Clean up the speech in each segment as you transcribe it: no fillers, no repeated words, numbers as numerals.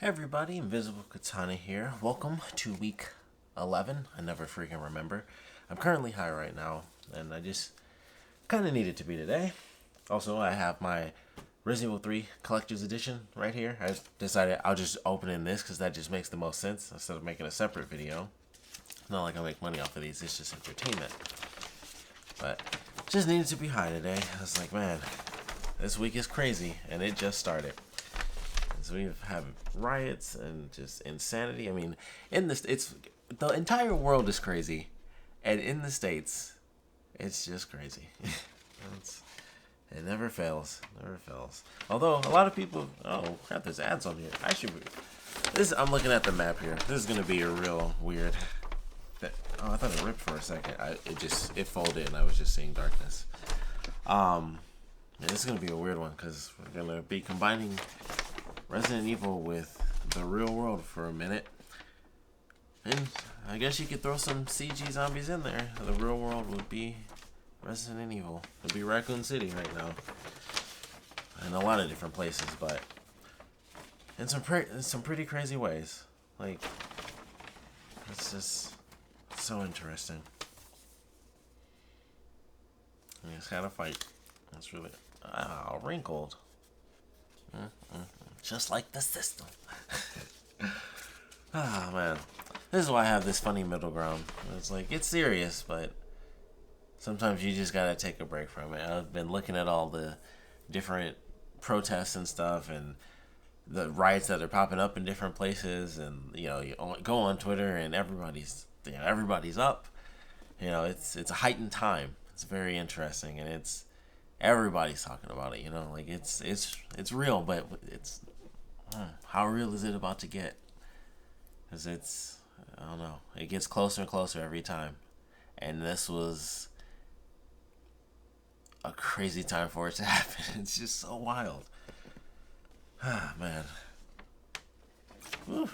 Hey everybody, Invisiblekatana here. Welcome to week 11. I never freaking remember. I'm currently high right now, and I just kind of needed to be today. Also, I have my Resident Evil 3 Collector's Edition right here. I decided I'll just open in this because that just makes the most sense instead of making a separate video. Not like I make money off of these, it's just entertainment. But just needed to be high today. I was like, man, this week is crazy, and it just started. So we've had riots and just insanity. I mean, it's the entire world is crazy, and in the States, it's just crazy. It never fails, never fails. Although a lot of people, oh crap, there's ads on here. I'm looking at the map here. This is gonna be a real weird. I thought it ripped for a second. It folded, and I was just seeing darkness. This is gonna be a weird one because we're gonna be combining Resident Evil with the real world for a minute. And I guess you could throw some CG zombies in there. The real world would be Resident Evil. It would be Raccoon City right now. In a lot of different places, but in some pretty crazy ways. Like, it's just so interesting. You just gotta fight. That's really wrinkled. Just like the system. Ah, man. This is why I have this funny middle ground. It's like, it's serious, but sometimes you just gotta take a break from it. I've been looking at all the different protests and stuff and the riots that are popping up in different places, and you go on Twitter and everybody's up. It's a heightened time. It's very interesting, and everybody's talking about it. Like it's real, but it's how real is it about to get? Because I don't know, it gets closer and closer every time, and this was a crazy time for it to happen. It's just so wild. Ah, man. Whew.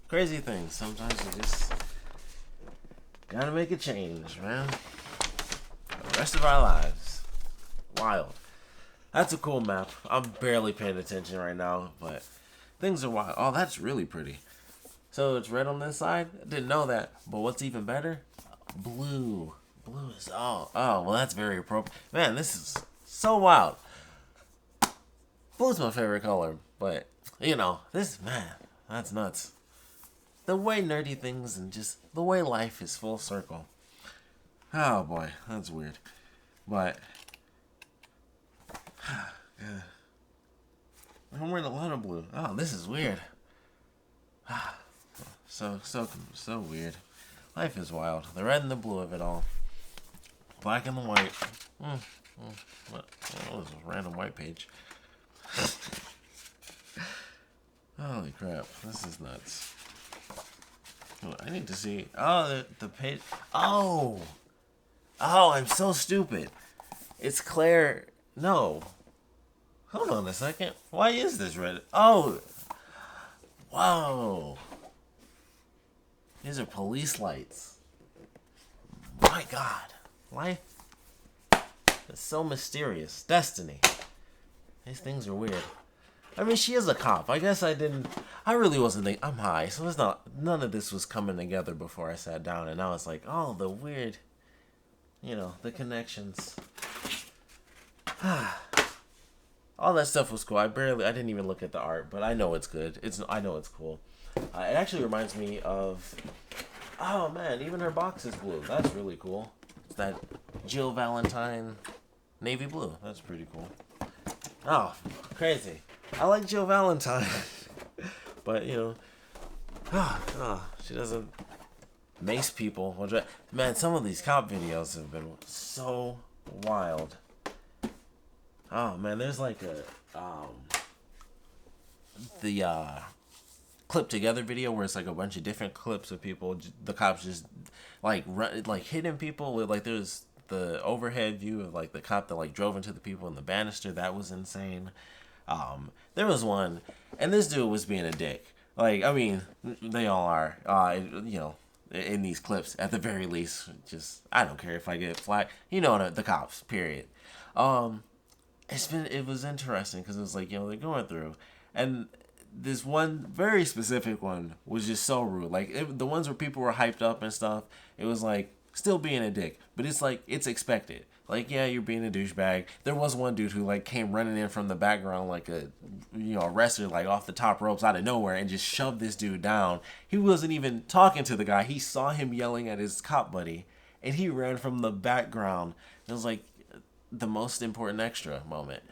Crazy things. Sometimes you just gotta make a change, man. The rest of our lives. Wild. That's a cool map. I'm barely paying attention right now, but things are wild. Oh, that's really pretty. So it's red on this side? I didn't know that. But what's even better? Blue. Blue is well, that's very appropriate. Man, this is so wild. Blue's my favorite color, but that's nuts. The way nerdy things and just the way life is full circle. Oh boy, that's weird. But yeah. I'm wearing a lot of blue. Oh, this is weird. So weird. Life is wild. The red and the blue of it all. Black and the white. What? Oh, this is a random white page. Holy crap. This is nuts. I need to see. Oh, the page. Oh, I'm so stupid. It's Claire. No. Hold on a second. Why is this red? Oh. Whoa. These are police lights. My God. Life is so mysterious. Destiny. These things are weird. I mean, she is a cop. I guess I really wasn't thinking. I'm high, so none of this was coming together before I sat down. And I was like, oh, the weird, the connections. All that stuff was cool. I didn't even look at the art, but I know it's good. I know it's cool. It actually reminds me of, oh man, even her box is blue. That's really cool. It's that Jill Valentine navy blue. That's pretty cool. Oh, crazy. I like Jill Valentine. But, she doesn't mace people. Man, some of these cop videos have been so wild. Oh man, there's like the clip together video where it's like a bunch of different clips of people. The cops just like hitting people with there's the overhead view of the cop that drove into the people in the banister. That was insane. There was one, and this dude was being a dick. I mean, they all are. In these clips, at the very least, I don't care if I get flack. The cops. Period. It was interesting because it was they're going through, and this one very specific one was just so rude. Like the ones where people were hyped up and stuff, it was like still being a dick, but it's like it's expected. Like, yeah, you're being a douchebag. There was one dude who like came running in from the background like a wrestler, like off the top ropes out of nowhere, and just shoved this dude down. He wasn't even talking to the guy. He saw him yelling at his cop buddy, and he ran from the background. It was like the most important extra moment.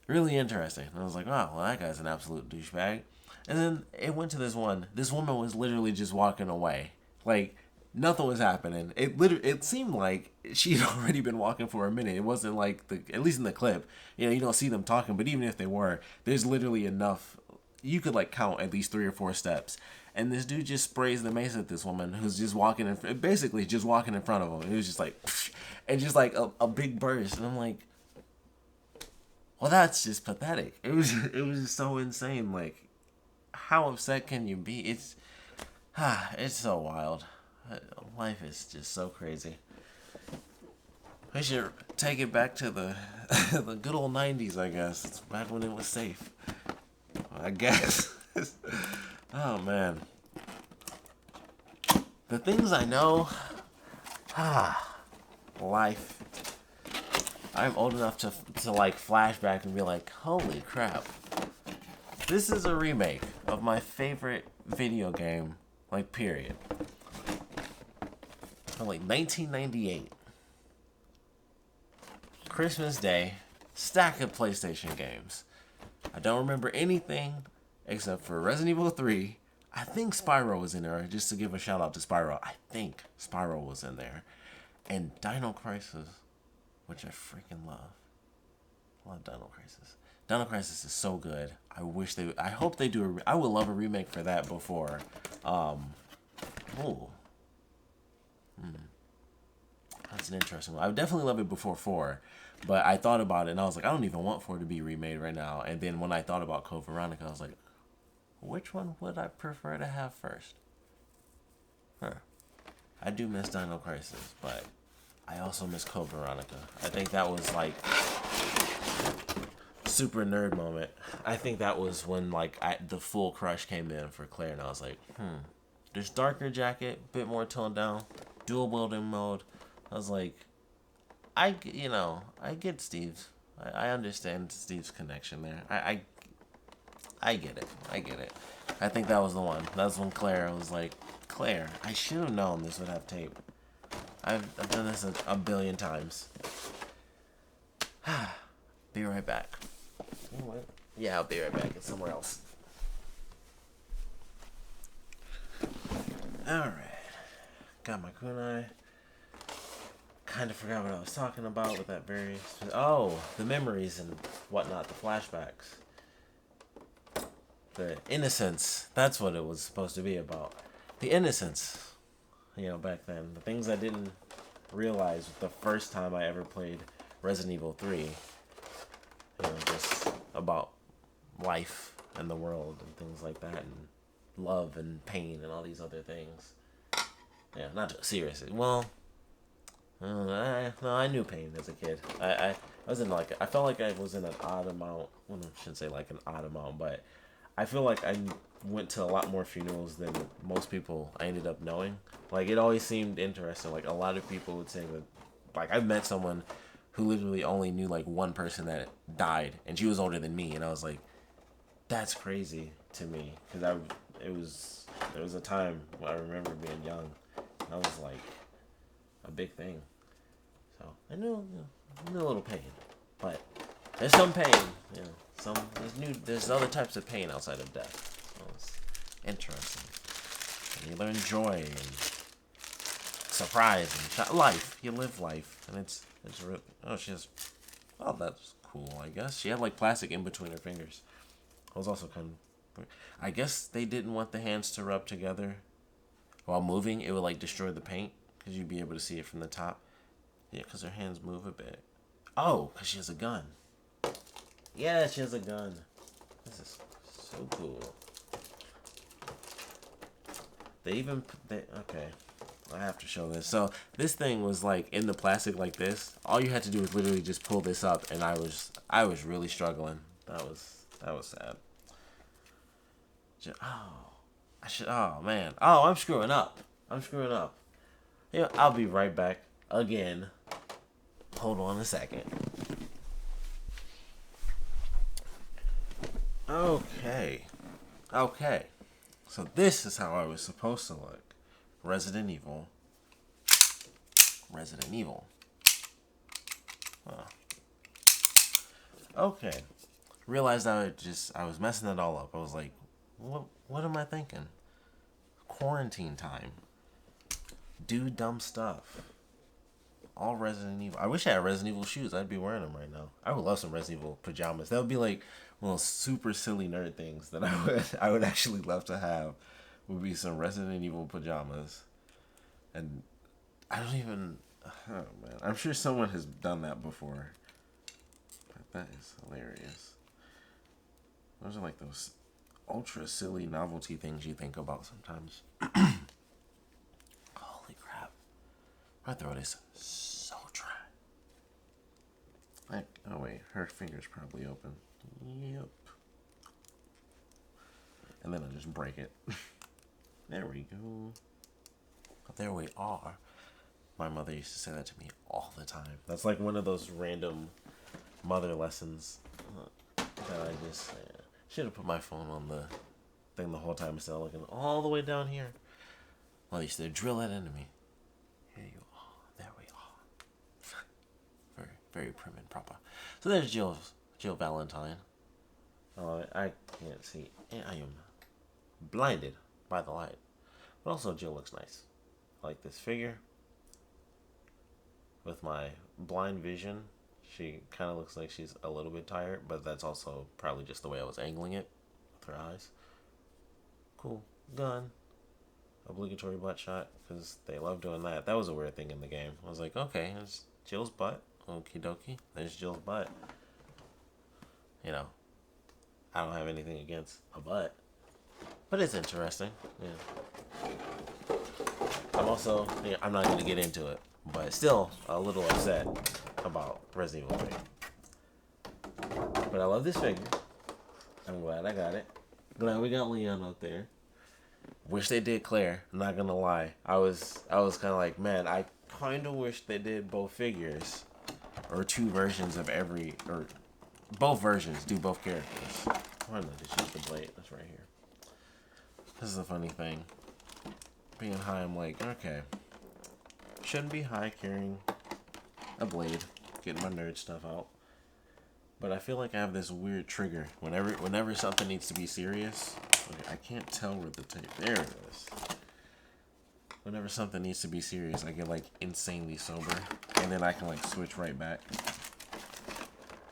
Really interesting. And I was like, wow, well, that guy's an absolute douchebag. And then it went to this one. This woman was literally just walking away. Like, nothing was happening. It seemed like she'd already been walking for a minute. It wasn't like, at least in the clip, you don't see them talking, but even if they were, there's literally enough. You could, like, count at least 3 or 4 steps. And this dude just sprays the mace at this woman who's just basically just walking in front of him. It was just like, and just like a big burst. And I'm like, well, that's just pathetic. It was just so insane. Like, how upset can you be? It's so wild. Life is just so crazy. We should take it back to the the good old 90s, I guess. It's back when it was safe, I guess. Oh, man. The things I know. Life. I'm old enough to like flashback and be like, holy crap. This is a remake of my favorite video game, like, period. From like 1998. Christmas Day, stack of PlayStation games. I don't remember anything except for Resident Evil 3. I think Spyro was in there, just to give a shout out to Spyro. I think Spyro was in there. And Dino Crisis, which I freaking love. I love Dino Crisis. Dino Crisis is so good. I hope they do I would love a remake for that before. That's an interesting one. I would definitely love it before 4. But I thought about it and I was like, I don't even want 4 to be remade right now. And then when I thought about Code Veronica, I was like, which one would I prefer to have first? I do miss Dino Crisis, but I also miss Code Veronica. I think that was like super nerd moment. I think that was when like the full crush came in for Claire, and I was like, there's darker jacket, bit more toned down, dual wielding mode. I was like, I get Steve's. I understand Steve's connection there. I get it. I think that was the one. That was when Claire was like, Claire, I should have known this would have tape. I've done this a billion times. Be right back. You know what? Yeah, I'll be right back. It's somewhere else. Alright. Got my kunai. Kind of forgot what I was talking about with that very... Oh, the memories and whatnot, the flashbacks. The innocence. That's what it was supposed to be about. The innocence. Back then. The things I didn't realize the first time I ever played Resident Evil 3. Just about life and the world and things like that. And love and pain and all these other things. Yeah, not seriously. Well... I knew pain as a kid. I was in like... I felt like I was in an odd amount... Well, I shouldn't say like an odd amount, but... I feel like I went to a lot more funerals than most people I ended up knowing. Like, it always seemed interesting. Like, a lot of people would say that... Like, I've met someone who literally only knew, like, one person that died. And she was older than me. And I was like, that's crazy to me. Because there was a time when I remember being young. And I was like, a big thing. So, I knew a little pain. But there's some pain, there's other types of pain outside of death. So it's interesting. And you learn joy and surprise and life. You live life, and it's real. Oh, that's cool. I guess she had like plastic in between her fingers. I was also kind of. I guess they didn't want the hands to rub together while moving. It would like destroy the paint because you'd be able to see it from the top. Yeah, because her hands move a bit. Oh, because she has a gun. Yeah, she has a gun. This is so cool. Okay. I have to show this. So, this thing was like in the plastic like this. All you had to do was literally just pull this up, and I was really struggling. That was sad. I should. Oh man. Oh, I'm screwing up. Yeah, I'll be right back again. Hold on a second. Okay. Okay. So this is how I was supposed to look. Resident Evil. Huh. Okay. Realized I was messing it all up. I was like, what am I thinking? Quarantine time. Do dumb stuff. All Resident Evil. I wish I had Resident Evil shoes. I'd be wearing them right now. I would love some Resident Evil pajamas. That would be like one of those super silly nerd things that I would actually love to have. Would be some Resident Evil pajamas. And I don't even. Oh man, I'm sure someone has done that before. But that is hilarious. Those are like those ultra silly novelty things you think about sometimes. Holy crap. My throat is so dry. Oh wait, her finger's probably open. Yep. And then I just break it. There we go. There we are. My mother used to say that to me all the time. That's like one of those random mother lessons that I just should have put my phone on the thing the whole time instead of looking all the way down here. Mother used to drill it into me. Here you are. There we are. Very, very prim and proper. So there's Jill Valentine. Oh, I can't see. I am blinded by the light. But also Jill looks nice. I like this figure. With my blind vision, she kind of looks like she's a little bit tired, but that's also probably just the way I was angling it with her eyes. Cool. Gun. Obligatory butt shot, because they love doing that. That was a weird thing in the game. I was like, okay, there's Jill's butt. Okie dokie. There's Jill's butt. You know, I don't have anything against a butt, but it's interesting. Yeah. I'm not going to get into it, but still a little upset about Resident Evil 3. But I love this figure. I'm glad I got it. Glad we got Leon out there. Wish they did Claire. I'm not gonna lie. I was kind of like, man, I kind of wish they did both figures, or two versions of every, or both versions do both characters. Why not just use the blade? That's right here. This is a funny thing. Being high, I'm like, okay, shouldn't be high carrying a blade, getting my nerd stuff out. But I feel like I have this weird trigger. Whenever something needs to be serious, okay, I can't tell where the tape. There it is. Whenever something needs to be serious, I get like insanely sober, and then I can like switch right back.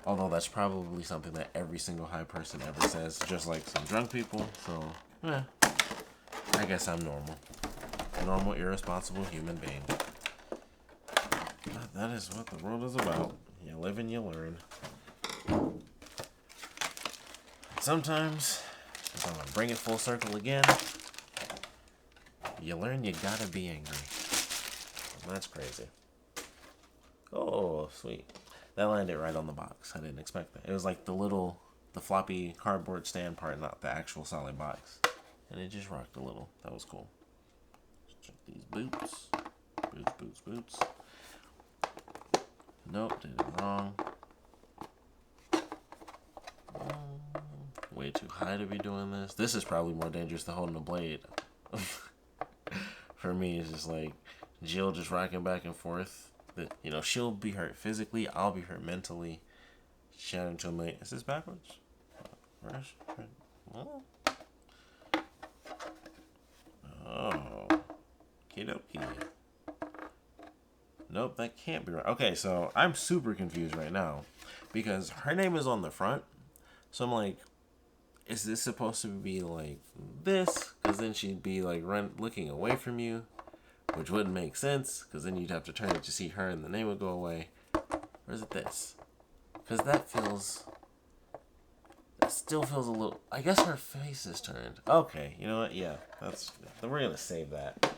Although that's probably something that every single high person ever says, just like some drunk people. So, I guess I'm normal. A normal, irresponsible human being. But that is what the world is about. You live and you learn. Sometimes, if I'm gonna bring it full circle again, you learn you gotta be angry. That's crazy. Oh, sweet. That landed right on the box. I didn't expect that. It was like the floppy cardboard stand part, not the actual solid box. And it just rocked a little. That was cool. Let's check these boots. Boots. Nope, did it wrong. Way too high to be doing this. This is probably more dangerous than holding a blade. For me, it's just like Jill just rocking back and forth. You know, she'll be hurt physically. I'll be hurt mentally. Shouting to me. Is this backwards? Oh. Kidoki. Nope, that can't be right. Okay, so I'm super confused right now because her name is on the front. So I'm like, is this supposed to be like this? Because then she'd be like looking away from you, which wouldn't make sense because then you'd have to turn it to see her and the name would go away. Or is it this? Because that still feels a little, I guess her face is turned. Okay, you know what? Yeah, then we're going to save that.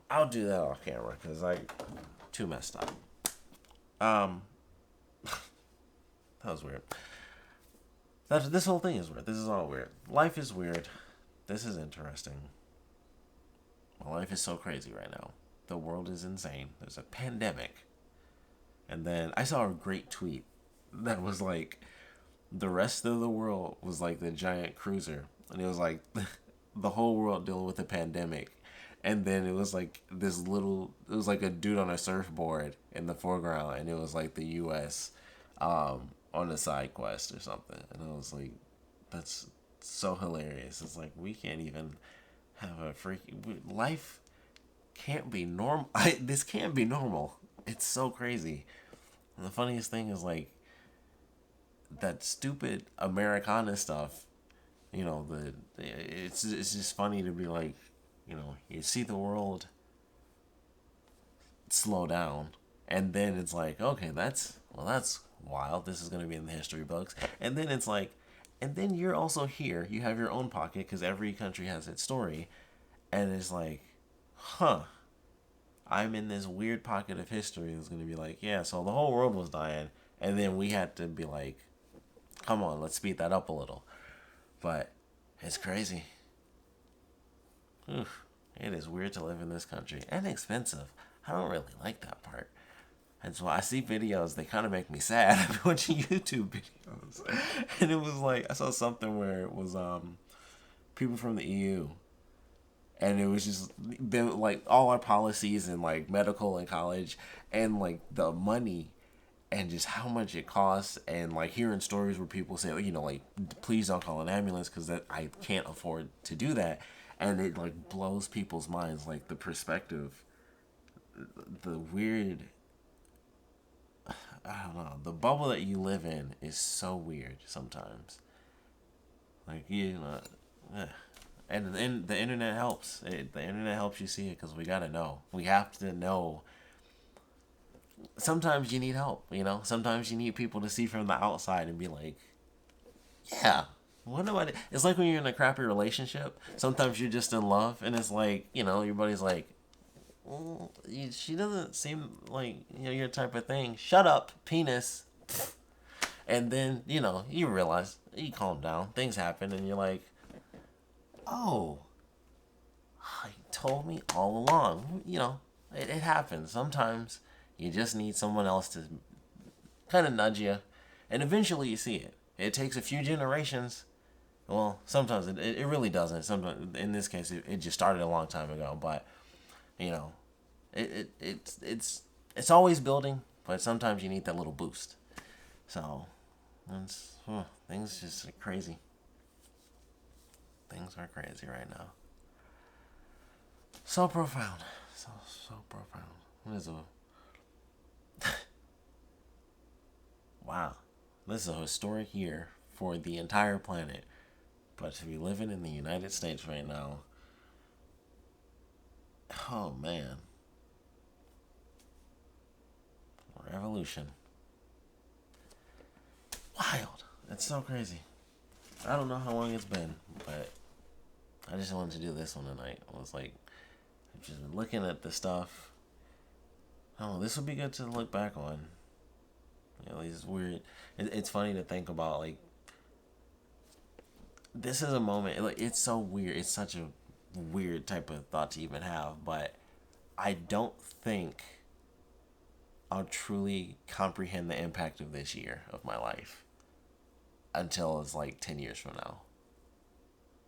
I'll do that off camera because too messed up. That was weird. This whole thing is weird. This is all weird. Life is weird. This is interesting. My life is so crazy right now. The world is insane. There's a pandemic. And then I saw a great tweet that was like, the rest of the world was like the giant cruiser. And it was like the whole world dealing with a pandemic. And then it was like it was like a dude on a surfboard in the foreground. And it was like the U.S. On a side quest or something. And I was like, that's so hilarious. It's like, we can't even have a freaking life can't be normal. This can't be normal. It's so crazy. And the funniest thing is like that stupid Americana stuff. It's just funny to be like, you see the world slow down, and then it's like, okay, that's wild. This is gonna be in the history books, and then it's like, and then you're also here. You have your own pocket because every country has its story, and it's like, huh. I'm in this weird pocket of history that's gonna be like, yeah, so the whole world was dying, and then we had to be like, come on, let's speed that up a little. But it's crazy. Oof. It is weird to live in this country and expensive. I don't really like that part. And so I see videos, they kind of make me sad. I'm watching YouTube videos. And it was like, I saw something where it was people from the EU. And it was just been like all our policies and like medical and college and like the money and just how much it costs, and like hearing stories where people say, like, please don't call an ambulance because that I can't afford to do that. And it like blows people's minds, like the perspective, the weird, I don't know, the bubble that you live in is so weird sometimes. Like, and the internet helps. The internet helps you see it because we gotta know. We have to know. Sometimes you need help, Sometimes you need people to see from the outside and be like, yeah, what am I? It's like when you're in a crappy relationship. Sometimes you're just in love, and it's like, your buddy's like, she doesn't seem like your type of thing. Shut up, penis. And then you realize, you calm down, things happen, and you're like, oh, he told me all along. It happens. Sometimes you just need someone else to kind of nudge you, and eventually you see it. It takes a few generations. Well, sometimes it really doesn't. Sometimes, in this case, it just started a long time ago. But it's always building. But sometimes you need that little boost. So things just are crazy. Things are crazy right now. So profound. So profound. What is a wow. This is a historic year for the entire planet. But to be living in the United States right now, oh man. Revolution. Wild. It's so crazy. I don't know how long it's been, but I just wanted to do this one tonight. I was like, I've just been looking at the stuff. Oh, this would be good to look back on. These weird. It's funny to think about, like, this is a moment. Like, it's so weird. It's such a weird type of thought to even have, but I don't think I'll truly comprehend the impact of this year of my life until it's like 10 years from now.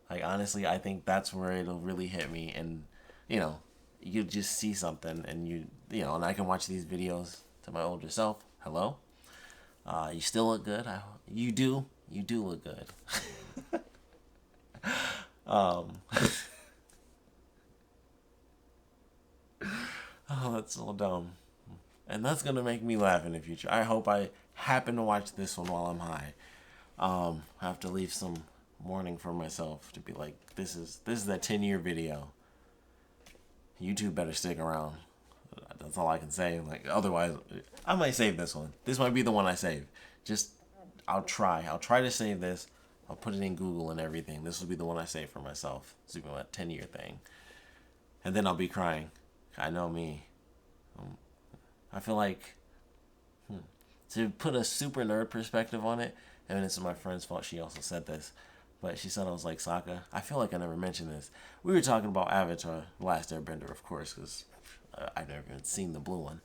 Like, honestly, I think that's where it'll really hit me, and you just see something, and and I can watch these videos to my older self. Hello, you still look good. You do look good. Oh, that's so dumb, and that's gonna make me laugh in the future. I hope I happen to watch this one while I'm high. I have to leave some warning for myself to be like, this is that 10-year video. YouTube better stick around. That's all I can say. Like, otherwise, I might save this one. This might be the one I save. I'll try to save this. I'll put it in Google and everything. This will be the one I save for myself. This will be my 10-year thing. And then I'll be crying. I know me. I feel like, to put a super nerd perspective on it, and it's my friend's fault she also said this, but she said I was like Sokka. I feel like I never mentioned this. We were talking about Avatar, The Last Airbender, of course, because I've never even seen the blue one.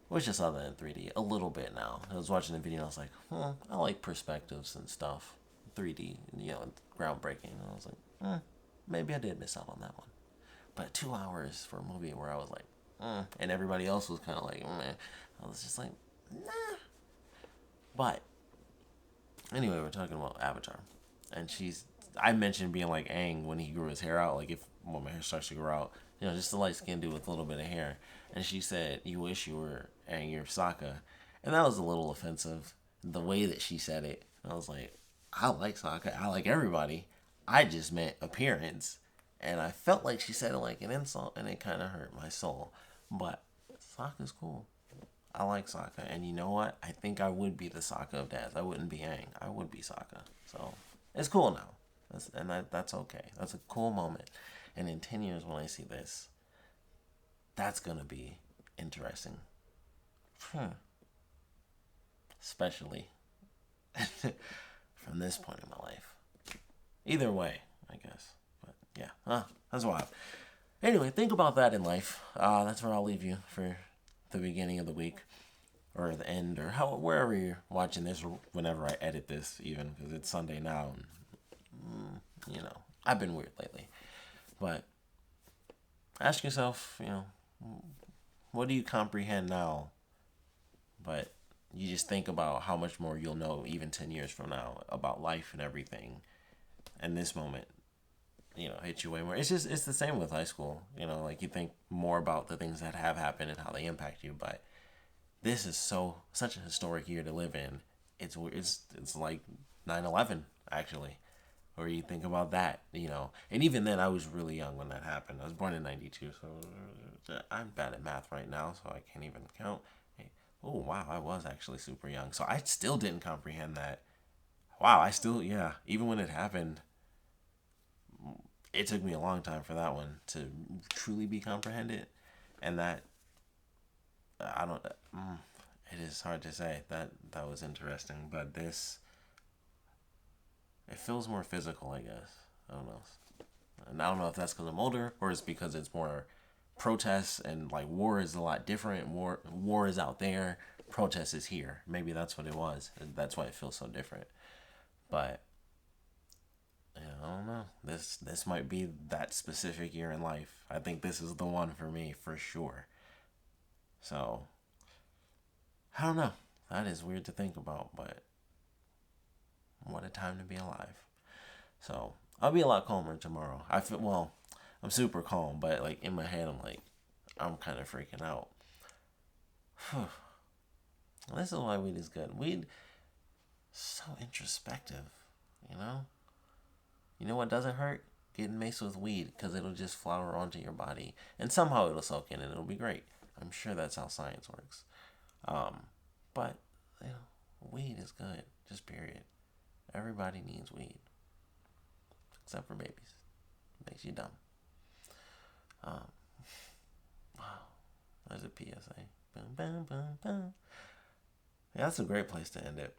Which just saw that in 3D a little bit now. I was watching the video and I was like, I like perspectives and stuff. 3D, groundbreaking. And I was like, maybe I did miss out on that one. But 2 hours for a movie where I was like, and everybody else was kind of like, meh. I was just like, nah. But anyway, we're talking about Avatar, and I mentioned being like Aang when he grew his hair out, like when my hair starts to grow out, just a light skinned dude with a little bit of hair. And she said, "You wish you were Aang, you're Sokka," and that was a little offensive, the way that she said it. And I was like, I like Sokka, I like everybody. I just meant appearance, and I felt like she said it like an insult, and it kind of hurt my soul. But Sokka's cool. I like Sokka, and you know what? I think I would be the Sokka of dads. I wouldn't be Aang. I would be Sokka. So it's cool now, that's okay. That's a cool moment. And in 10 years, when I see this, that's gonna be interesting. Especially from this point in my life. Either way, I guess. But yeah, that's wild. Anyway, think about that in life. That's where I'll leave you for the beginning of the week, or the end, or wherever you're watching this, or whenever I edit this, even because it's Sunday now. And, I've been weird lately. But ask yourself, what do you comprehend now? But you just think about how much more you'll know even 10 years from now about life and everything. And this moment, hit you way more. It's the same with high school. Like you think more about the things that have happened and how they impact you. But this is such a historic year to live in. It's like 9/11 actually, or you think about that, And even then, I was really young when that happened. I was born in '92, so I'm bad at math right now, so I can't even count. Oh wow, I was actually super young, so I still didn't comprehend that. Wow, even when it happened, it took me a long time for that one to truly be comprehended, and that I don't. It is hard to say. That was interesting, but it feels more physical, I guess. I don't know, and I don't know if that's because I'm older or it's because it's more protests, and like war is a lot different. War is out there. Protest is here. Maybe that's what it was, and that's why it feels so different. But I don't know. This might be that specific year in life. I think this is the one for me for sure. So I don't know. That is weird to think about, but what a time to be alive. So I'll be a lot calmer tomorrow. I'm super calm, but like in my head, I'm kind of freaking out. This is why weed is good. Weed, so introspective, you know. You know what doesn't hurt? Getting maced with weed, because it'll just flower onto your body, and somehow it'll soak in, and it'll be great. I'm sure that's how science works. But weed is good. Just period. Everybody needs weed, except for babies. It makes you dumb. Wow, there's a PSA. Boom, boom, boom, boom. Yeah, that's a great place to end it.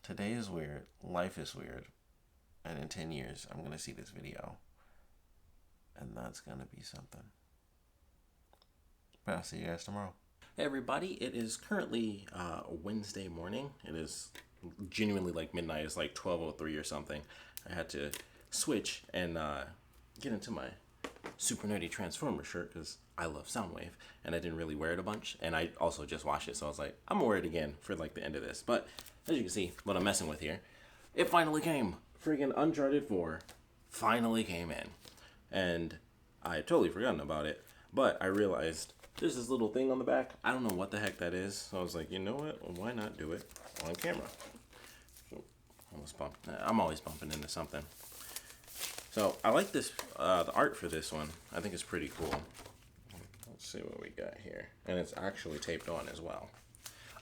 Today is weird. Life is weird. And in 10 years, I'm going to see this video. And that's going to be something. But I'll see you guys tomorrow. Hey everybody, it is currently Wednesday morning. It is genuinely like midnight. It's like 12:03 or something. I had to switch and get into my super nerdy Transformer shirt because I love Soundwave, and I didn't really wear it a bunch, and I also just washed it, so I was like, I'm gonna wear it again for like the end of this. But as you can see, what I'm messing with here, it finally came. Friggin' Uncharted 4 finally came in, and I had totally forgotten about it, but I realized there's this little thing on the back. I don't know what the heck that is, so I was like, you know what, why not do it on camera? So I'm always bumping into something. So I like this, the art for this one. I think it's pretty cool. Let's see what we got here. And it's actually taped on as well.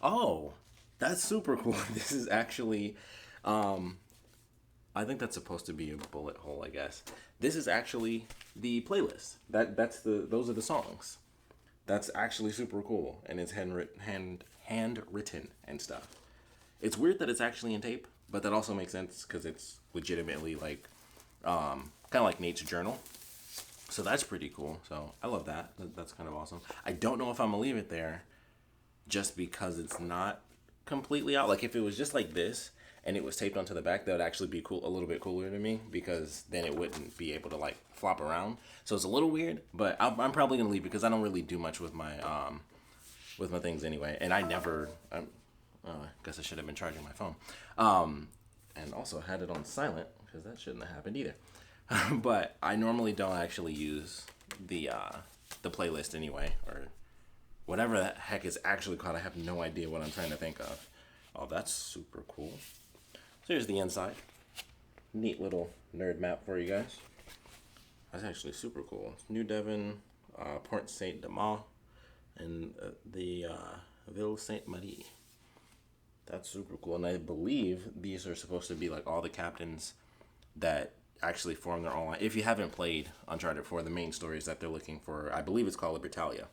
Oh, that's super cool. This is actually, I think that's supposed to be a bullet hole, I guess. This is actually the playlist. Those are the songs. That's actually super cool, and it's handwritten and stuff. It's weird that it's actually in tape, but that also makes sense because it's legitimately like kind of like Nate's journal. So that's pretty cool. So I love that. That's kind of awesome. I don't know if I'm gonna leave it there just because it's not completely out. Like if it was just like this and it was taped onto the back, that would actually be cool, a little bit cooler to me, because then it wouldn't be able to like flop around. So it's a little weird, but I'm probably gonna leave because I don't really do much with my things anyway, and I never. I guess I should have been charging my phone, and also had it on silent because that shouldn't have happened either. But I normally don't actually use the playlist anyway, or whatever that heck is actually called. I have no idea what I'm trying to think of. Oh, that's super cool. So here's the inside. Neat little nerd map for you guys. That's actually super cool. New Devon, Port Saint Demas, and the Ville Sainte Marie. That's super cool. And I believe these are supposed to be like all the captains that actually form their own line. If you haven't played Uncharted 4, the main stories that they're looking for, I believe it's called Libertalia.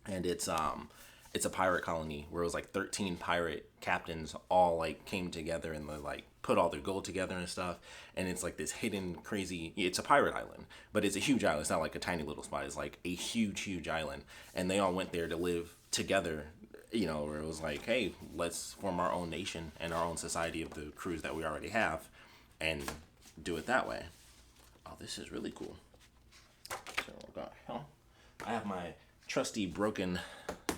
And it's a pirate colony where it was like 13 pirate captains all like came together and they like put all their gold together and stuff. And it's like this hidden crazy, it's a pirate island, but it's a huge island. It's not like a tiny little spot. It's like a huge island. And they all went there to live together, you know, where it was like, hey, let's form our own nation and our own society of the crews that we already have and do it that way. Oh, this is really cool. So, I have my trusty broken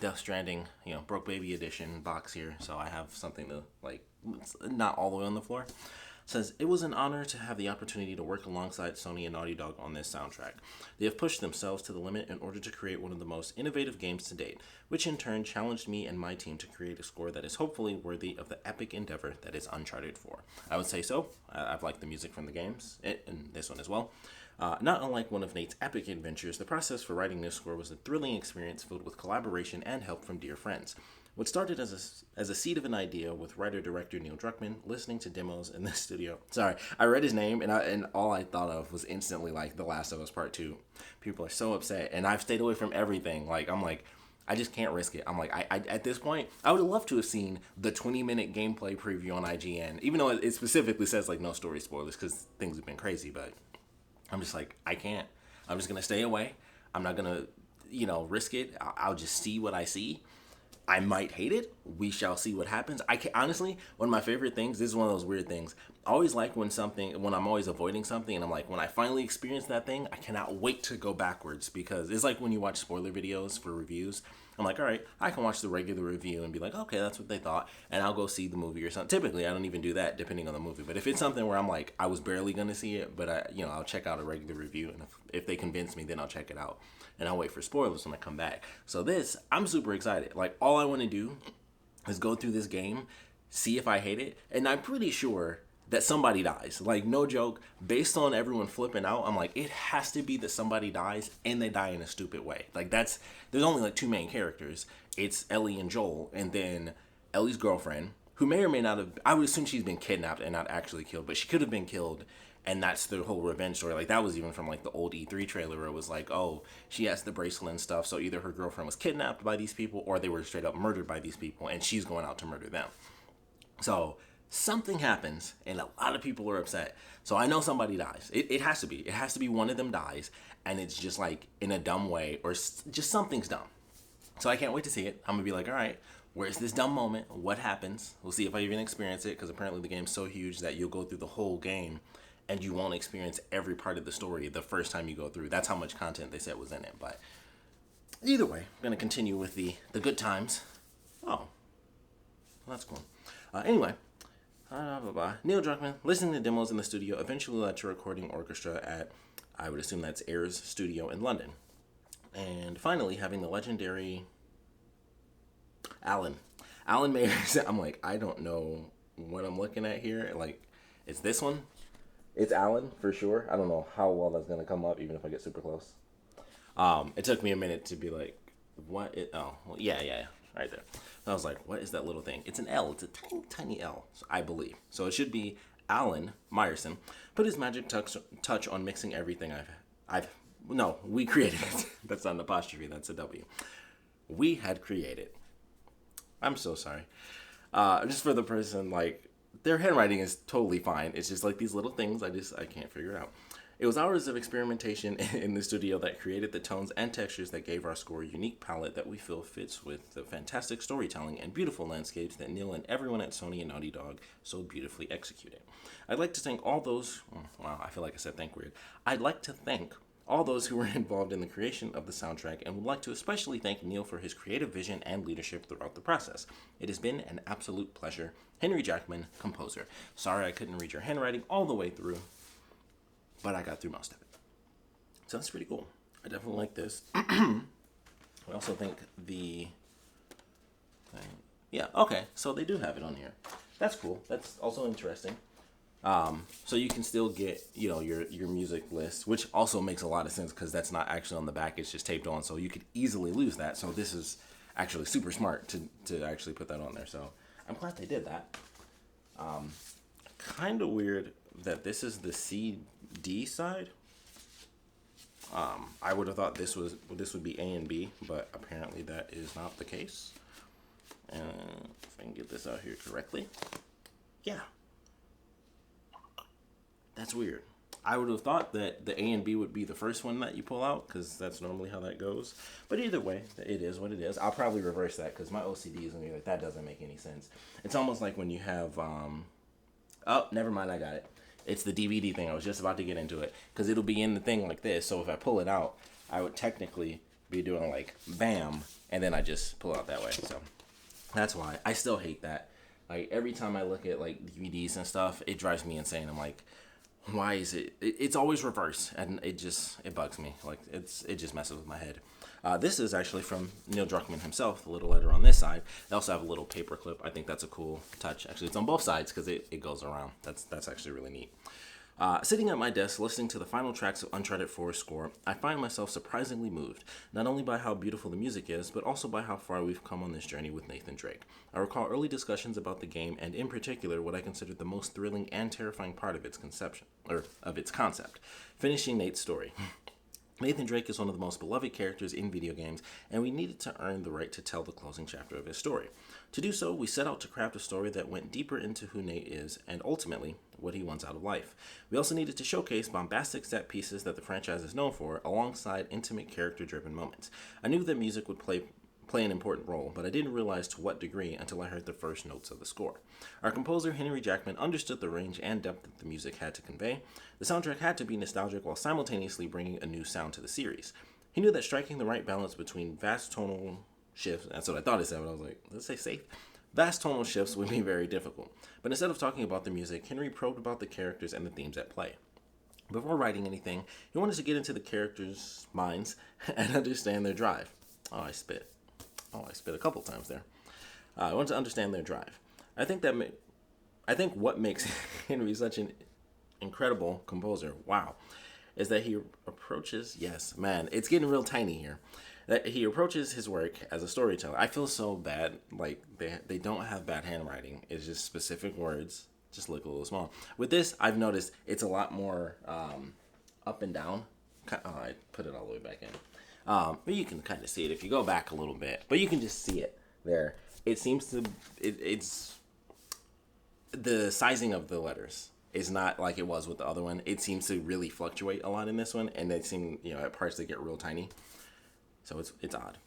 Death Stranding, you know, Broke Baby Edition box here, so I have something to, like, it's not all the way on the floor. It says, it was an honor to have the opportunity to work alongside Sony and Naughty Dog on this soundtrack. They have pushed themselves to the limit in order to create one of the most innovative games to date, which in turn challenged me and my team to create a score that is hopefully worthy of the epic endeavor that is Uncharted 4. I would say so. I've liked the music from the games, and this one as well. Not unlike one of Nate's epic adventures, the process for writing this score was a thrilling experience filled with collaboration and help from dear friends. What started as a seed of an idea with writer-director Neil Druckmann listening to demos in the studio. Sorry, I read his name and all I thought of was instantly like The Last of Us Part 2. People are so upset, and I've stayed away from everything. Like, I'm like, I just can't risk it. I'm like, I at this point, I would have loved to have seen the 20-minute gameplay preview on IGN, even though it specifically says like no story spoilers because things have been crazy, but I'm just like, I can't. I'm just going to stay away. I'm not going to, you know, risk it. I'll just see what I see. I might hate it. We shall see what happens. Honestly, one of my favorite things, this is one of those weird things. I always like when I'm always avoiding something and I'm like, when I finally experience that thing, I cannot wait to go backwards, because it's like when you watch spoiler videos for reviews. I'm like, all right, I can watch the regular review and be like, okay, that's what they thought, and I'll go see the movie or something. Typically, I don't even do that depending on the movie. But if it's something where I'm like, I was barely going to see it, but I'll check out a regular review, and if they convince me, then I'll check it out. And I'll wait for spoilers when I come back. So this, I'm super excited. Like, all I want to do is go through this game, see if I hate it, and I'm pretty sure that somebody dies. Like, no joke, based on everyone flipping out, I'm like, it has to be that somebody dies, and they die in a stupid way. Like, there's only like two main characters. It's Ellie and Joel, and then Ellie's girlfriend, who may or may not have, I would assume she's been kidnapped and not actually killed, but she could have been killed. And that's the whole revenge story. Like, that was even from, like, the old E3 trailer where it was like, oh, she has the bracelet and stuff, so either her girlfriend was kidnapped by these people or they were straight up murdered by these people, and she's going out to murder them. So something happens, and a lot of people are upset. So I know somebody dies. It has to be. It has to be one of them dies, and it's just, like, in a dumb way, or just something's dumb. So I can't wait to see it. I'm going to be like, all right, where's this dumb moment? What happens? We'll see if I even experience it, because apparently the game's so huge that you'll go through the whole game and you won't experience every part of the story the first time you go through. That's how much content they said was in it. But either way, I'm going to continue with the good times. Oh, well, that's cool. Anyway, Neil Druckmann, listening to demos in the studio, eventually led to recording orchestra at, I would assume that's Ayers Studio in London. And finally, having the legendary Alan Mayers. I'm like, I don't know what I'm looking at here. Like, it's this one. It's Alan, for sure. I don't know how well that's going to come up, even if I get super close. It took me a minute to be like, what? Yeah, right there. I was like, what is that little thing? It's an L. It's a tiny, tiny L, I believe. So it should be Alan Meyerson. Put his magic touch on mixing everything we created it. That's not an apostrophe, that's a W. We had created. I'm so sorry. Just for the person, like, their handwriting is totally fine. It's just like these little things I can't figure out. It was hours of experimentation in the studio that created the tones and textures that gave our score a unique palette that we feel fits with the fantastic storytelling and beautiful landscapes that Neil and everyone at Sony and Naughty Dog so beautifully executed. I'd like to thank all those, wow, I feel like I said thank weird. I'd like to thank all those who were involved in the creation of the soundtrack and would like to especially thank Neil for his creative vision and leadership throughout the process. It has been an absolute pleasure. Henry Jackman, composer. Sorry I couldn't read your handwriting all the way through, but I got through most of it. So that's pretty cool. I definitely like this. I also think the thing, yeah, okay, so they do have it on here. That's cool. That's also interesting. So you can still get, your music list, which also makes a lot of sense because that's not actually on the back. It's just taped on. So you could easily lose that. So this is actually super smart to actually put that on there. So I'm glad they did that. Kind of weird that this is the CD side. I would have thought this would be A and B, but apparently that is not the case. And if I can get this out here correctly. Yeah. That's weird. I would have thought that the A and B would be the first one that you pull out because that's normally how that goes. But either way, it is what it is. I'll probably reverse that because my OCD is going to be like, that doesn't make any sense. It's almost like when you have, oh, never mind, I got it. It's the DVD thing. I was just about to get into it because it'll be in the thing like this. So if I pull it out, I would technically be doing like bam, and then I just pull it out that way. So that's why. I still hate that. Like every time I look at like DVDs and stuff, it drives me insane. I'm like, why is it's always reverse, and it bugs me. Like it just messes with my head. This is actually from Neil Druckmann himself, the little letter on this side. They also have a little paper clip. I think that's a cool touch. Actually, it's on both sides because it goes around. That's actually really neat. Sitting at my desk listening to the final tracks of Uncharted 4's score, I find myself surprisingly moved, not only by how beautiful the music is, but also by how far we've come on this journey with Nathan Drake. I recall early discussions about the game, and in particular, what I considered the most thrilling and terrifying part of its concept, finishing Nate's story. Nathan Drake is one of the most beloved characters in video games, and we needed to earn the right to tell the closing chapter of his story. To do so, we set out to craft a story that went deeper into who Nate is, and ultimately, what he wants out of life. We also needed to showcase bombastic set pieces that the franchise is known for, alongside intimate character-driven moments. I knew that music would play an important role, but I didn't realize to what degree until I heard the first notes of the score. Our composer, Henry Jackman, understood the range and depth that the music had to convey. The soundtrack had to be nostalgic while simultaneously bringing a new sound to the series. He knew that striking the right balance between vast tonal shifts, that's what I thought it said, but I was like, let's say safe. Vast tonal shifts would be very difficult. But instead of talking about the music, Henry probed about the characters and the themes at play. Before writing anything, he wanted to get into the characters' minds and understand their drive. I spit a couple times there. I wanted to understand their drive. I think what makes Henry such an incredible composer, wow, is that he approaches, yes, man, it's getting real tiny here, that he approaches his work as a storyteller. I feel so bad, like they don't have bad handwriting. It's just specific words, just look a little small. With this, I've noticed it's a lot more up and down. I put it all the way back in. But you can kind of see it if you go back a little bit. But you can just see it there. It seems to, it's, the sizing of the letters is not like it was with the other one. It seems to really fluctuate a lot in this one. And they seem, at parts they get real tiny. So it's odd.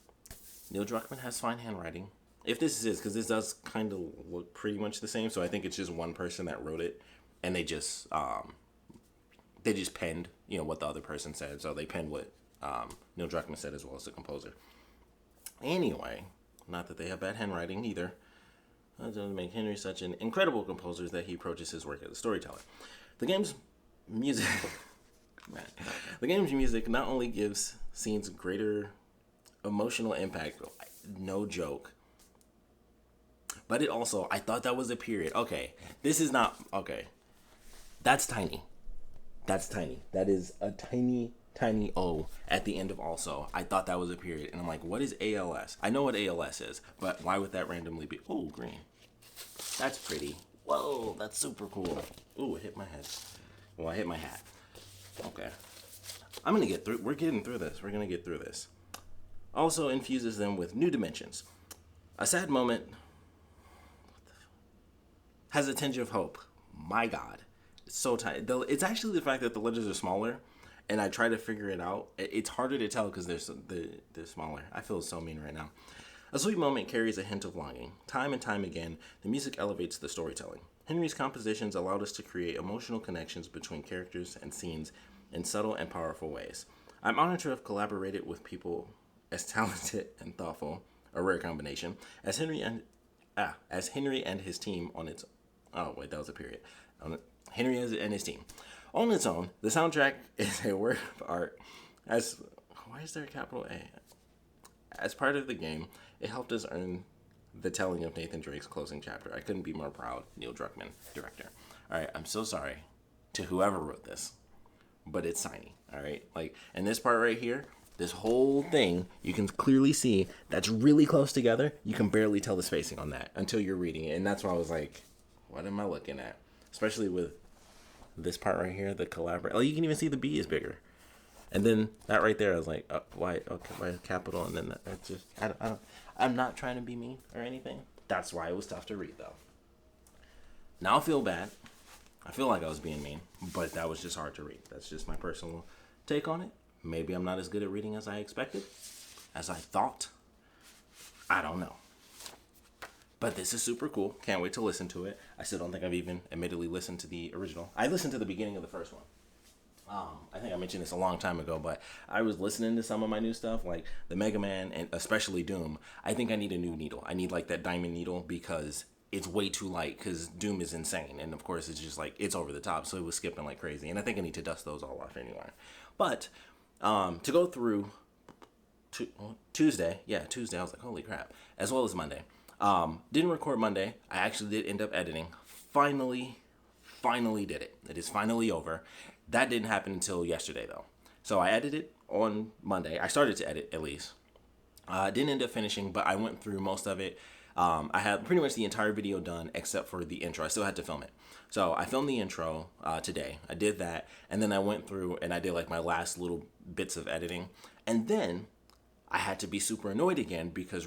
Neil Druckmann has fine handwriting. If this is, because this does kind of look pretty much the same. So I think it's just one person that wrote it. And they just penned, what the other person said. So they penned what Neil Druckmann said as well as the composer. Anyway, not that they have bad handwriting either. That doesn't make Henry such an incredible composer that he approaches his work as a storyteller. The game's music, the game's music not only gives scenes greater emotional impact, no joke, but it also, I thought that was a period. Okay, this is not, okay, that's tiny. That's tiny. That is a tiny O at the end of also. I thought that was a period. And I'm like, what is ALS? I know what ALS is, but why would that randomly be? Oh, green. That's pretty. Whoa, that's super cool. Ooh, it hit my head. Well, I hit my hat. Okay. I'm going to get through. We're getting through this. We're going to get through this. Also infuses them with new dimensions. A sad moment. has a tinge of hope. My God, it's so tiny. It's actually the fact that the letters are smaller, and I try to figure it out. It's harder to tell because they're smaller. I feel so mean right now. A sweet moment carries a hint of longing. Time and time again, the music elevates the storytelling. Henry's compositions allowed us to create emotional connections between characters and scenes in subtle and powerful ways. I'm honored to have collaborated with people as talented and thoughtful, a rare combination, as Henry and his team on its. Oh wait, that was a period. Henry and his team. On its own, the soundtrack is a work of art. Why is there a capital A? As part of the game, it helped us earn the telling of Nathan Drake's closing chapter. I couldn't be more proud. Neil Druckmann, director. All right, I'm so sorry to whoever wrote this, but it's tiny. All right, and this part right here, this whole thing, you can clearly see that's really close together. You can barely tell the spacing on that until you're reading it, and that's why I was like, what am I looking at? Especially with this part right here, the collaborate. You can even see the B is bigger. And then that right there, I was like, why? Okay, why capital? And then that's just, I'm not trying to be mean or anything. That's why it was tough to read, though. Now I feel bad. I feel like I was being mean, but that was just hard to read. That's just my personal take on it. Maybe I'm not as good at reading as I expected, as I thought. I don't know. But this is super cool. Can't wait to listen to it. I still don't think I've even admittedly listened to the original. I listened to the beginning of the first one. I think I mentioned this a long time ago, but I was listening to some of my new stuff, like the Mega Man and especially Doom. I think I need a new needle. I need that diamond needle because it's way too light because Doom is insane. And of course, it's just it's over the top. So it was skipping like crazy. And I think I need to dust those all off anyway. But to go through Tuesday, I was like, holy crap, as well as Monday. Didn't record Monday. I actually did end up editing. Finally did it. It is finally over. That didn't happen until yesterday, though. So I edited on Monday. I started to edit, at least. Didn't end up finishing, but I went through most of it. I had pretty much the entire video done except for the intro. I still had to film it. So I filmed the intro today. I did that, and then I went through and I did my last little bits of editing. And then I had to be super annoyed again because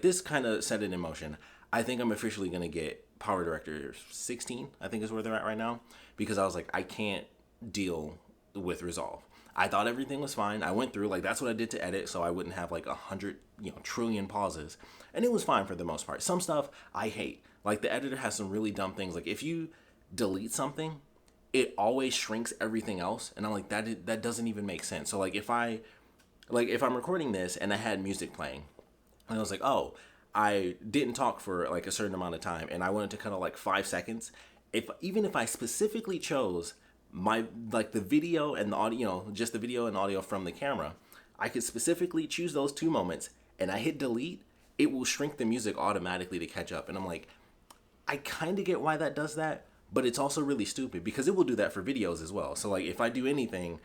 this kind of set it in motion. I think I'm officially going to get Power Director 16, I think is where they're at right now, because I was like, I can't deal with Resolve. I thought everything was fine. I went through, that's what I did to edit, so I wouldn't have 100, trillion pauses. And it was fine for the most part. Some stuff I hate. The editor has some really dumb things. If you delete something, it always shrinks everything else. And I'm like, that doesn't even make sense. So if I'm recording this and I had music playing, and I was like, oh, I didn't talk for a certain amount of time, and I wanted to cut out 5 seconds. Even if I specifically chose my the video and the audio, just the video and audio from the camera, I could specifically choose those 2 moments, and I hit delete, it will shrink the music automatically to catch up. And I'm like, I kind of get why that does that, but it's also really stupid because it will do that for videos as well. So if I do anything,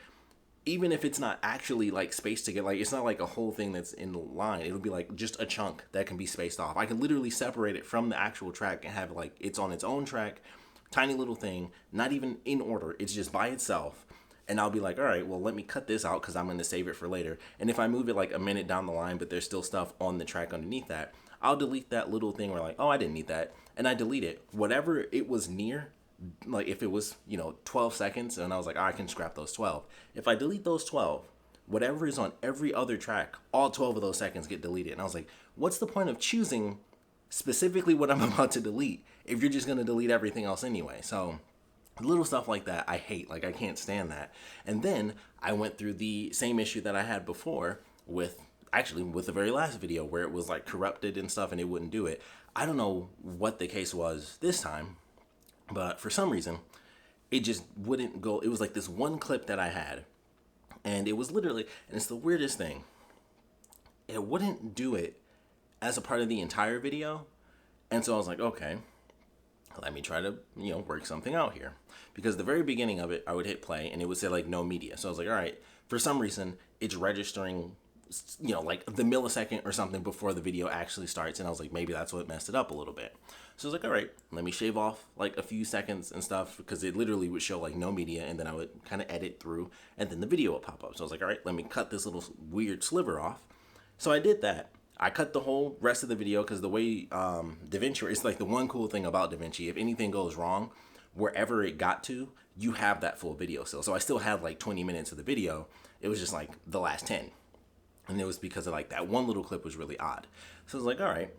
even if it's not actually spaced to get it's not a whole thing that's in line, it'll be just a chunk that can be spaced off. I can literally separate it from the actual track and have it's on its own track, tiny little thing, not even in order, it's just by itself. And I'll be like, all right, well, let me cut this out because I'm going to save it for later. And if I move it a minute down the line, but there's still stuff on the track underneath that, I'll delete that little thing where oh, I didn't need that, and I delete it. Whatever it was near, if it was 12 seconds, and I was like, oh, I can scrap those 12. If I delete those 12, whatever is on every other track, all 12 of those seconds get deleted. And I was like, what's the point of choosing specifically what I'm about to delete if you're just going to delete everything else anyway? So little stuff like that I hate. I can't stand that. And then I went through the same issue that I had before with the very last video where it was corrupted and stuff and it wouldn't do it. I don't know what the case was this time, but for some reason it just wouldn't go. It was this one clip that I had, and it was literally, and it's the weirdest thing, it wouldn't do it as a part of the entire video. And so I was like, okay, let me try to, work something out here. Because the very beginning of it, I would hit play and it would say no media. So I was like, all right, for some reason, it's registering, the millisecond or something before the video actually starts. And I was like, maybe that's what messed it up a little bit. So I was like, all right, let me shave off a few seconds and stuff, because it literally would show no media, and then I would kind of edit through and then the video would pop up. So I was like, all right, let me cut this little weird sliver off. So I did that. I cut the whole rest of the video because the way DaVinci, it's like the one cool thing about DaVinci, if anything goes wrong, wherever it got to, you have that full video still. So I still had like 20 minutes of the video. It was just like the last 10. And it was because of like that one little clip was really odd. So I was like, all right,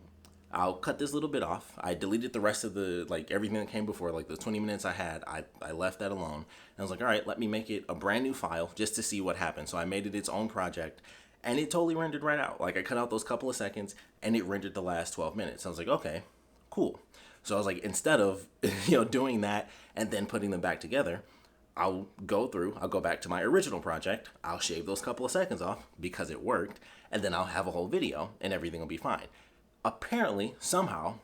I'll cut this little bit off. I deleted the rest of the, like everything that came before, like the 20 minutes I had, I left that alone. And I was like, all right, let me make it a brand new file just to see what happened. So I made it its own project and it totally rendered right out. Like I cut out those couple of seconds and it rendered the last 12 minutes. I was like, okay, cool. So I was like, instead of, doing that and then putting them back together, I'll go back to my original project. I'll shave those couple of seconds off because it worked. And then I'll have a whole video and everything will be fine. Apparently, somehow,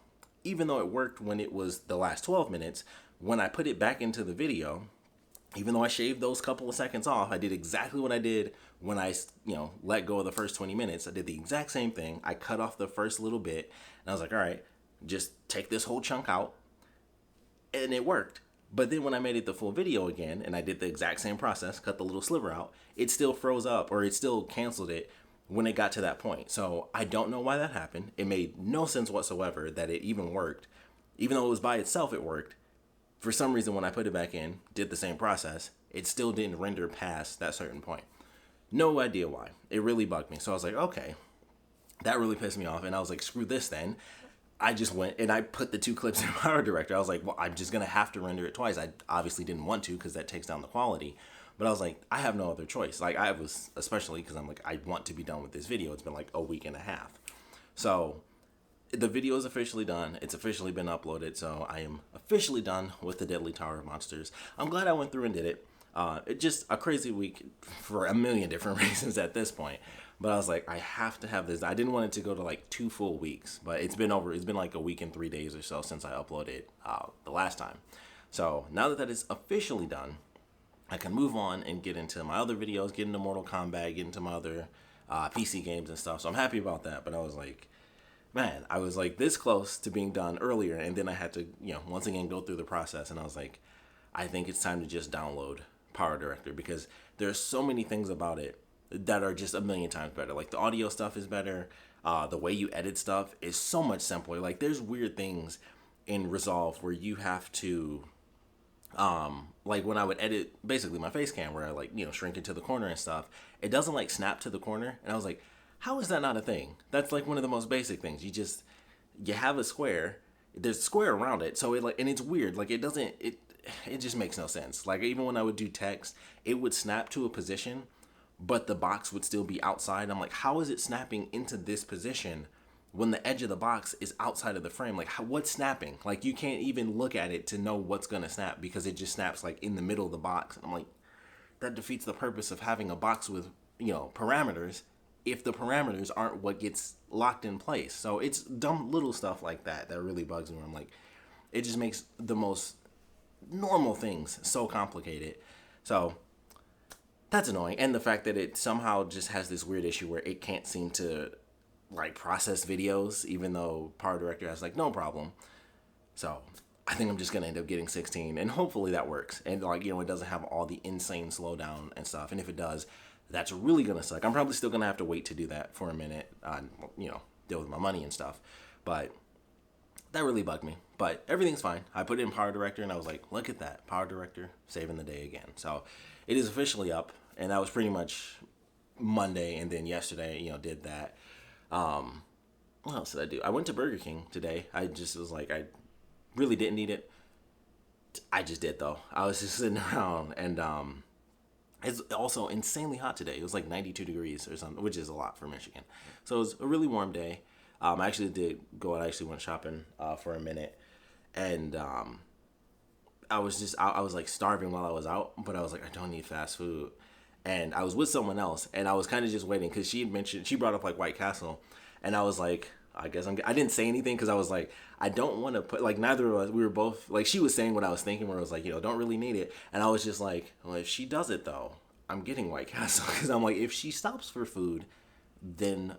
even though it worked when it was the last 12 minutes, when I put it back into the video, even though I shaved those couple of seconds off, I did exactly what I did when I, let go of the first 20 minutes. I did the exact same thing. I cut off the first little bit and I was like, all right, just take this whole chunk out. And it worked. But then when I made it the full video again and I did the exact same process, cut the little sliver out, it still froze up or it still canceled it when it got to that point. So I don't know why that happened. It made no sense whatsoever that it even worked. Even though it was by itself, it worked. For some reason, when I put it back in, did the same process, it still didn't render past that certain point. No idea why. It really bugged me. So I was like, okay, that really pissed me off. And I was like, screw this then. I just went and I put the two clips in PowerDirector. I was like, well, I'm just going to have to render it twice. I obviously didn't want to because that takes down the quality. But I was like, I have no other choice. Like I was, especially because I'm like, I want to be done with this video. It's been like a week and a half. So the video is officially done. It's officially been uploaded. So I am officially done with the Deadly Tower of Monsters. I'm glad I went through and did it. It's just a crazy week for a million different reasons at this point. But I was like, I have to have this. I didn't want it to go to like 2 full weeks, but it's been like a week and 3 days or so since I uploaded the last time. So now that is officially done, I can move on and get into my other videos, get into Mortal Kombat, get into my other PC games and stuff. So I'm happy about that. But I was like, man, I was like this close to being done earlier. And then I had to, once again, go through the process. And I was like, I think it's time to just download PowerDirector because there's so many things about it that are just a million times better. Like the audio stuff is better. The way you edit stuff is so much simpler. Like there's weird things in Resolve where you have to, like when I would edit basically my face cam where I like, shrink it to the corner and stuff, it doesn't like snap to the corner. And I was like, how is that not a thing? That's like one of the most basic things. You have a square, there's a square around it. So it like, and it's weird. Like it just makes no sense. Like even when I would do text, it would snap to a position but the box would still be outside. I'm like, how is it snapping into this position when the edge of the box is outside of the frame? Like, what's snapping? Like, you can't even look at it to know what's going to snap because it just snaps, like, in the middle of the box. And I'm like, that defeats the purpose of having a box with, parameters if the parameters aren't what gets locked in place. So it's dumb little stuff like that that really bugs me. I'm like, it just makes the most normal things so complicated. So that's annoying. And the fact that it somehow just has this weird issue where it can't seem to like process videos, even though PowerDirector has like no problem. So I think I'm just going to end up getting 16 and hopefully that works. And like, it doesn't have all the insane slowdown and stuff. And if it does, that's really going to suck. I'm probably still going to have to wait to do that for a minute, deal with my money and stuff. But that really bugged me. But everything's fine. I put it in PowerDirector and I was like, look at that. PowerDirector saving the day again. So it is officially up, and that was pretty much Monday, and then yesterday, did that. What else did I do? I went to Burger King today. I just was like, I really didn't need it. I just did, though. I was just sitting around, and it's also insanely hot today. It was like 92 degrees or something, which is a lot for Michigan. So it was a really warm day. I actually did go out. I actually went shopping for a minute, and I was like starving while I was out, but I was like, I don't need fast food. And I was with someone else, and I was kind of just waiting because she brought up like White Castle, and I was like, I didn't say anything because I was like, I don't want to put, like, neither of us, we were both, like, she was saying what I was thinking, where I was like, don't really need it. And I was just like, well, if she does it though, I'm getting White Castle because I'm like, if she stops for food, then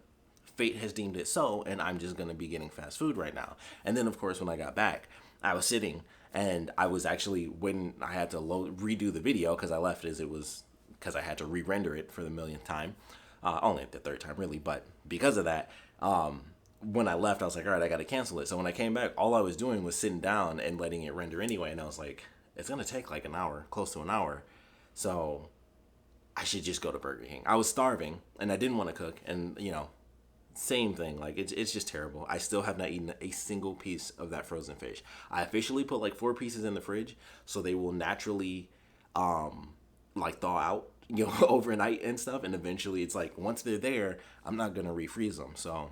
fate has deemed it so, and I'm just going to be getting fast food right now. And then, of course, when I got back, I was sitting, and I was actually, when I had to redo the video, because I left as it was, because I had to re-render it for the millionth time, Only the third time really, but because of that, when I left, I was like, all right, I got to cancel it. So when I came back, all I was doing was sitting down and letting it render anyway. And I was like, it's going to take like an hour, close to an hour. So I should just go to Burger King. I was starving and I didn't want to cook. And, same thing. Like, it's just terrible. I still have not eaten a single piece of that frozen fish. I officially put like 4 pieces in the fridge so they will naturally, like, thaw out, overnight and stuff. And eventually it's like, once they're there, I'm not going to refreeze them. So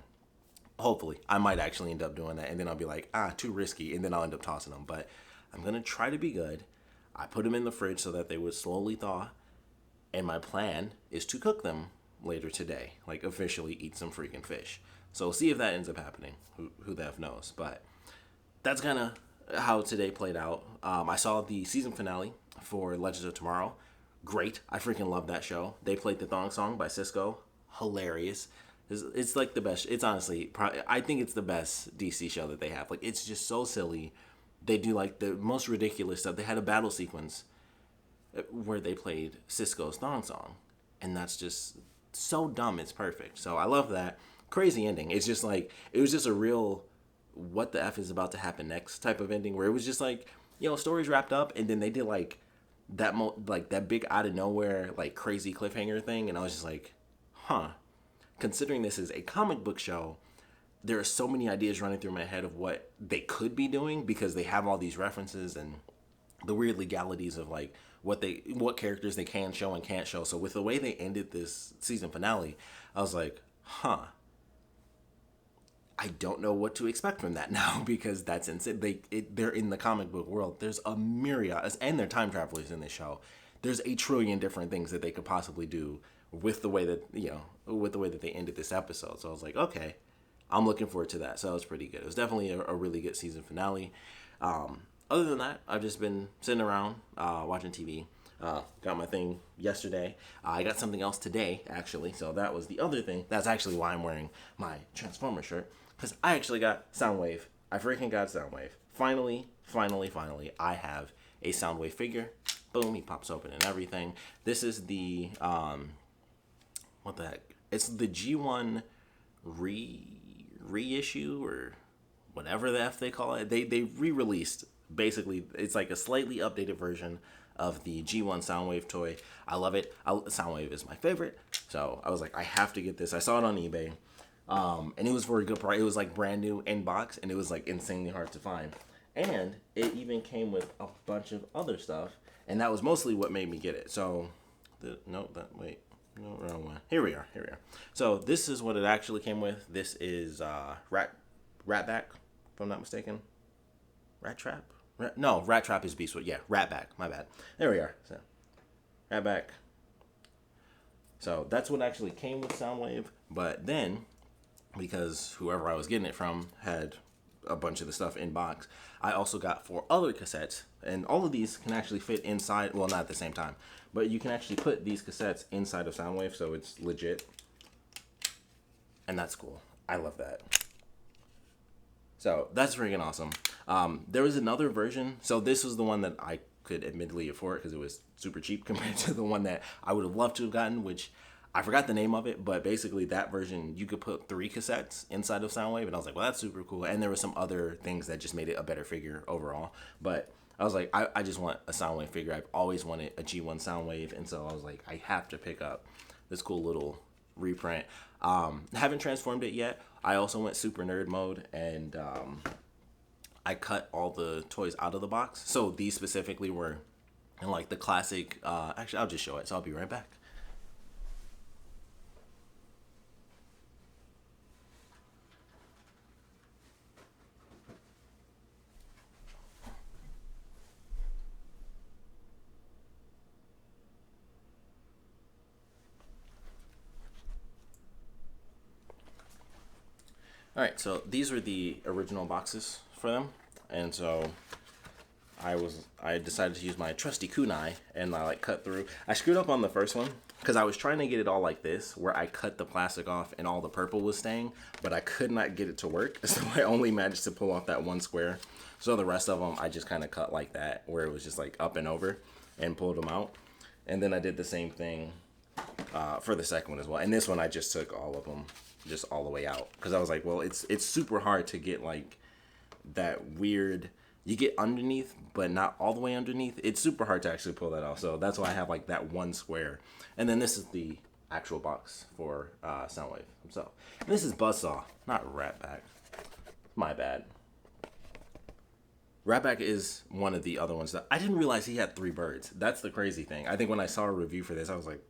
hopefully I might actually end up doing that, and then I'll be like, too risky, and then I'll end up tossing them. But I'm gonna try to be good. I put them in the fridge so that they would slowly thaw, and my plan is to cook them later today, like officially eat some freaking fish. So we'll see if that ends up happening. Who the F knows? But that's kind of how today played out. I saw the season finale for Legends of Tomorrow. Great. I freaking love that show. They played the thong song by Cisco. Hilarious. It's like the best. It's honestly, I think it's the best DC show that they have. Like, it's just so silly. They do like the most ridiculous stuff. They had a battle sequence where they played Cisco's thong song, and that's just so dumb. It's perfect. So I love that. Crazy ending. It's just like, it was just a real what the F is about to happen next type of ending, where it was just like, stories wrapped up, and then they did like that big out of nowhere like crazy cliffhanger thing, and I was just like, huh. Considering this is a comic book show, there are so many ideas running through my head of what they could be doing, because they have all these references and the weird legalities of like what characters they can show and can't show. So with the way they ended this season finale, I was like, huh. I don't know what to expect from that now, because that's insane. They're in the comic book world. There's a myriad, and they're time travelers in this show. There's a trillion different things that they could possibly do with the way that they ended this episode. So I was like, okay, I'm looking forward to that. So that was pretty good. It was definitely a really good season finale. Other than that, I've just been sitting around watching TV. Got my thing yesterday. I got something else today, actually. So that was the other thing. That's actually why I'm wearing my Transformer shirt, because I actually got Soundwave. I freaking got Soundwave. Finally, I have a Soundwave figure. Boom, he pops open and everything. This is the what the heck? It's the G1 reissue, or whatever the F they call it. They re-released, basically. It's like a slightly updated version of the G1 Soundwave toy. I love it. Soundwave is my favorite. So I was like, I have to get this. I saw it on eBay. And it was for a good price. It was like brand new in box, and it was like insanely hard to find. And it even came with a bunch of other stuff, and that was mostly what made me get it. So, wrong one. Here we are. So this is what it actually came with. This is Ratback, if I'm not mistaken. Rat Trap? Rat Trap is Beastwood. Yeah, Ratback. My bad. There we are. So, Ratback. So that's what actually came with Soundwave. But then, because whoever I was getting it from had a bunch of the stuff in box, I also got 4 other cassettes, and all of these can actually fit inside. Well, not at the same time, but you can actually put these cassettes inside of Soundwave, so it's legit, and that's cool. I love that. So that's freaking awesome. There was another version. So this was the one that I could admittedly afford, because it was super cheap compared to the one that I would have loved to have gotten, which I forgot the name of it, but basically that version, you could put 3 cassettes inside of Soundwave, and I was like, well, that's super cool. And there were some other things that just made it a better figure overall. But I was like, I just want a Soundwave figure. I've always wanted a G1 Soundwave, and so I was like, I have to pick up this cool little reprint. Haven't transformed it yet. I also went super nerd mode, and I cut all the toys out of the box. So these specifically were in like the classic, actually I'll just show it, so I'll be right back. All right, so these were the original boxes for them, and so I decided to use my trusty kunai, and I like cut through. I screwed up on the first one because I was trying to get it all like this, where I cut the plastic off and all the purple was staying, but I could not get it to work, so I only managed to pull off that one square. So the rest of them I just kind of cut like that, where it was just like up and over, and pulled them out. And then I did the same thing for the second one as well. And this one I just took all of them just all the way out because I was like, well, it's super hard to get like that weird. You get underneath, but not all the way underneath. It's super hard to actually pull that off. So that's why I have like that one square. And then this is the actual box for Soundwave himself. And this is Buzzsaw, not Ratback. My bad. Ratback is one of the other ones that I didn't realize he had 3 birds. That's the crazy thing. I think when I saw a review for this, I was like,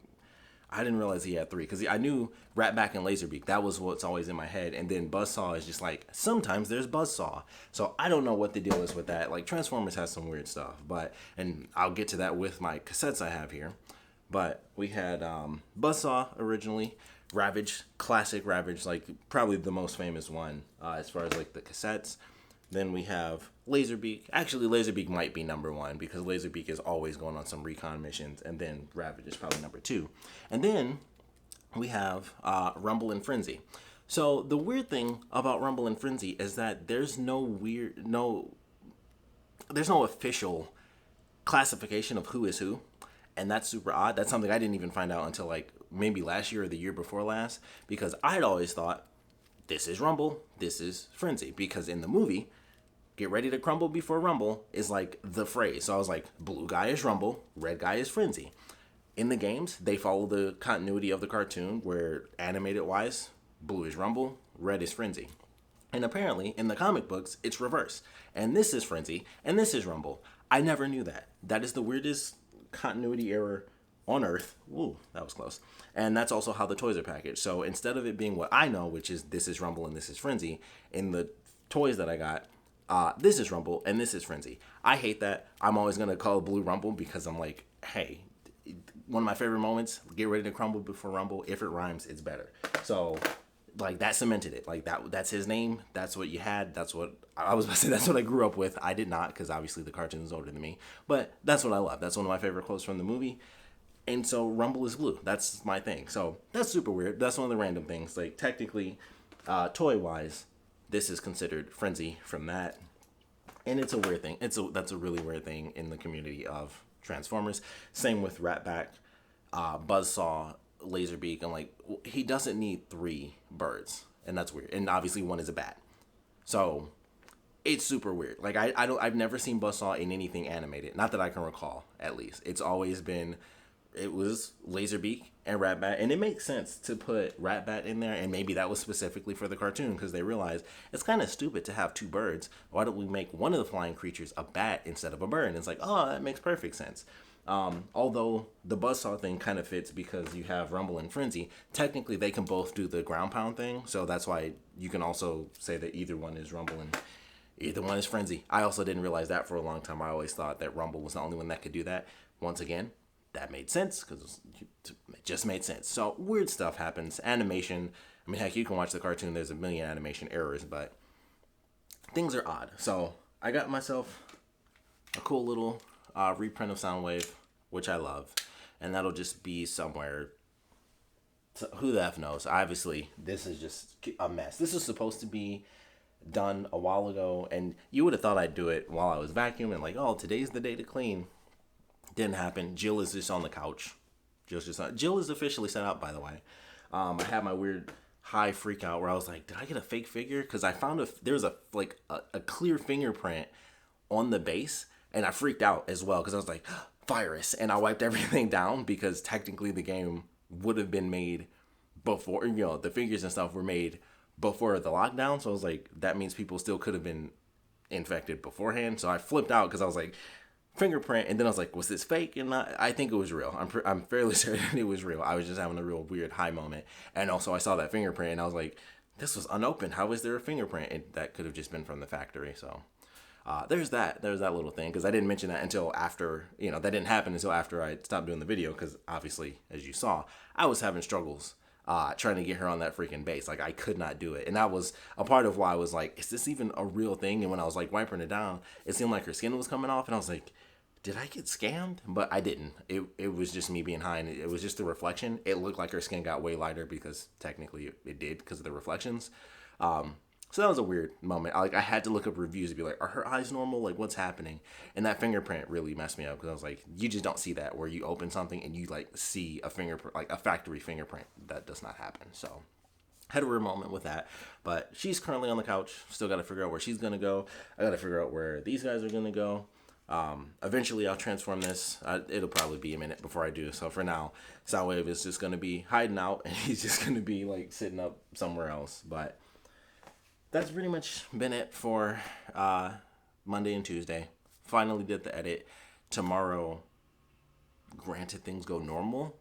I didn't realize he had 3 because I knew Ratback and Laserbeak. That was what's always in my head. And then Buzzsaw is just like, sometimes there's Buzzsaw. So I don't know what the deal is with that. Like Transformers has some weird stuff, and I'll get to that with my cassettes I have here. But we had Buzzsaw originally, Ravage, classic Ravage, like probably the most famous one as far as like the cassettes. Then we have Laserbeak. Actually, Laserbeak might be number 1 because Laserbeak is always going on some recon missions. And then Ravage is probably number 2. And then we have Rumble and Frenzy. So the weird thing about Rumble and Frenzy is that there's no official classification of who is who. And that's super odd. That's something I didn't even find out until like maybe last year or the year before last. Because I'd always thought, this is Rumble, this is Frenzy. Because in the movie, Get Ready to Crumble Before Rumble is like the phrase. So I was like, blue guy is Rumble, red guy is Frenzy. In the games, they follow the continuity of the cartoon where animated-wise, blue is Rumble, red is Frenzy. And apparently, in the comic books, it's reverse. And this is Frenzy, and this is Rumble. I never knew that. That is the weirdest continuity error on Earth. Ooh, that was close. And that's also how the toys are packaged. So instead of it being what I know, which is this is Rumble and this is Frenzy, in the toys that I got, this is Rumble and this is Frenzy. I hate that. I'm always going to call Blue Rumble because I'm like, hey, one of my favorite moments, Get Ready to Crumble Before Rumble. If it rhymes, it's better. So like that cemented it. Like that's his name. That's what you had. That's what I was about to say. That's what I grew up with. I did not because obviously the cartoon is older than me. But that's what I love. That's one of my favorite quotes from the movie. And so Rumble is blue. That's my thing. So that's super weird. That's one of the random things. Like technically, toy-wise, this is considered Frenzy from that. And it's a weird thing. That's a really weird thing in the community of Transformers. Same with Ratback, Buzzsaw, Laserbeak. I'm like, he doesn't need 3 birds. And that's weird. And obviously one is a bat. So it's super weird. Like I've never seen Buzzsaw in anything animated. Not that I can recall, at least. It's always been, it was Laserbeak and Ratbat, and it makes sense to put Ratbat in there, and maybe that was specifically for the cartoon because they realized it's kind of stupid to have 2 birds. Why don't we make one of the flying creatures a bat instead of a bird? And it's like, oh, that makes perfect sense. Although the Buzzsaw thing kind of fits because you have Rumble and Frenzy, technically they can both do the ground pound thing, so that's why you can also say that either one is Rumble and either one is Frenzy. I also didn't realize that for a long time. I always thought that Rumble was the only one that could do that. Once again, that made sense because it just made sense. So weird stuff happens. Animation, I mean, heck, you can watch the cartoon. There's a million animation errors, but things are odd. So I got myself a cool little reprint of Soundwave, which I love, and that'll just be somewhere. Who the F knows? Obviously, this is just a mess. This was supposed to be done a while ago, and you would have thought I'd do it while I was vacuuming, like, oh, today's the day to clean. Didn't happen. Jill is just on the couch. Jill is officially set up, by the way. I had my weird high freak out where I was like, did I get a fake figure? Because I found there's a clear fingerprint on the base, and I freaked out as well because I was like, virus, and I wiped everything down because technically the game would have been made before, the figures and stuff were made before the lockdown. So I was like, that means people still could have been infected beforehand. So I flipped out because I was like, fingerprint, and then I was like, was this fake? And I think it was real. I'm fairly certain it was real. I was just having a real weird high moment, and also I saw that fingerprint and I was like, this was unopened. How is there a fingerprint? And that could have just been from the factory. So there's that little thing, because I didn't mention that until after, that didn't happen until after I stopped doing the video, because obviously, as you saw, I was having struggles trying to get her on that freaking base. Like, I could not do it. And that was a part of why I was like, is this even a real thing? And when I was like wiping it down, it seemed like her skin was coming off, and I was like, did I get scammed? But I didn't. It was just me being high, and it was just the reflection. It looked like her skin got way lighter because technically it did because of the reflections. So that was a weird moment. I had to look up reviews to be like, are her eyes normal? Like, what's happening? And that fingerprint really messed me up because I was like, you just don't see that where you open something and you like see a fingerprint, like a factory fingerprint. That does not happen. So had a weird moment with that. But she's currently on the couch. Still got to figure out where she's gonna go. I got to figure out where these guys are gonna go. Eventually, I'll transform this. It'll probably be a minute before I do. So for now, Soundwave is just gonna be hiding out, and he's just gonna be like sitting up somewhere else. But that's pretty much been it for Monday and Tuesday. Finally did the edit. Tomorrow, granted things go normal,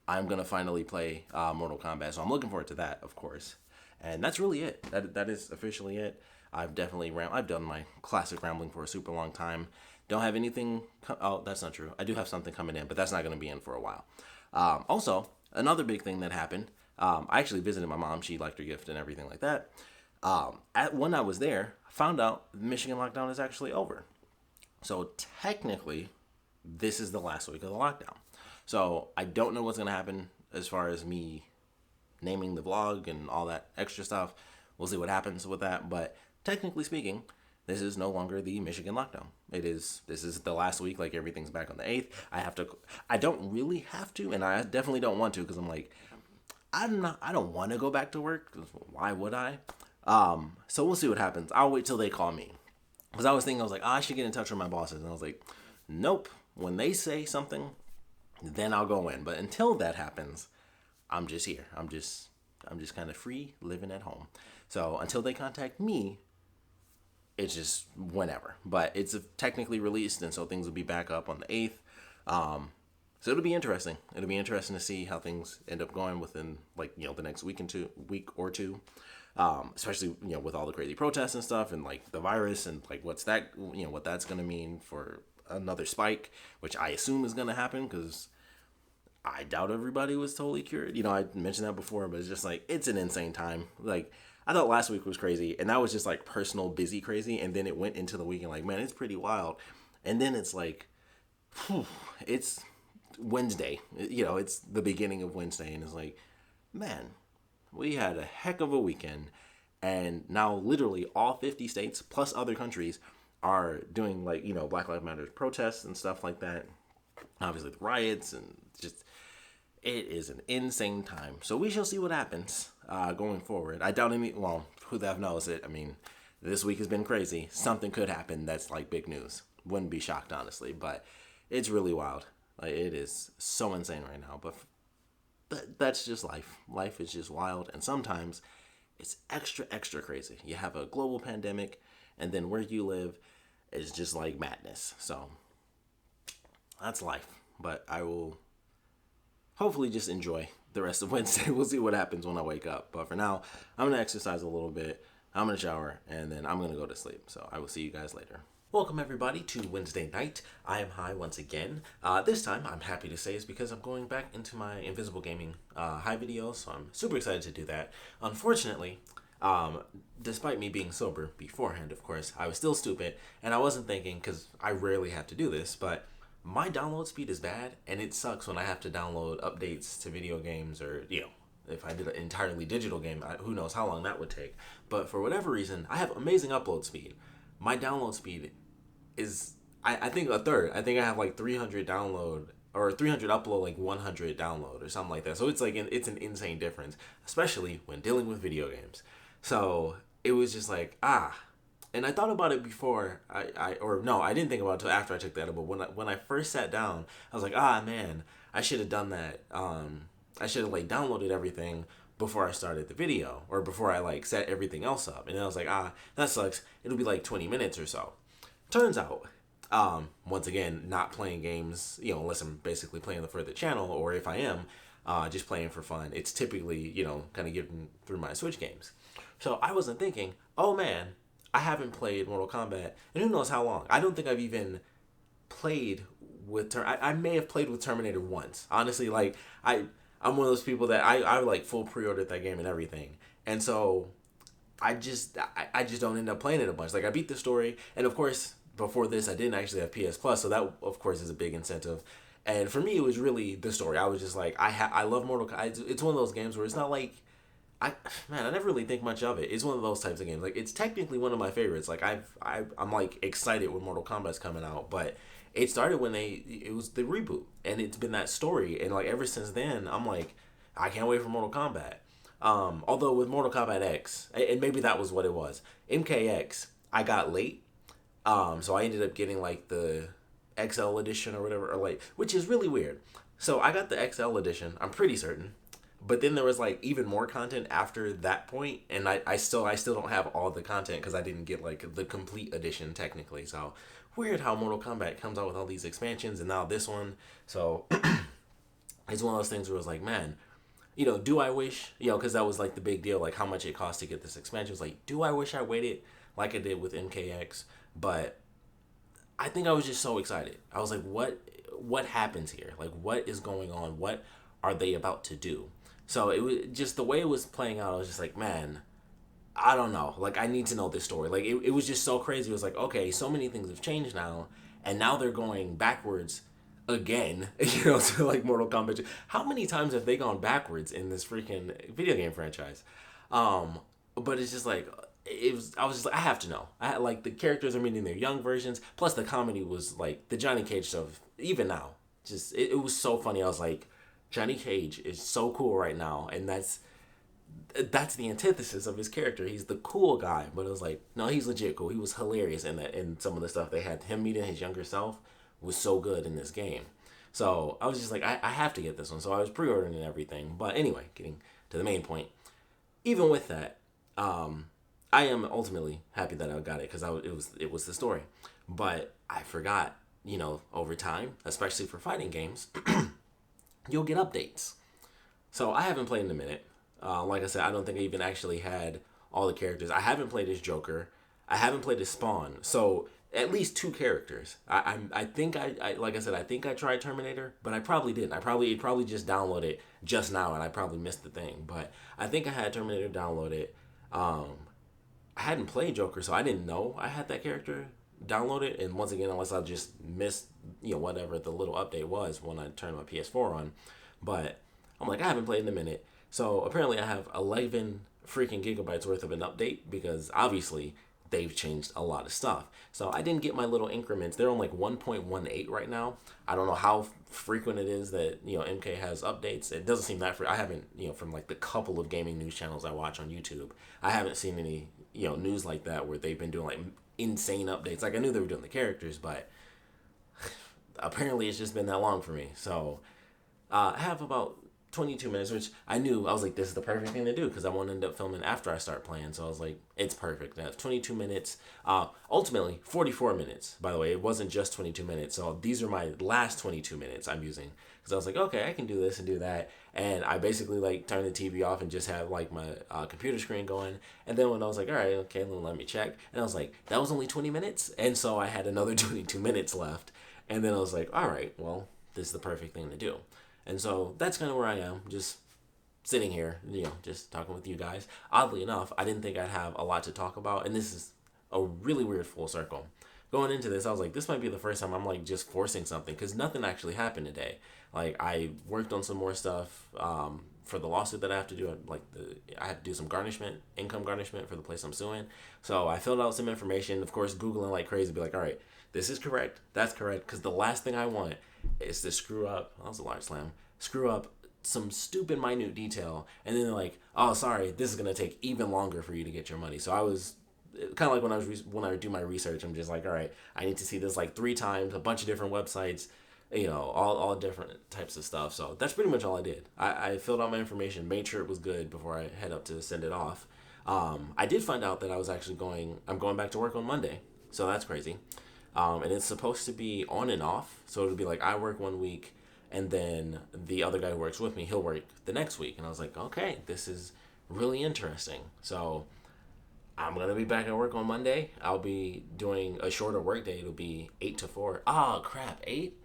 I'm gonna finally play Mortal Kombat. So I'm looking forward to that, of course. And that's really it. That is officially it. I've definitely I've done my classic rambling for a super long time. Don't have anything. Oh, that's not true. I do have something coming in, but that's not going to be in for a while. Also, another big thing that happened. I actually visited my mom. She liked her gift and everything like that. When I was there, I found out the Michigan lockdown is actually over. So technically, this is the last week of the lockdown. So I don't know what's going to happen as far as me naming the vlog and all that extra stuff. We'll see what happens with that. But technically speaking, this is no longer the Michigan lockdown. This is the last week. Like, everything's back on the 8th. I don't really have to, and I definitely don't want to, because I'm like, I don't want to go back to work. Why would I? So we'll see what happens. I'll wait till they call me. Because I was like, I should get in touch with my bosses. And I was like, nope. When they say something, then I'll go in. But until that happens, I'm just here. I'm just kind of free living at home. So until they contact me, it's just whenever. But it's technically released, and so things will be back up on the 8th. So it'll be interesting. It'll be interesting to see how things end up going within, like, the next week or two. Especially, with all the crazy protests and stuff, and like the virus, and like what that's going to mean for another spike, which I assume is going to happen, because I doubt everybody was totally cured. I mentioned that before, but it's just like, it's an insane time. Like, I thought last week was crazy, and that was just like personal busy crazy, and then it went into the weekend like, man, it's pretty wild. And then it's like, it's Wednesday. It's the beginning of Wednesday, and it's like, man, we had a heck of a weekend. And now literally all 50 states plus other countries are doing, like, Black Lives Matter protests and stuff like that. Obviously the riots, and just, it is an insane time. So we shall see what happens going forward. I doubt who the F knows it. I mean, this week has been crazy. Something could happen that's like big news. Wouldn't be shocked, honestly, but it's really wild. Like, it is so insane right now, but that's just life. Life is just wild, and sometimes it's extra crazy. You have a global pandemic, and then where you live is just like madness. So that's life. But I will hopefully just enjoy the rest of Wednesday. We'll see what happens when I wake up. But for now, I'm going to exercise a little bit. I'm going to shower, and then I'm going to go to sleep. So I will see you guys later. Welcome, everybody, to Wednesday night. I am high once again. This time, I'm happy to say, is because I'm going back into my Invisible Gaming high videos, so I'm super excited to do that. Unfortunately, despite me being sober beforehand, of course, I was still stupid, and I wasn't thinking, because I rarely have to do this, but my download speed is bad, and it sucks when I have to download updates to video games, or, if I did an entirely digital game, who knows how long that would take. But for whatever reason, I have amazing upload speed. My download speed is, I think, a third. I think I have like 300 download, or 300 upload, like 100 download, or something like that. So it's like it's an insane difference, especially when dealing with video games. So it was just like, and I thought about it before I didn't think about it until after I took the edible. When I first sat down, I was like, man, I should have done that. I should have like downloaded everything before I started the video, or before I like set everything else up. And then I was like, that sucks. It'll be like 20 minutes or so. Turns out, once again, not playing games, unless I'm basically playing for the channel, or if I am, just playing for fun. It's typically, kind of getting through my Switch games. So I wasn't thinking, oh man, I haven't played Mortal Kombat and who knows how long. I don't think I've even played with, I may have played with Terminator once. Honestly, like, I'm one of those people that I like full pre-ordered that game and everything. And so I just don't end up playing it a bunch. Like, I beat the story, and of course, before this, I didn't actually have PS Plus, so that, of course, is a big incentive. And for me, it was really the story. I was just like, I love Mortal Kombat. It's one of those games where it's not like I man, I never really think much of it. It's one of those types of games. Like it's technically one of my favorites. Like I'm like excited when Mortal Kombat's coming out, but it started when it was the reboot, and it's been that story, and like ever since then, I'm like, I can't wait for Mortal Kombat. Although with Mortal Kombat X, and maybe that was what it was, MKX, I got late, so I ended up getting like the XL edition or whatever, or like, which is really weird. So I got the XL edition. I'm pretty certain, but then there was like even more content after that point, and I still don't have all the content because I didn't get like the complete edition technically. So weird how Mortal Kombat comes out with all these expansions and now this one. So it's one of those things where it was like, man, do I wish, because that was like the big deal, like how much it cost to get this expansion. It was like, do I wish I waited like I did with MKX? But I think I was just so excited. I was like, what happens here? Like, what is going on? What are they about to do? So it was just the way it was playing out. I was just like, man, I don't know. Like, I need to know this story. Like, it was just so crazy. It was like, okay, so many things have changed now, and now they're going backwards again, to like Mortal Kombat. How many times have they gone backwards in this freaking video game franchise? But it's just like, I was just like, I have to know. Like, the characters are meeting their young versions, plus the comedy was like, the Johnny Cage stuff, even now, just, it was so funny. I was like, Johnny Cage is so cool right now, and that's the antithesis of his character. He's the cool guy, but it was like, no, he's legit cool. He was hilarious in that, in some of the stuff they had. Him meeting his younger self was so good in this game. So I was just like, I have to get this one. So I was pre-ordering and everything. But anyway, getting to the main point. Even with that, I am ultimately happy that I got it because it was the story. But I forgot, over time, especially for fighting games, you'll get updates. So I haven't played in a minute. Like I said, I don't think I even actually had all the characters. I haven't played as Joker. I haven't played as Spawn. So at least two characters. I think I like I said, I think I tried Terminator, but I probably didn't. It probably just downloaded just now, and I probably missed the thing. But I think I had Terminator downloaded. I hadn't played Joker, so I didn't know I had that character downloaded. And once again, unless I just missed whatever the little update was when I turned my PS4 on. But I'm like, I haven't played in a minute. So apparently I have 11 freaking gigabytes worth of an update because obviously they've changed a lot of stuff. So I didn't get my little increments. They're on like 1.18 right now. I don't know how frequent it is that, MK has updates. It doesn't seem that I haven't, from like the couple of gaming news channels I watch on YouTube, I haven't seen any, news like that where they've been doing like insane updates. Like I knew they were doing the characters, but apparently it's just been that long for me. So I have about 22 minutes, which I was like, this is the perfect thing to do because I want to end up filming after I start playing. So I was like, it's perfect. I have 22 minutes. Ultimately, 44 minutes, by the way. It wasn't just 22 minutes. So these are my last 22 minutes I'm using because I was like, okay, I can do this and do that. And I basically like turned the TV off and just had like my computer screen going. And then when I was like, all right, okay, let me check. And I was like, that was only 20 minutes. And so I had another 22 minutes left. And then I was like, all right, well, this is the perfect thing to do. And so that's kind of where I am, just sitting here, just talking with you guys. Oddly enough, I didn't think I'd have a lot to talk about, and this is a really weird full circle. Going into this, I was like, this might be the first time I'm like just forcing something, because nothing actually happened today. Like, I worked on some more stuff for the lawsuit that I have to do. I had to do some income garnishment for the place I'm suing. So I filled out some information, of course, Googling like crazy, be like, all right, this is correct, that's correct, because the last thing I want is to screw up, that was a large slam, screw up some stupid minute detail, and then they're like, oh, sorry, this is going to take even longer for you to get your money. So I was kind of like when I do my research, I'm just like, all right, I need to see this like 3 times, a bunch of different websites, all different types of stuff. So that's pretty much all I did. I filled out my information, made sure it was good before I head up to send it off. I did find out that I'm going back to work on Monday, so that's crazy. And it's supposed to be on and off. So it'll be like I work one week, and then the other guy who works with me, he'll work the next week. And I was like, okay, this is really interesting. So I'm going to be back at work on Monday. I'll be doing a shorter work day. It'll be 8 to 4. Oh, crap, 8?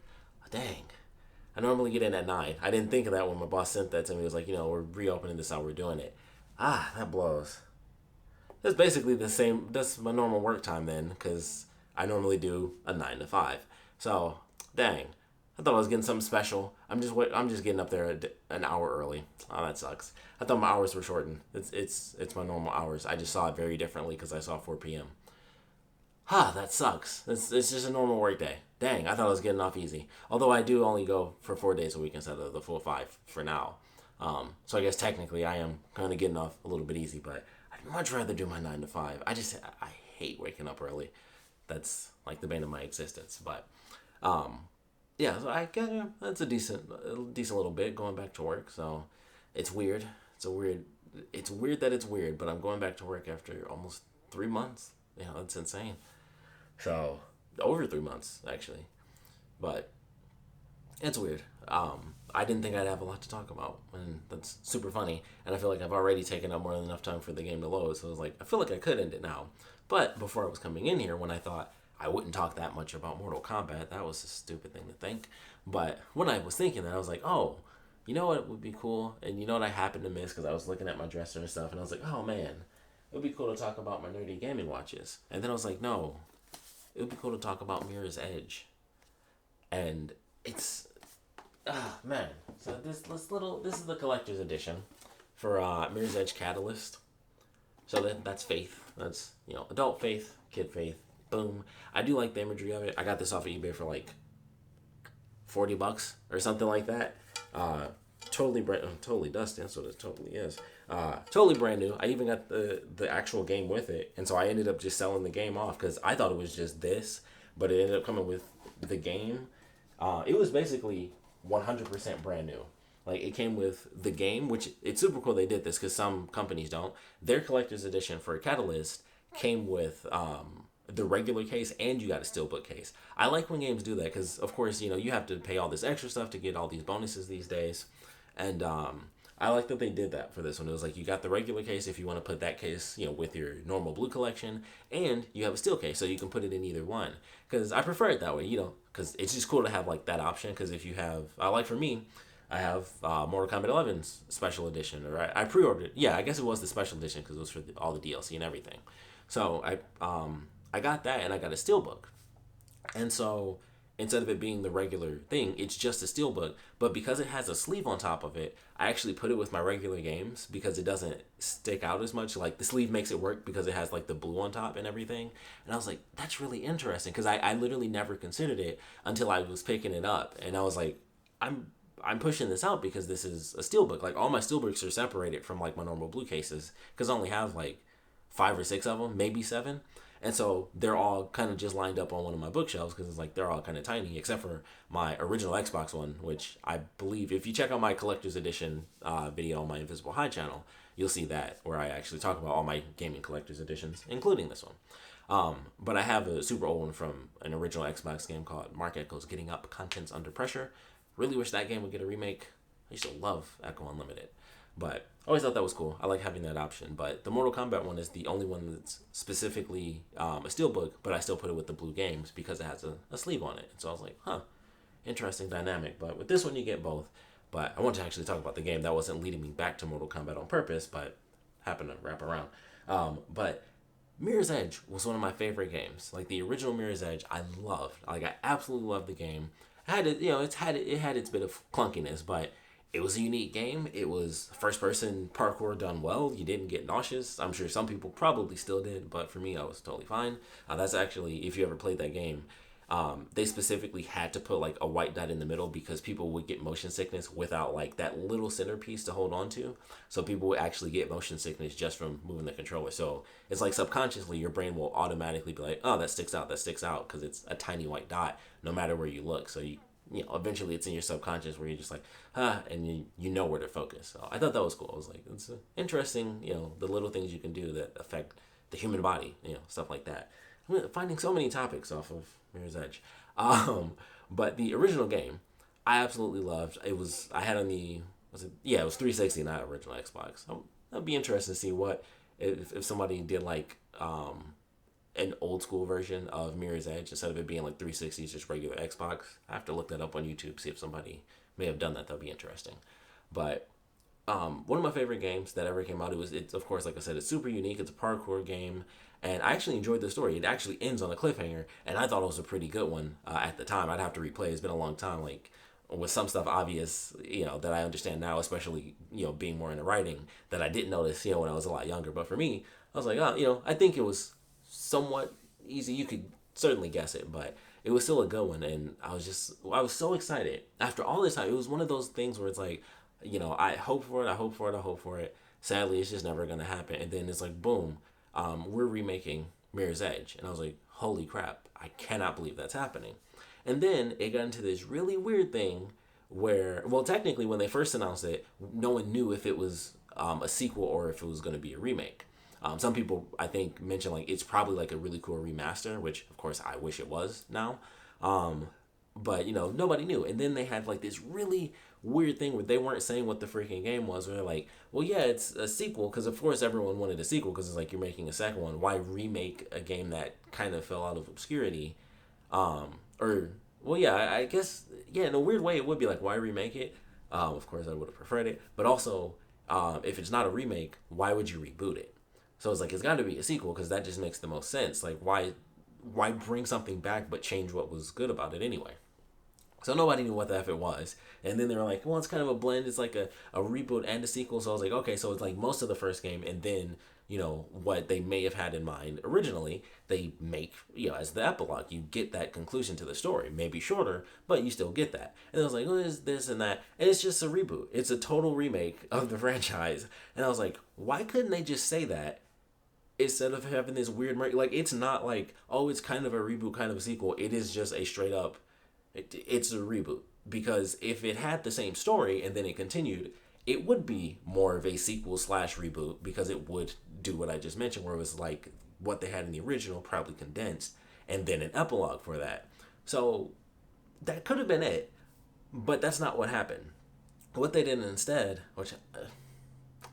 Dang. I normally get in at 9. I didn't think of that when my boss sent that to me. It was like, we're reopening this how we're doing it. That blows. That's basically the same. That's my normal work time then, because I normally do a 9 to 5. So, dang. I thought I was getting something special. I'm just getting up there an hour early. Oh, that sucks. I thought my hours were shortened. It's my normal hours. I just saw it very differently because I saw 4 p.m. That sucks. It's just a normal work day. Dang, I thought I was getting off easy. Although I do only go for 4 days a week instead of the full 5 for now. So I guess technically I am kind of getting off a little bit easy, but I'd much rather do my 9 to 5. I hate waking up early. That's like the bane of my existence. But yeah, so I get that's a decent little bit going back to work. So it's weird. It's weird that it's weird, but I'm going back to work after almost 3 months. That's insane. So over 3 months actually, but it's weird. I didn't think I'd have a lot to talk about, and that's super funny. And I feel like I've already taken up more than enough time for the game to load. So I was like, I feel like I could end it now. But before I was coming in here, when I thought I wouldn't talk that much about Mortal Kombat, that was a stupid thing to think. But when I was thinking that, I was like, oh, you know what would be cool? And you know what I happened to miss because I was looking at my dresser and stuff, and I was like, oh man, it would be cool to talk about my nerdy gaming watches. And then I was like, no, it would be cool to talk about Mirror's Edge. And it's, man. So this is the collector's edition for Mirror's Edge Catalyst. So that's Faith. That's, adult Faith, kid Faith. Boom. I do like the imagery of it. I got this off of eBay for like $40 or something like that. Totally dusty. That's what it totally is. Totally brand new. I even got the actual game with it, and so I ended up just selling the game off because I thought it was just this, but it ended up coming with the game. It was basically 100% brand new. Like, it came with the game, which it's super cool they did this because some companies don't. Their collector's edition for Catalyst came with the regular case, and you got a steelbook case. I like when games do that because, of course, you have to pay all this extra stuff to get all these bonuses these days. And I like that they did that for this one. It was like you got the regular case if you want to put that case, with your normal blue collection, and you have a steel case so you can put it in either one. Because I prefer it that way, because it's just cool to have like that option. Because if you have, for me, I have Mortal Kombat 11's special edition, or I pre-ordered. Yeah, I guess it was the special edition because it was for all the DLC and everything. So I got that, and I got a steelbook, and so instead of it being the regular thing, it's just a steelbook. But because it has a sleeve on top of it, I actually put it with my regular games because it doesn't stick out as much. Like, the sleeve makes it work because it has like the blue on top and everything. And I was like, that's really interesting because I literally never considered it until I was picking it up, and I was like, I'm pushing this out because this is a steelbook. Like, all my steelbooks are separated from like my normal blue cases because I only have like 5 or 6 of them, maybe 7. And so they're all kind of just lined up on one of my bookshelves because it's like they're all kind of tiny, except for my original Xbox one, which I believe, if you check out my collector's edition video on my Invisible High channel, you'll see that, where I actually talk about all my gaming collector's editions, including this one. But I have a super old one from an original Xbox game called Mark Echo's Getting Up, Contents Under Pressure. Really wish that game would get a remake. I used to love Echo Unlimited. But I always thought that was cool. I like having that option. But the Mortal Kombat one is the only one that's specifically a steelbook, but I still put it with the blue games because it has a sleeve on it. And so I was like, interesting dynamic. But with this one, you get both. But I want to actually talk about the game. That wasn't leading me back to Mortal Kombat on purpose, but happened to wrap around. But Mirror's Edge was one of my favorite games. Like, the original Mirror's Edge, I loved. Like, I absolutely loved the game. It had its bit of clunkiness, but it was a unique game. It was first-person parkour done well. You didn't get nauseous. I'm sure some people probably still did, but for me, I was totally fine. That's actually, if you ever played that game, they specifically had to put like a white dot in the middle because people would get motion sickness without like that little centerpiece to hold on to. So people would actually get motion sickness just from moving the controller. So it's like subconsciously your brain will automatically be like, oh, that sticks out because it's a tiny white dot no matter where you look. So eventually it's in your subconscious where you're just like, and you know where to focus. So I thought that was cool. I was like, it's interesting, the little things you can do that affect the human body, stuff like that. I'm finding so many topics off of Mirror's Edge. But the original game, I absolutely loved. It was 360, not original Xbox. That'd be interesting to see what, if somebody did like, an old school version of Mirror's Edge instead of it being like 360, just regular Xbox. I have to look that up on YouTube, see if somebody may have done that. That'd be interesting. But one of my favorite games that ever came out. It's of course, like I said, it's super unique. It's a parkour game, and I actually enjoyed the story. It actually ends on a cliffhanger, and I thought it was a pretty good one at the time. I'd have to replay. It's been a long time. Like with some stuff obvious, that I understand now, especially being more into writing that I didn't notice, when I was a lot younger. But for me, I was like, oh, I think it was somewhat easy. You could certainly guess it, but it was still a good one, and I was so excited after all this time. It was one of those things where it's like, I hope for it, I hope for it, I hope for it. Sadly, it's just never gonna happen. And then it's like, boom, we're remaking Mirror's Edge, and I was like, holy crap, I cannot believe that's happening. And then it got into this really weird thing where, well, technically, when they first announced it, no one knew if it was a sequel or if it was going to be a remake. Some people, I think, mentioned like it's probably like a really cool remaster, which of course I wish it was now. Um, but nobody knew. And then they had like this really weird thing where they weren't saying what the freaking game was. Where they're like, well, yeah, it's a sequel because of course everyone wanted a sequel because it's like you're making a second one. Why remake a game that kind of fell out of obscurity? Or well, yeah, I guess yeah. In a weird way, it would be like why remake it? Of course, I would have preferred it, but also if it's not a remake, why would you reboot it? So it's like it's got to be a sequel because that just makes the most sense. Like why bring something back but change what was good about it anyway? So nobody knew what the F it was. And then they were like, well, it's kind of a blend. It's like a reboot and a sequel. So I was like, okay, so it's like most of the first game and then, what they may have had in mind originally, they make, as the epilogue. You get that conclusion to the story. Maybe shorter, but you still get that. And I was like, oh, there's this and that. And it's just a reboot. It's a total remake of the franchise. And I was like, why couldn't they just say that? Instead of having this weird, like, it's not like, oh, it's kind of a reboot, kind of a sequel. It is just a straight up it's a reboot because if it had the same story and then it continued, it would be more of a sequel slash reboot because it would do what I just mentioned, where it was like what they had in the original, probably condensed, and then an epilogue for that. So that could have been it, but that's not what happened. What they did instead, which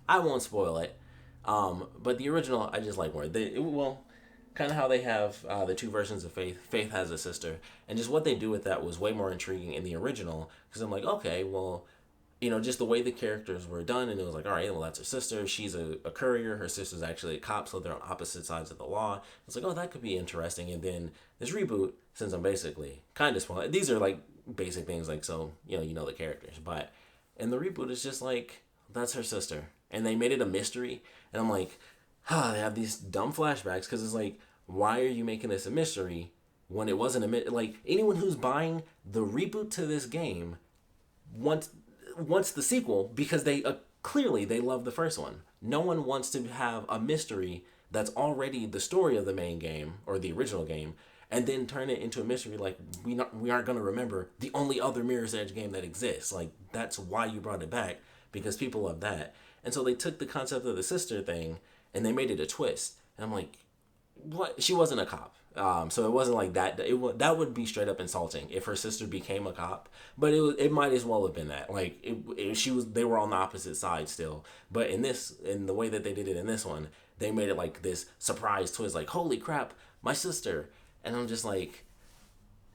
I won't spoil it, but the original I just like more. Well, kind of how they have the two versions of Faith. Faith has a sister, and just what they do with that was way more intriguing in the original. Because I'm like, okay, well, just the way the characters were done, and it was like, all right, well, that's her sister. She's a courier. Her sister's actually a cop, so they're on opposite sides of the law. It's like, oh, that could be interesting. And then this reboot, since I'm basically kind of spoiling, these are like basic things, like so you know the characters, but in the reboot, it's just like that's her sister, and they made it a mystery, and I'm like, they have these dumb flashbacks because it's like, why are you making this a mystery when it wasn't like anyone who's buying the reboot to this game wants the sequel because they clearly they love the first one. No one wants to have a mystery that's already the story of the main game or the original game and then turn it into a mystery like we aren't going to remember the only other Mirror's Edge game that exists. Like that's why you brought it back because people love that. And so they took the concept of the sister thing and they made it a twist. And I'm like, what? She wasn't a cop. So it wasn't like that. That would be straight up insulting if her sister became a cop. But it might as well have been that. Like they were on the opposite side still. But in the way that they did it in this one, they made it like this surprise twist. Like holy crap, my sister. And I'm just like,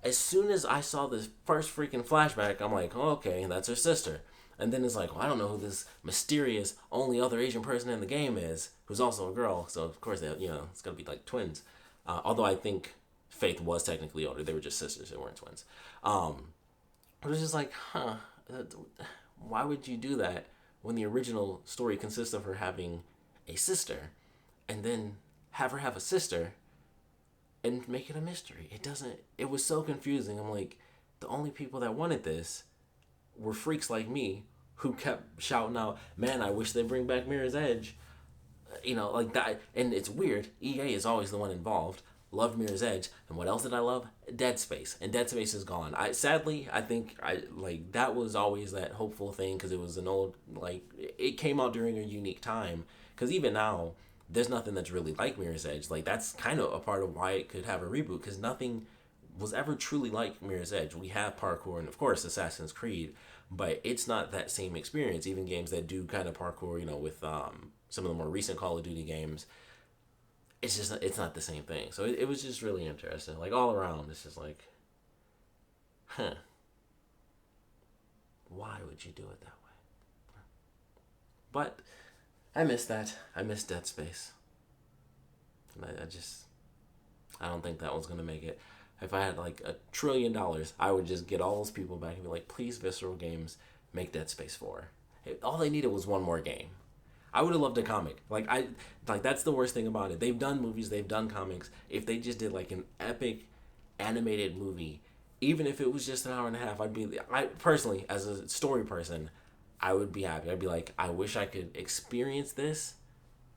as soon as I saw this first freaking flashback, I'm like, oh, okay, that's her sister. And then it's like, well, I don't know who this mysterious only other Asian person in the game is, who's also a girl. So of course, it's gonna be like twins. Although I think Faith was technically older, they were just sisters; they weren't twins. It was just like, why would you do that when the original story consists of her having a sister, and then have her have a sister, and make it a mystery? It doesn't. It was so confusing. I'm like, the only people that wanted this were freaks like me who kept shouting out, man, I wish they bring back Mirror's Edge. Like that. And it's weird. EA is always the one involved. Loved Mirror's Edge. And what else did I love? Dead Space. And Dead Space is gone. I think that was always that hopeful thing because it was an old, it came out during a unique time. Because even now, there's nothing that's really like Mirror's Edge. Like, that's kind of a part of why it could have a reboot because nothing was ever truly like Mirror's Edge. We have parkour and, of course, Assassin's Creed, but it's not that same experience. Even games that do kind of parkour, with some of the more recent Call of Duty games, it's not the same thing. So it was just really interesting. Like, all around, it's just like, why would you do it that way? But I miss that. I miss Dead Space. And I don't think that one's going to make it. If I had like $1 trillion, I would just get all those people back and be like, please, Visceral Games, make Dead Space 4. All they needed was one more game. I would have loved a comic. That's the worst thing about it. They've done movies, they've done comics. If they just did like an epic animated movie, even if it was just an hour and a half, I personally, as a story person, I would be happy. I'd be like, I wish I could experience this,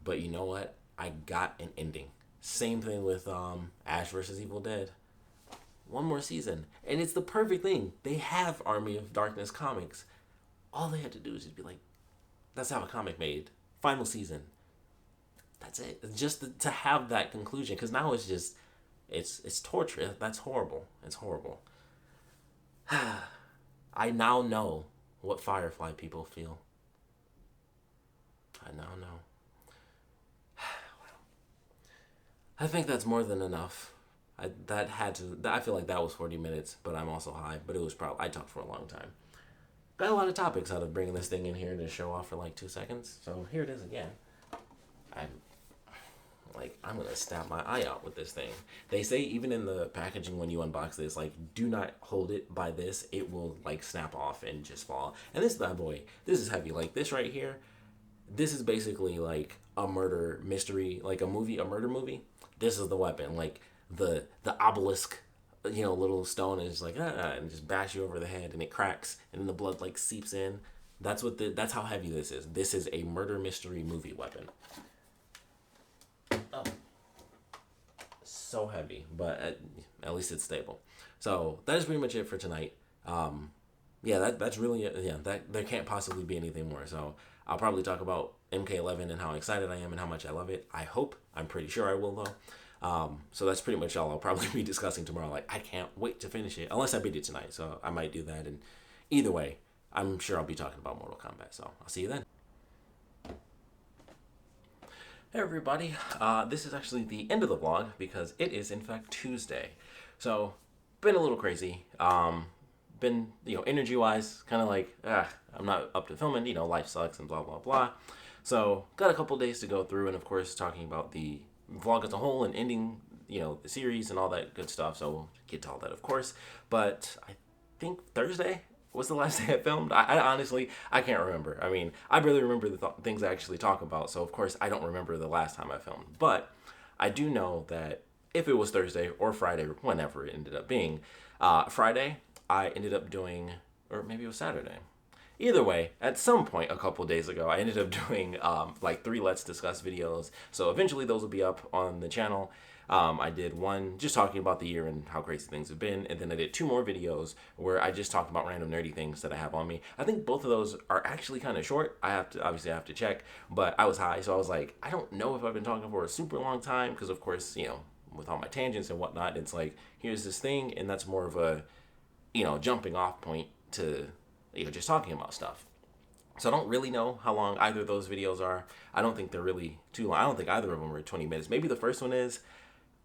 but you know what? I got an ending. Same thing with Ash vs. Evil Dead. One more season. And it's the perfect thing. They have Army of Darkness comics. All they had to do is just be like, let's have a comic made. Final season. That's it. Just to have that conclusion. Because now it's just, it's torture. That's horrible. It's horrible. I now know what Firefly people feel. I now know. I think that's more than enough. I feel like that was 40 minutes, but I'm also high. But it was I talked for a long time. Got a lot of topics out of bringing this thing in here to show off for like 2 seconds. So here it is again. I'm gonna stab my eye out with this thing. They say even in the packaging when you unbox this, like, do not hold it by this. It will like snap off and just fall. And this bad boy, this is heavy. Like this right here, this is basically like a murder mystery, like a murder movie. This is the weapon, like the obelisk, little stone is like and just bash you over the head and it cracks and then the blood like seeps in. That's how heavy this is. This is a murder mystery movie weapon. Oh, so heavy, but at least it's stable. So that is pretty much it for tonight. That's really it. Yeah, that there can't possibly be anything more. So I'll probably talk about MK11 and how excited I am and how much I love it. I'm pretty sure I will though. So that's pretty much all I'll probably be discussing tomorrow. Like, I can't wait to finish it, unless I beat it tonight. So I might do that. And either way, I'm sure I'll be talking about Mortal Kombat. So I'll see you then. Hey everybody, this is actually the end of the vlog because it is in fact Tuesday. So, been a little crazy. Been, energy-wise, kind of like, I'm not up to filming, life sucks and blah, blah, blah. So, got a couple days to go through and of course talking about the vlog as a whole and ending, the series and all that good stuff. So, we'll get to all that of course. But I think Thursday was the last day I filmed. I honestly, I can't remember. I mean, I barely remember the things I actually talk about. So, of course, I don't remember the last time I filmed. But I do know that if it was Thursday or Friday, whenever it ended up being, Friday, I ended up doing, or maybe it was Saturday. Either way, at some point a couple days ago, I ended up doing like 3 Let's Discuss videos. So eventually those will be up on the channel. I did one just talking about the year and how crazy things have been. And then I did 2 more videos where I just talked about random nerdy things that I have on me. I think both of those are actually kind of short. I have to check, but I was high. So I was like, I don't know if I've been talking for a super long time. Cause of course, with all my tangents and whatnot, it's like, here's this thing. And that's more of a, jumping off point to, just talking about stuff. So I don't really know how long either of those videos are. I don't think they're really too long. I don't think either of them are 20 minutes. Maybe the first one is,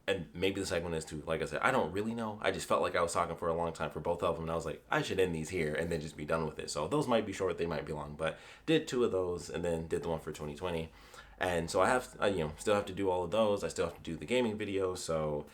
and maybe the second one is too. Like I said, I don't really know. I just felt like I was talking for a long time for both of them. And I was like, I should end these here and then just be done with it. So those might be short. They might be long. But did 2 of those and then did the one for 2020. And so I have, still have to do all of those. I still have to do the gaming videos. So,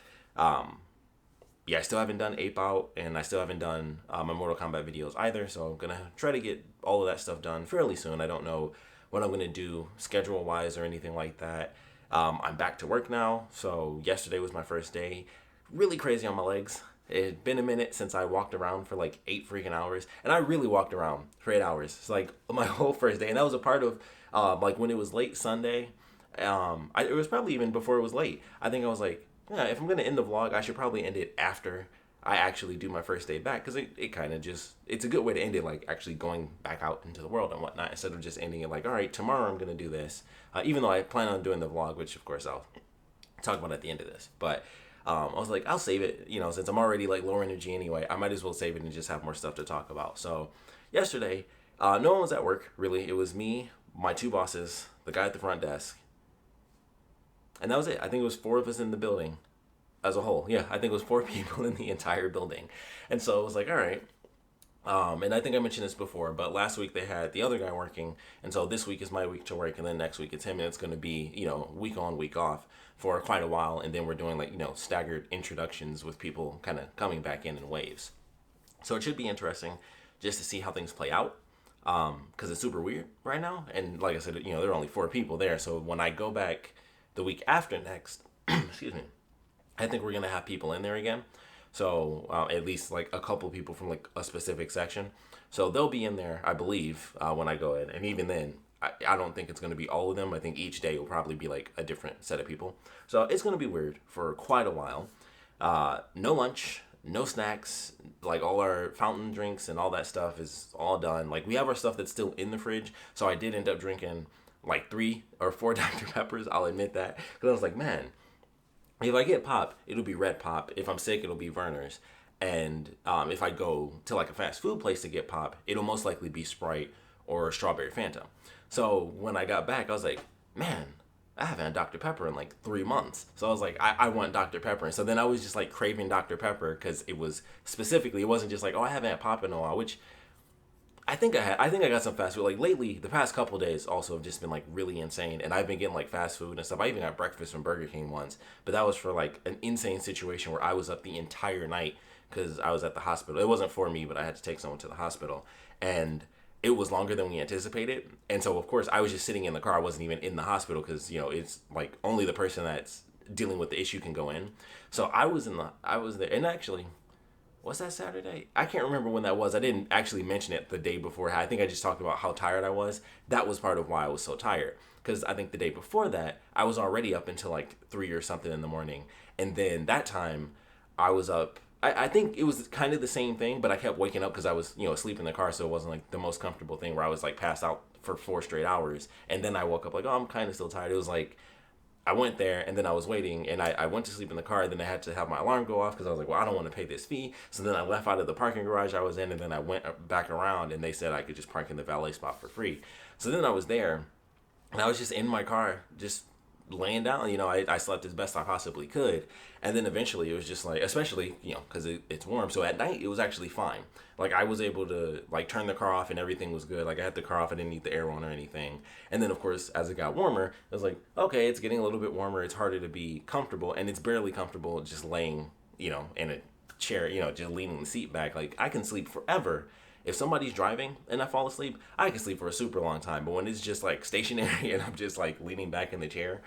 I still haven't done Ape Out, and I still haven't done my Mortal Kombat videos either, so I'm going to try to get all of that stuff done fairly soon. I don't know what I'm going to do schedule-wise or anything like that. I'm back to work now, so yesterday was my first day. Really crazy on my legs. It had been a minute since I walked around for like 8 freaking hours, and I really walked around for 8 hours. It's like my whole first day, and that was a part of like when it was late Sunday. It was probably even before it was late. I think I was like, yeah, if I'm going to end the vlog, I should probably end it after I actually do my first day back. Because it kind of just, it's a good way to end it, like actually going back out into the world and whatnot. Instead of just ending it like, all right, tomorrow I'm going to do this. Even though I plan on doing the vlog, which of course I'll talk about at the end of this. But I was like, I'll save it. Since I'm already like lower energy anyway, I might as well save it and just have more stuff to talk about. So yesterday, no one was at work, really. It was me, my 2 bosses, the guy at the front desk. And that was it. I think it was 4 of us in the building as a whole. Yeah, I think it was 4 people in the entire building. And so I was like, all right, And I think I mentioned this before, but last week they had the other guy working, and so this week is my week to work, and then next week it's him, and it's going to be, week on, week off for quite a while, and then we're doing like, staggered introducoses with people kind of coming back in waves. So it should be interesting just to see how things play out, because it's super weird right now, and like I said, there are only 4 people there, so when I go back the week after next, excuse me, I think we're gonna have people in there again. So at least like a couple people from like a specific section. So they'll be in there, I believe, when I go in. And even then, I don't think it's gonna be all of them. I think each day will probably be like a different set of people. So it's gonna be weird for quite a while. No lunch, no snacks. Like all our fountain drinks and all that stuff is all done. Like we have our stuff that's still in the fridge. So I did end up drinking like 3 or 4 Dr. Peppers. I'll admit that, because I was like, man, if I get pop, it'll be red pop. If I'm sick, it'll be Verner's. And if I go to like a fast food place to get pop, it'll most likely be Sprite or strawberry Fanta. So when I got back, I was like, man, I haven't had Dr. Pepper in like 3 months. So I was like, I want Dr. Pepper. And so then I was just like craving Dr. Pepper, because it was specifically, it wasn't just like, oh, I haven't had pop in a while, which I think I got some fast food. Like lately, the past couple days also have just been like really insane, and I've been getting like fast food and stuff. I even got breakfast from Burger King once, but that was for like an insane situation where I was up the entire night because I was at the hospital. It wasn't for me, but I had to take someone to the hospital, and it was longer than we anticipated. And so of course I was just sitting in the car. I wasn't even in the hospital, because it's like only the person that's dealing with the issue can go in. So I was there, and actually, was that Saturday? I can't remember when that was. I didn't actually mention it the day before. I think I just talked about how tired I was. That was part of why I was so tired. Because I think the day before that, I was already up until like 3 or something in the morning. And then that time, I was up. I think it was kind of the same thing, but I kept waking up because I was, asleep in the car. So it wasn't like the most comfortable thing where I was like passed out for 4 straight hours. And then I woke up like, oh, I'm kind of still tired. It was like, I went there, and then I was waiting, and I went to sleep in the car, and then I had to have my alarm go off because I was like, well, I don't want to pay this fee. So then I left out of the parking garage I was in, and then I went back around, and they said I could just park in the valet spot for free. So then I was there, and I was just in my car, just laying down. I slept as best I possibly could. And then eventually it was just like, especially, because it's warm. So at night it was actually fine. Like I was able to like turn the car off and everything was good. Like I had the car off. I didn't need the air on or anything. And then of course, as it got warmer, it was like, okay, it's getting a little bit warmer. It's harder to be comfortable, and it's barely comfortable just laying, in a chair, just leaning the seat back. Like I can sleep forever. If somebody's driving and I fall asleep, I can sleep for a super long time. But when it's just like stationary and I'm just like leaning back in the chair,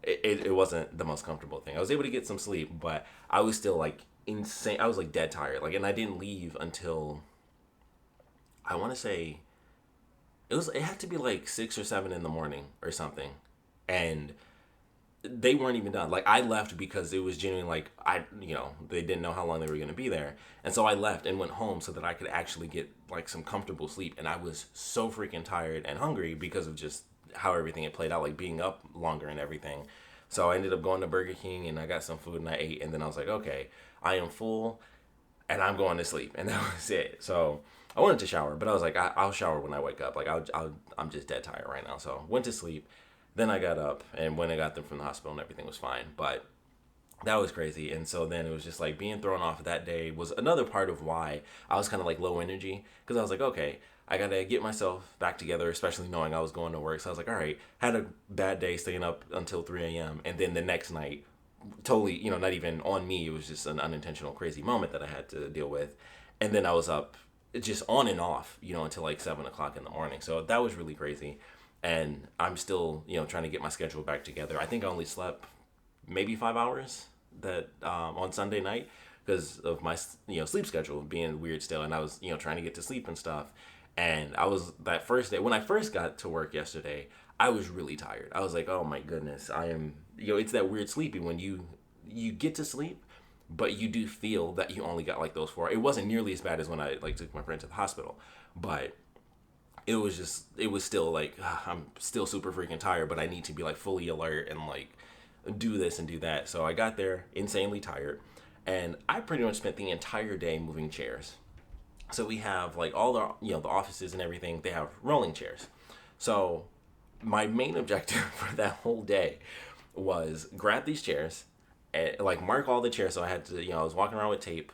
it wasn't the most comfortable thing. I was able to get some sleep, but I was still like insane. I was like dead tired. Like, and I didn't leave until, I want to say, it had to be like 6 or 7 in the morning or something. And they weren't even done. Like I left because it was genuinely like they didn't know how long they were going to be there. And so I left and went home so that I could actually get like some comfortable sleep. And I was so freaking tired and hungry because of just how everything had played out, like being up longer and everything. So I ended up going to Burger King, and I got some food and I ate, and then I was like, okay, I am full and I'm going to sleep. And that was it. So I wanted to shower, but I was like, I'll shower when I wake up. Like I'm just dead tired right now. So went to sleep. Then I got up, and when I got them from the hospital and everything was fine. But that was crazy. And so then it was just like being thrown off that day was another part of why I was kind of like low energy, because I was like, okay, I got to get myself back together, especially knowing I was going to work. So I was like, all right, had a bad day staying up until 3 a.m. And then the next night, totally, not even on me. It was just an unintentional crazy moment that I had to deal with. And then I was up just on and off, until like 7 o'clock in the morning. So that was really crazy. And I'm still, trying to get my schedule back together. I think I only slept maybe 5 hours that on Sunday night because of my, sleep schedule being weird still. And I was, trying to get to sleep and stuff. And I was, that first day, when I first got to work yesterday, I was really tired. I was like, oh my goodness, I am, it's that weird sleepy when you get to sleep, but you do feel that you only got like those 4. It wasn't nearly as bad as when I like took my friend to the hospital, but it was still like, I'm still super freaking tired, but I need to be like fully alert and like do this and do that. So I got there insanely tired, and I pretty much spent the entire day moving chairs. So we have like all the, the offices and everything, they have rolling chairs. So my main objective for that whole day was grab these chairs and like mark all the chairs. So I had to, I was walking around with tape,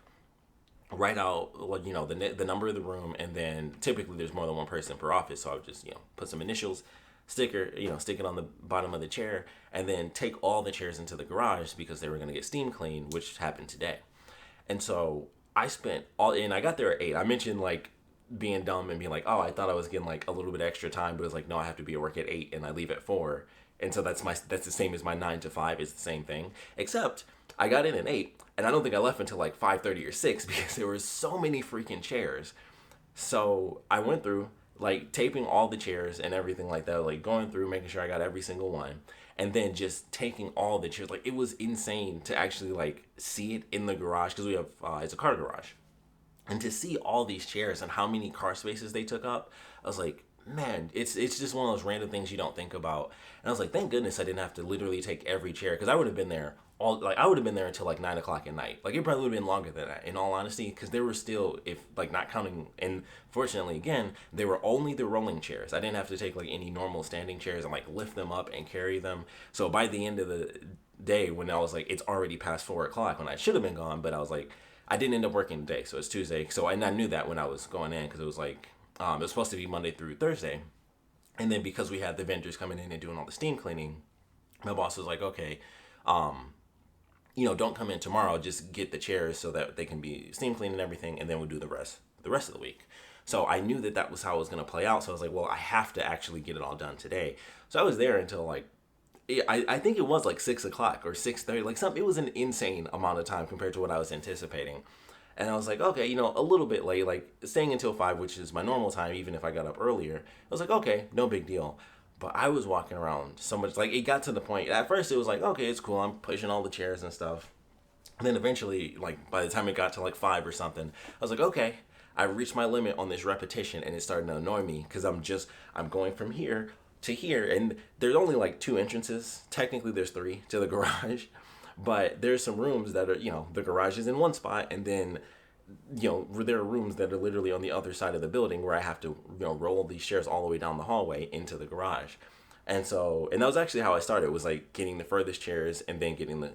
write out, like, the number of the room, and then typically there's more than one person per office, so I would just put some initials, stick it on the bottom of the chair, and then take all the chairs into the garage because they were going to get steam cleaned, which happened today. And so I spent all, and I got there at 8. I mentioned like being dumb and being like, oh, I thought I was getting like a little bit extra time, but it was like, no, I have to be at work at 8 and I leave at 4. And so that's the same as my 9 to 5 is the same thing, except I got in at 8, and I don't think I left until like 5:30 or 6 because there were so many freaking chairs. So I went through like taping all the chairs and everything like that, like going through, making sure I got every single one, and then just taking all the chairs. Like, it was insane to actually like see it in the garage because we have it's a car garage, and to see all these chairs and how many car spaces they took up, I was like, man, it's just one of those random things you don't think about. And I was like, thank goodness I didn't have to literally take every chair, because I would have been there I would have been there until like 9 o'clock at night. Like, it probably would have been longer than that, in all honesty, because there were still, if like not counting, and fortunately again, they were only the rolling chairs. I didn't have to take like any normal standing chairs and like lift them up and carry them. So by the end of the day, when I was like, it's already past 4 o'clock when I should have been gone, but I was like, I didn't end up working today, so it's Tuesday. So, and I knew that when I was going in, because it was like, it was supposed to be Monday through Thursday. And then because we had the vendors coming in and doing all the steam cleaning, my boss was like, okay, don't come in tomorrow. Just get the chairs so that they can be steam cleaned and everything, and then we'll do the rest of the week. So I knew that was how it was going to play out. So I was like, well, I have to actually get it all done today. So I was there until like, I think it was like 6 o'clock or 6:30, like something. It was an insane amount of time compared to what I was anticipating. And I was like, okay, a little bit late, like staying until 5, which is my normal time, even if I got up earlier. I was like, okay, no big deal. But I was walking around so much, like it got to the point, at first it was like, okay, it's cool, I'm pushing all the chairs and stuff. And then eventually, like by the time it got to like 5 or something, I was like, okay, I reached my limit on this repetition, and it started to annoy me because I'm going from here to here, and there's only like 2 entrances. Technically there's 3 to the garage, but there's some rooms that are, the garage is in one spot, and then there are rooms that are literally on the other side of the building where I have to, roll these chairs all the way down the hallway into the garage. And that was actually how I started. It was like getting the furthest chairs and then getting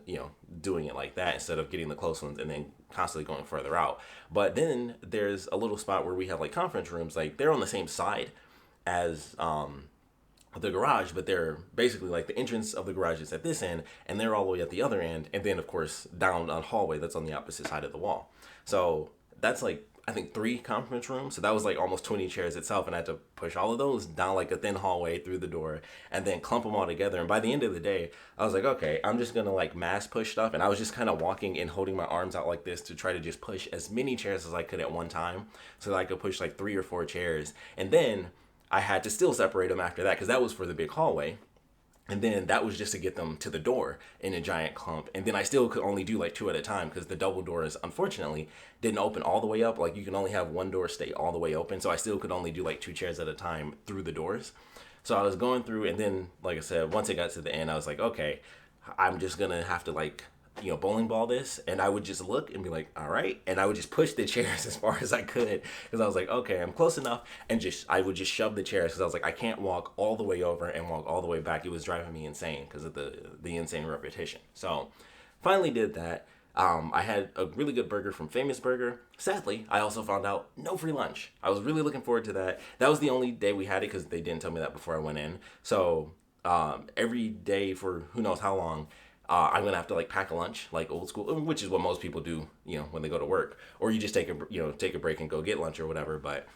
doing it like that instead of getting the close ones and then constantly going further out. But then there's a little spot where we have like conference rooms, like they're on the same side as the garage, but they're basically like the entrance of the garage is at this end and they're all the way at the other end. And then of course down a hallway that's on the opposite side of the wall. So that's like, I think 3 conference rooms. So that was like almost 20 chairs itself. And I had to push all of those down like a thin hallway through the door and then clump them all together. And by the end of the day, I was like, okay, I'm just going to like mass push stuff. And I was just kind of walking and holding my arms out like this to try to just push as many chairs as I could at one time so that I could push like 3 or 4 chairs. And then I had to still separate them after that because that was for the big hallway. And then that was just to get them to the door in a giant clump. And then I still could only do like 2 at a time because the double doors, unfortunately, didn't open all the way up. Like you can only have one door stay all the way open. So I still could only do like 2 chairs at a time through the doors. So I was going through, and then, like I said, once it got to the end, I was like, okay, I'm just going to have to like, bowling ball this. And I would just look and be like, all right. And I would just push the chairs as far as I could because I was like, okay, I'm close enough. And I would just shove the chairs because I was like, I can't walk all the way over and walk all the way back. It was driving me insane because of the insane repetition. So finally did that. I had a really good burger from Famous Burger. Sadly, I also found out no free lunch. I was really looking forward to that. That was the only day we had it because they didn't tell me that before I went in. So every day for who knows how long, I'm going to have to like pack a lunch like old school, which is what most people do, when they go to work, or you just take a break and go get lunch or whatever. But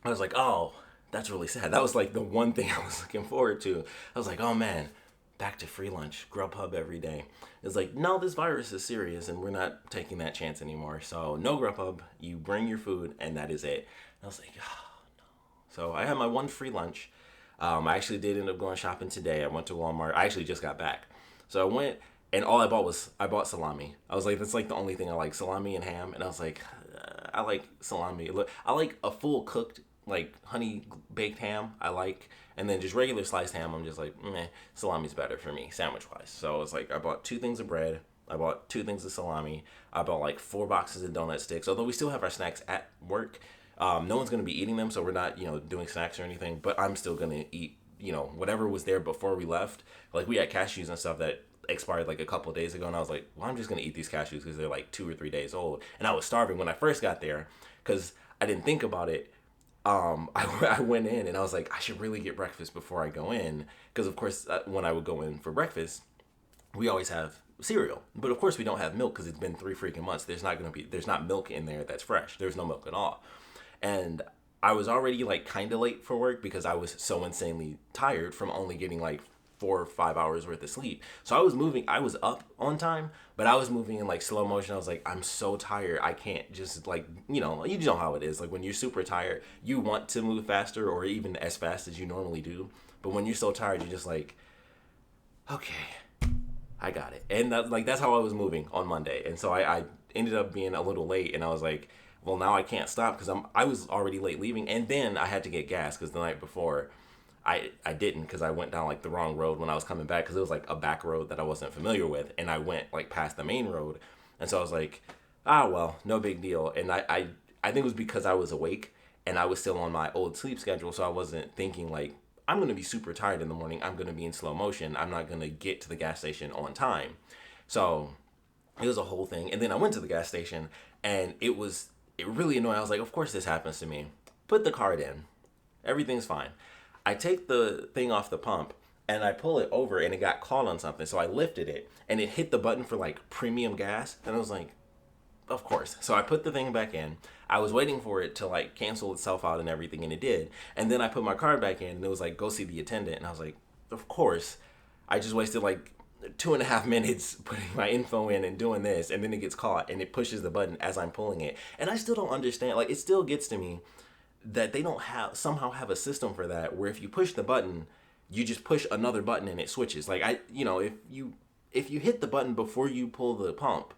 I was like, oh, that's really sad. That was like the one thing I was looking forward to. I was like, oh man, back to free lunch, Grubhub every day. It's like, no, this virus is serious and we're not taking that chance anymore. So no Grubhub, you bring your food and that is it. And I was like, oh no. So I had my one free lunch. I actually did end up going shopping today. I went to Walmart. I actually just got back. So I went, and all I bought salami. I was like, that's like the only thing I like, salami and ham. And I was like, I like salami. Look, I like a full cooked, like honey baked ham. I like, and then just regular sliced ham. I'm just like, meh, salami's better for me, sandwich wise. So it's like, I bought 2 things of bread. I bought 2 things of salami. I bought like 4 boxes of donut sticks. Although we still have our snacks at work. No one's going to be eating them, so we're not, doing snacks or anything. But I'm still going to eat, whatever was there before we left. Like we had cashews and stuff that expired like a couple of days ago, and I was like, well, I'm just gonna eat these cashews because they're like 2 or 3 days old, and I was starving when I first got there because I didn't think about it. I went in and I was like, I should really get breakfast before I go in because of course when I would go in for breakfast, we always have cereal, but of course we don't have milk because it's been 3 freaking months. There's not milk in there that's fresh. There's no milk at all, and I was already like kind of late for work because I was so insanely tired from only getting like 4 or 5 hours worth of sleep. So I was up on time, but I was moving in like slow motion. I was like, I'm so tired. I can't just like, you know how it is. Like when you're super tired, you want to move faster or even as fast as you normally do. But when you're so tired, you're just like, okay, I got it. And that's how I was moving on Monday. And so I ended up being a little late and I was like, well, now I can't stop because I was already late leaving. And then I had to get gas because the night before I didn't because I went down like the wrong road when I was coming back because it was like a back road that I wasn't familiar with. And I went like past the main road. And so I was like, well, no big deal. And I think it was because I was awake and I was still on my old sleep schedule. So I wasn't thinking like, I'm going to be super tired in the morning. I'm going to be in slow motion. I'm not going to get to the gas station on time. So it was a whole thing. And then I went to the gas station and it really annoying. I was like, of course this happens to me. Put the card in. Everything's fine. I take the thing off the pump and I pull it over and it got caught on something. So I lifted it and it hit the button for like premium gas. And I was like, of course. So I put the thing back in. I was waiting for it to like cancel itself out and everything, and it did. And then I put my card back in and it was like, go see the attendant. And I was like, of course. I just wasted like 2.5 minutes putting my info in and doing this, and then it gets caught and it pushes the button as I'm pulling it. And I still don't understand. Like, it still gets to me that they don't somehow have a system for that where if you push the button, you just push another button and it switches. Like if you hit the button before you pull the pump,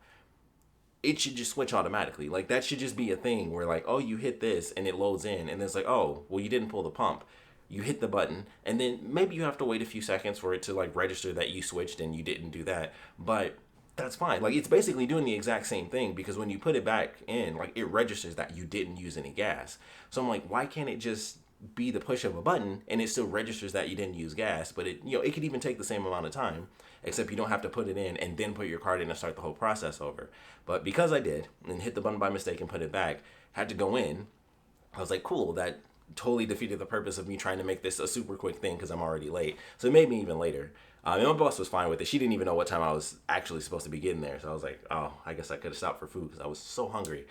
it should just switch automatically. Like that should just be a thing where like, oh, you hit this and it loads in, and it's like, oh, well, you didn't pull the pump. You hit the button and then maybe you have to wait a few seconds for it to like register that you switched and you didn't do that. But that's fine. Like it's basically doing the exact same thing because when you put it back in, like it registers that you didn't use any gas. So I'm like, why can't it just be the push of a button and it still registers that you didn't use gas? But it could even take the same amount of time, except you don't have to put it in and then put your card in and start the whole process over. But because I did and hit the button by mistake and put it back, had to go in. I was like, cool, that totally defeated the purpose of me trying to make this a super quick thing because I'm already late. So it made me even later. And my boss was fine with it. She didn't even know what time I was actually supposed to be getting there. So I was like, oh, I guess I could have stopped for food because I was so hungry.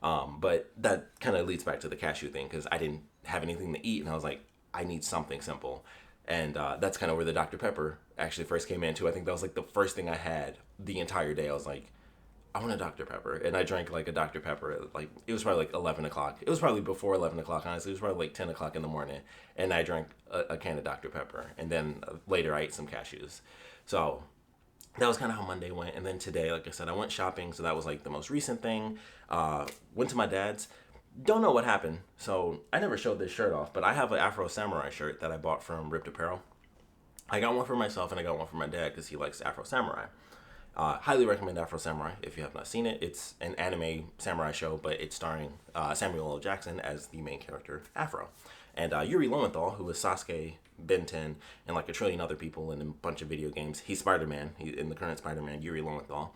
But that kind of leads back to the cashew thing because I didn't have anything to eat. And I was like, I need something simple. And that's kind of where the Dr. Pepper actually first came in too. I think that was like the first thing I had the entire day. I was like, I want a Dr. Pepper. And I drank like a Dr. Pepper. Like it was probably like 11 o'clock. It was probably before 11 o'clock, honestly. It was probably like 10 o'clock in the morning. And I drank a can of Dr. Pepper. And then later I ate some cashews. So that was kind of how Monday went. And then today, like I said, I went shopping. So that was like the most recent thing. Went to my dad's. Don't know what happened. So I never showed this shirt off. But I have an Afro Samurai shirt that I bought from Ripped Apparel. I got one for myself and I got one for my dad because he likes Afro Samurai. Highly recommend Afro Samurai if you have not seen it. It's an anime samurai show, but it's starring Samuel L. Jackson as the main character, Afro. And Yuri Lowenthal, who is Sasuke, Ben 10, and like a trillion other people in a bunch of video games. He's Spider-Man. In the current Spider-Man, Yuri Lowenthal.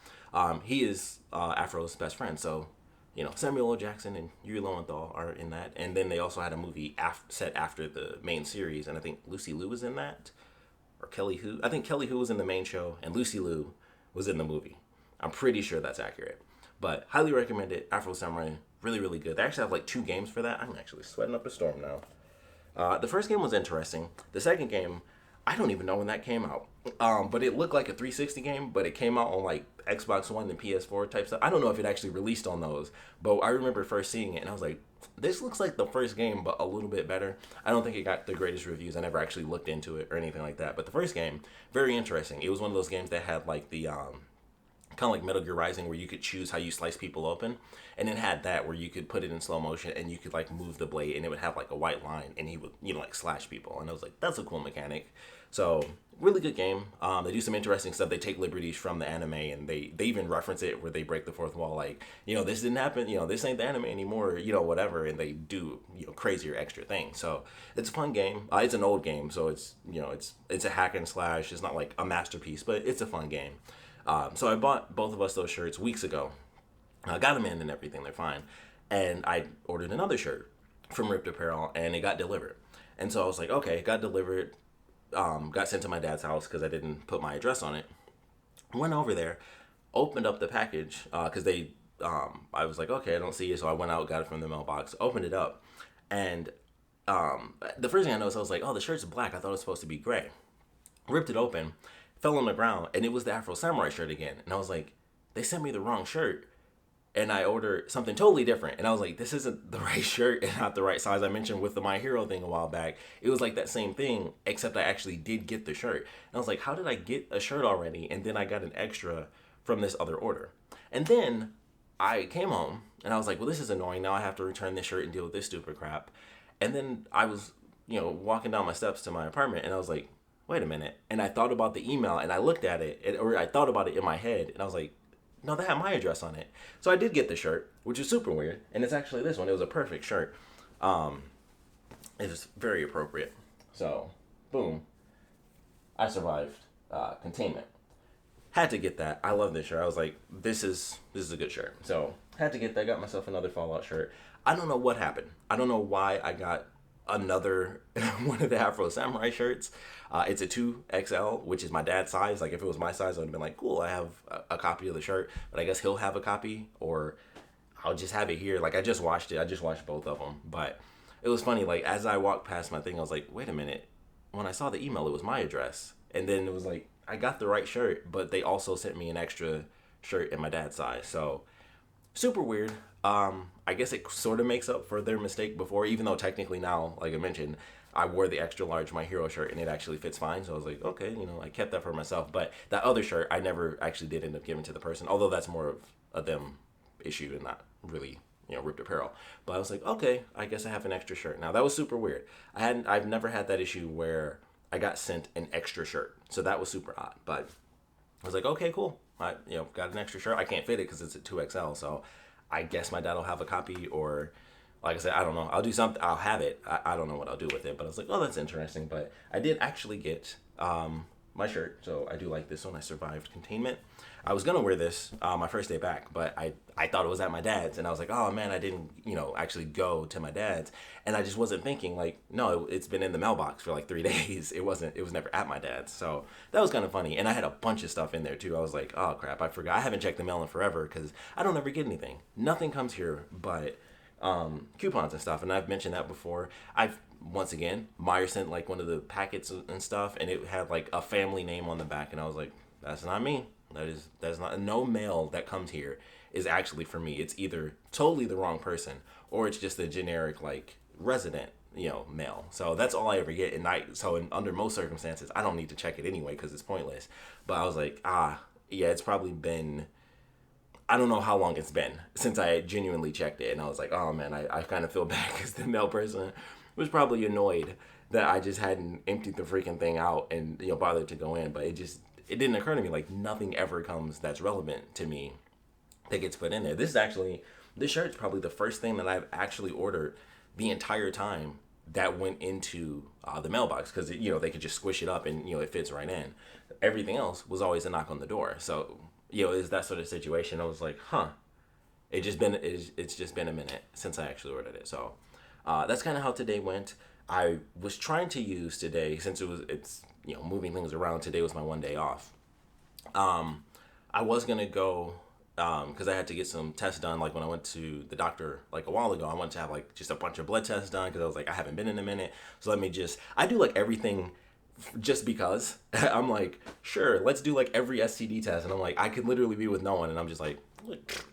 He is Afro's best friend. So, Samuel L. Jackson and Yuri Lowenthal are in that. And then they also had a movie set after the main series, and I think Lucy Liu was in that. Or Kelly Hu. I think Kelly Hu was in the main show, and Lucy Liu was in the movie. I'm pretty sure that's accurate. But highly recommend it. Afro Samurai, really, really good. They actually have like 2 games for that. I'm actually sweating up a storm now. The first game was interesting. The second game, I don't even know when that came out. But it looked like a 360 game, but it came out on like Xbox One and PS4 type stuff. I don't know if it actually released on those, but I remember first seeing it and I was like, this looks like the first game, but a little bit better. I don't think it got the greatest reviews. I never actually looked into it or anything like that. But the first game, very interesting. It was one of those games that had like the kind of like Metal Gear Rising where you could choose how you slice people open, and it had that where you could put it in slow motion and you could like move the blade and it would have like a white line and he would like slash people, and I was like, that's a cool mechanic. So really good game. They do some interesting stuff. They take liberties from the anime, and they even reference it where they break the fourth wall, like, this didn't happen, this ain't the anime anymore, whatever, and they do crazier extra things. So it's a fun game. It's an old game, so it's a hack and slash. It's not like a masterpiece, but it's a fun game. So I bought both of us those shirts weeks ago. I got them in and everything. They're fine, and I ordered another shirt from Ripped Apparel, and it got delivered. And so I was like, okay, it got delivered. Got sent to my dad's house because I didn't put my address on it. Went over there, opened up the package because I was like, okay, I don't see it. So I went out, got it from the mailbox, opened it up. And the first thing I noticed, I was like, oh, the shirt's black. I thought it was supposed to be gray. Ripped it open, fell on the ground, and it was the Afro Samurai shirt again. And I was like, they sent me the wrong shirt. And I ordered something totally different. And I was like, this isn't the right shirt and not the right size. I mentioned with the My Hero thing a while back, it was like that same thing, except I actually did get the shirt. And I was like, how did I get a shirt already? And then I got an extra from this other order. And then I came home and I was like, well, this is annoying. Now I have to return this shirt and deal with this stupid crap. And then I was, walking down my steps to my apartment and I was like, wait a minute. And I thought about the email and I looked at it, or I thought about it in my head and I was like, no, they had my address on it. So I did get the shirt, which is super weird. And it's actually this one. It was a perfect shirt. It was very appropriate. So, boom. I survived containment. Had to get that. I love this shirt. I was like, this is a good shirt. So, had to get that. Got myself another Fallout shirt. I don't know what happened. I don't know why I got another one of the Afro Samurai shirts. It's a 2XL, which is my dad's size. Like, if it was my size, I would have been like, cool, I have a copy of the shirt. But I guess he'll have a copy, or I'll just have it here. Like, I just watched it. I just watched both of them. But it was funny. Like, as I walked past my thing, I was like, wait a minute. When I saw the email, it was my address. And then it was like, I got the right shirt, but they also sent me an extra shirt in my dad's size. So, super weird. I guess it sort of makes up for their mistake before, even though technically now, like I mentioned, I wore the extra large My Hero shirt and it actually fits fine. So I was like, okay, I kept that for myself. But that other shirt, I never actually did end up giving to the person, although that's more of a them issue and not really, Ripped Apparel. But I was like, okay, I guess I have an extra shirt. Now that was super weird. I've never had that issue where I got sent an extra shirt. So that was super odd. But I was like, okay, cool. I got an extra shirt. I can't fit it because it's a 2XL. So I guess my dad will have a copy, or like I said, I don't know. I'll do something. I'll have it. I don't know what I'll do with it. But I was like, oh, that's interesting. But I did actually get my shirt. So I do like this one. I survived containment. I was going to wear this my first day back, but I thought it was at my dad's. And I was like, oh, man, I didn't, actually go to my dad's. And I just wasn't thinking, like, no, it's been in the mailbox for like 3 days. It was never at my dad's. So that was kind of funny. And I had a bunch of stuff in there, too. I was like, oh, crap, I forgot. I haven't checked the mail in forever because I don't ever get anything. Nothing comes here but coupons and stuff. And I've mentioned that before. Once again, Meyer sent like one of the packets and stuff, and it had like a family name on the back. And I was like, that's not me. That's not, no mail that comes here is actually for me. It's either totally the wrong person or it's just a generic like resident, mail. So that's all I ever get. And under most circumstances, I don't need to check it anyway because it's pointless. But I was like, yeah, it's probably been, I don't know how long it's been since I genuinely checked it. And I was like, oh man, I kind of feel bad because the mail person was probably annoyed that I just hadn't emptied the freaking thing out and, bothered to go in. But it didn't occur to me, like, nothing ever comes that's relevant to me that gets put in there. This shirt's probably the first thing that I've actually ordered the entire time that went into the mailbox, because, they could just squish it up and, it fits right in. Everything else was always a knock on the door. So, it's that sort of situation. I was like, it's just been a minute since I actually ordered it. So that's kind of how today went. I was trying to use today, since it's moving things around. Today was my one day off. I was going to go, because I had to get some tests done. Like when I went to the doctor like a while ago, I wanted to have like just a bunch of blood tests done because I was like, I haven't been in a minute. So I do like everything just because. I'm like, sure, let's do like every STD test. And I'm like, I could literally be with no one. And I'm just like,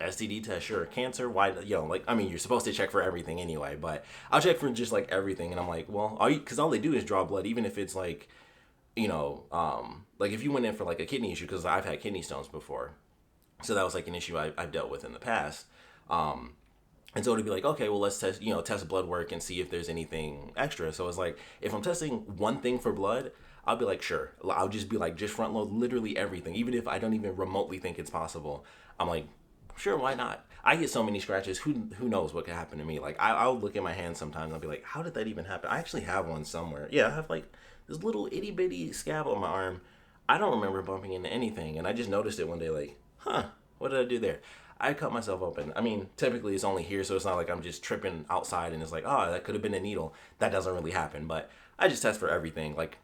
STD test, sure. Cancer, why, you're supposed to check for everything anyway, but I'll check for just like everything. And I'm like, well, because all they do is draw blood, even if it's like, like if you went in for like a kidney issue, because I've had kidney stones before. So that was like an issue I've dealt with in the past. And so it'd be like, okay, well, let's test blood work and see if there's anything extra. So it's like, if I'm testing one thing for blood, I'll be like, sure. I'll just be like, just front load literally everything, even if I don't even remotely think it's possible. I'm like, sure, why not? I get so many scratches. Who knows what could happen to me? Like I'll look at my hands sometimes. I'll be like, how did that even happen? I actually have one somewhere. Yeah, I have like this little itty bitty scab on my arm. I don't remember bumping into anything, and I just noticed it one day. Like, huh, what did I do there? I cut myself open. I mean, typically it's only here, so it's not like I'm just tripping outside and it's like, oh, that could have been a needle. That doesn't really happen, but I just test for everything. Like,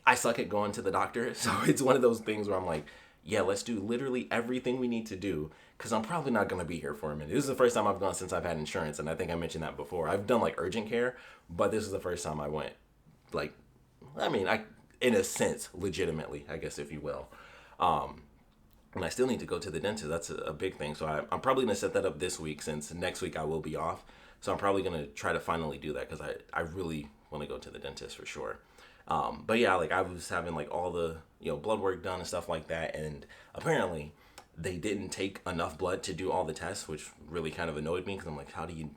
I suck at going to the doctor, so it's one of those things where I'm like, yeah, let's do literally everything we need to do because I'm probably not going to be here for a minute. This is the first time I've gone since I've had insurance, and I think I mentioned that before. I've done like urgent care, but this is the first time I went. Like, I mean, I in a sense, legitimately, I guess, if you will. And I still need to go to the dentist. That's a big thing. So I'm probably going to set that up this week since next week I will be off. So I'm probably going to try to finally do that because I really want to go to the dentist for sure. But yeah, like I was having like all the, blood work done and stuff like that. And apparently they didn't take enough blood to do all the tests, which really kind of annoyed me because I'm like, how do you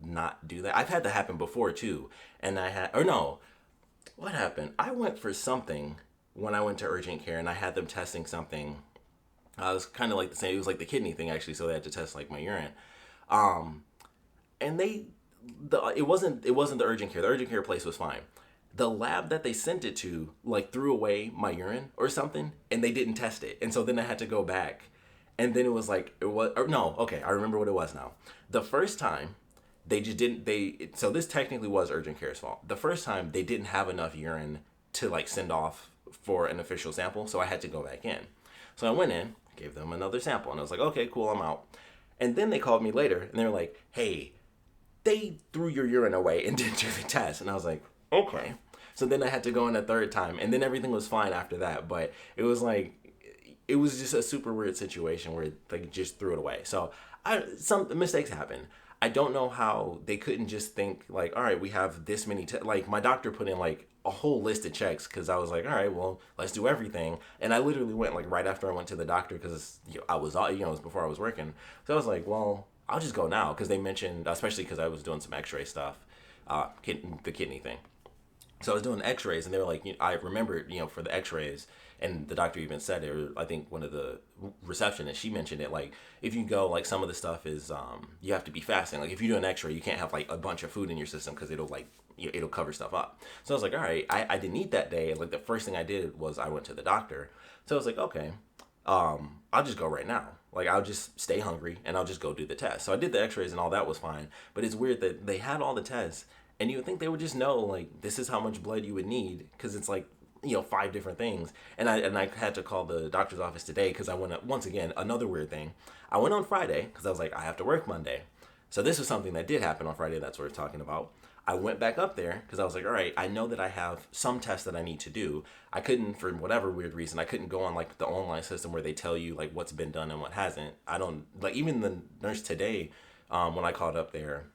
not do that? I've had that happen before too. And what happened? I went for something when I went to urgent care and I had them testing something. It was kind of like the same. It was like the kidney thing actually. So they had to test like my urine. And it wasn't the urgent care. The urgent care place was fine. The lab that they sent it to like threw away my urine or something, and they didn't test it. And so then I had to go back, and then it was like I remember what it was now. The first time they just didn't. So this technically was urgent care's fault. The first time they didn't have enough urine to like send off for an official sample, so I had to go back in. So I went in, gave them another sample, and I was like, okay, cool, I'm out. And then they called me later, and they were like, hey, they threw your urine away and didn't do the test. And I was like, okay. So then I had to go in a third time, and then everything was fine after that. But it was just a super weird situation where they just threw it away. So some mistakes happen. I don't know how they couldn't just think like, all right, we have this many, like my doctor put in like a whole list of checks because I was like, all right, well, let's do everything. And I literally went like right after I went to the doctor because I was, it was before I was working. So I was like, well, I'll just go now because they mentioned, especially because I was doing some x-ray stuff, the kidney thing. So I was doing x-rays and they were like, I remembered, for the x-rays, and the doctor even said it, or I think one of the receptionists, she mentioned it, like, if you go, like, some of the stuff is, you have to be fasting. Like, if you do an x-ray, you can't have, like, a bunch of food in your system because it'll, like, it'll cover stuff up. So I was like, all right, I didn't eat that day. And, like, the first thing I did was I went to the doctor. So I was like, okay, I'll just go right now. Like, I'll just stay hungry and I'll just go do the test. So I did the x-rays and all that was fine. But it's weird that they had all the tests and you would think they would just know, like, this is how much blood you would need because it's, like, 5 different things. And I had to call the doctor's office today because I went, once again, another weird thing. I went on Friday because I was like, I have to work Monday. So this was something that did happen on Friday that's worth talking about. I went back up there because I was like, all right, I know that I have some tests that I need to do. I couldn't, for whatever weird reason, I couldn't go on like the online system where they tell you like what's been done and what hasn't. I don't, like even the nurse today, when I called up there,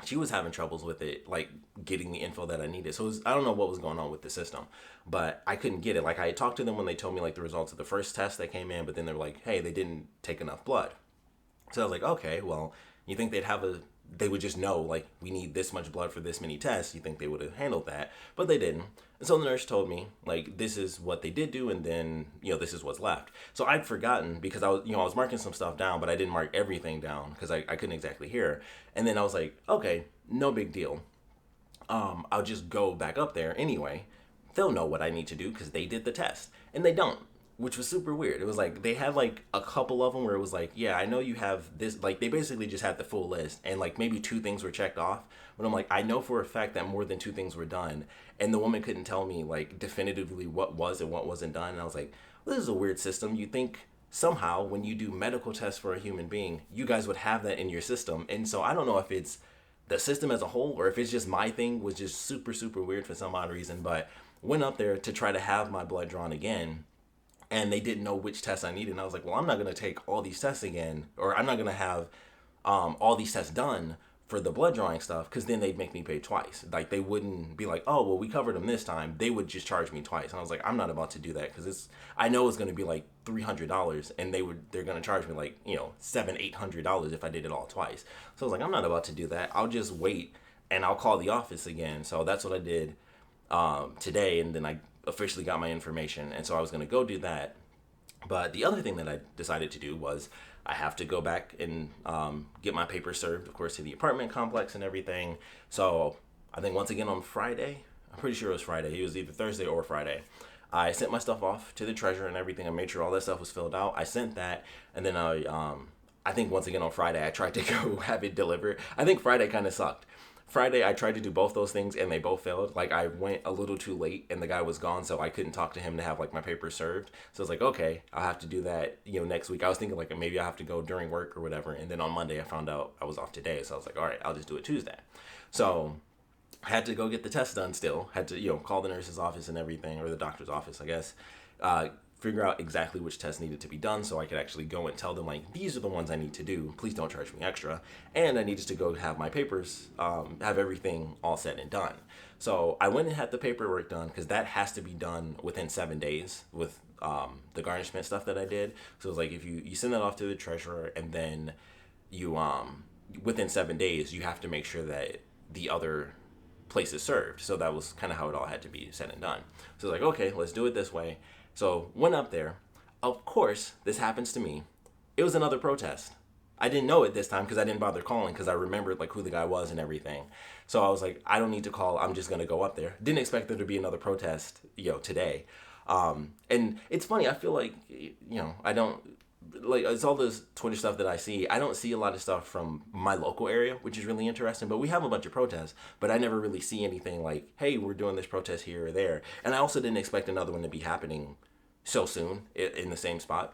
she was having troubles with it, like getting the info that I needed. So I don't know what was going on with the system, but I couldn't get it. Like I had talked to them when they told me like the results of the first test that came in, but then they were like, hey, they didn't take enough blood. So I was like, okay, well, you think they would just know, like, we need this much blood for this many tests. You think they would have handled that, but they didn't. And so the nurse told me, like, this is what they did do, and then, this is what's left. So I'd forgotten because I was marking some stuff down, but I didn't mark everything down because I couldn't exactly hear. And then I was like, okay, no big deal. I'll just go back up there anyway. They'll know what I need to do because they did the test, and they don't. Which was super weird. It was like they had like a couple of them where it was like, yeah, I know you have this. Like they basically just had the full list and like maybe 2 things were checked off. But I'm like, I know for a fact that more than 2 things were done. And the woman couldn't tell me like definitively what was and what wasn't done. And I was like, well, this is a weird system. You think somehow when you do medical tests for a human being, you guys would have that in your system. And so I don't know if it's the system as a whole or if it's just my thing was just super, super weird for some odd reason. But went up there to try to have my blood drawn again. And they didn't know which tests I needed. And I was like, well, I'm not going to take all these tests again. Or I'm not going to have all these tests done for the blood drawing stuff. Because then they'd make me pay twice. Like, they wouldn't be like, oh, well, we covered them this time. They would just charge me twice. And I was like, I'm not about to do that. Because I know it's going to be like $300. And they're going to charge me like, $700-800 if I did it all twice. So I was like, I'm not about to do that. I'll just wait. And I'll call the office again. So that's what I did today. And then I officially got my information. And so I was going to go do that. But the other thing that I decided to do was I have to go back and get my papers served, of course, to the apartment complex and everything. So I think once again on Friday, I'm pretty sure it was Friday. It was either Thursday or Friday. I sent my stuff off to the treasurer and everything. I made sure all that stuff was filled out. I sent that, and then I think once again on Friday I tried to go have it delivered. I think Friday kind of sucked. Friday, I tried to do both those things and they both failed. Like, I went a little too late and the guy was gone, so I couldn't talk to him to have, like, my papers served. So I was like, okay, I'll have to do that, next week. I was thinking, like, maybe I have to go during work or whatever. And then on Monday, I found out I was off today. So I was like, all right, I'll just do it Tuesday. So I had to go get the test done still. Had to, call the nurse's office and everything, or the doctor's office, I guess. Figure out exactly which tests needed to be done so I could actually go and tell them, like, these are the ones I need to do. Please don't charge me extra. And I needed to go have my papers, have everything all set and done. So I went and had the paperwork done because that has to be done within 7 days with the garnishment stuff that I did. So it was like if you send that off to the treasurer and then you, within 7 days, you have to make sure that the other place is served. So that was kind of how it all had to be said and done. So I was like, okay, let's do it this way. So went up there. Of course, this happens to me. It was another protest. I didn't know it this time because I didn't bother calling because I remembered like who the guy was and everything. So I was like, I don't need to call. I'm just gonna go up there. Didn't expect there to be another protest, today. And it's funny. I feel like I don't like it's all this Twitter stuff that I see. I don't see a lot of stuff from my local area, which is really interesting. But we have a bunch of protests, but I never really see anything like, hey, we're doing this protest here or there. And I also didn't expect another one to be happening so soon in the same spot.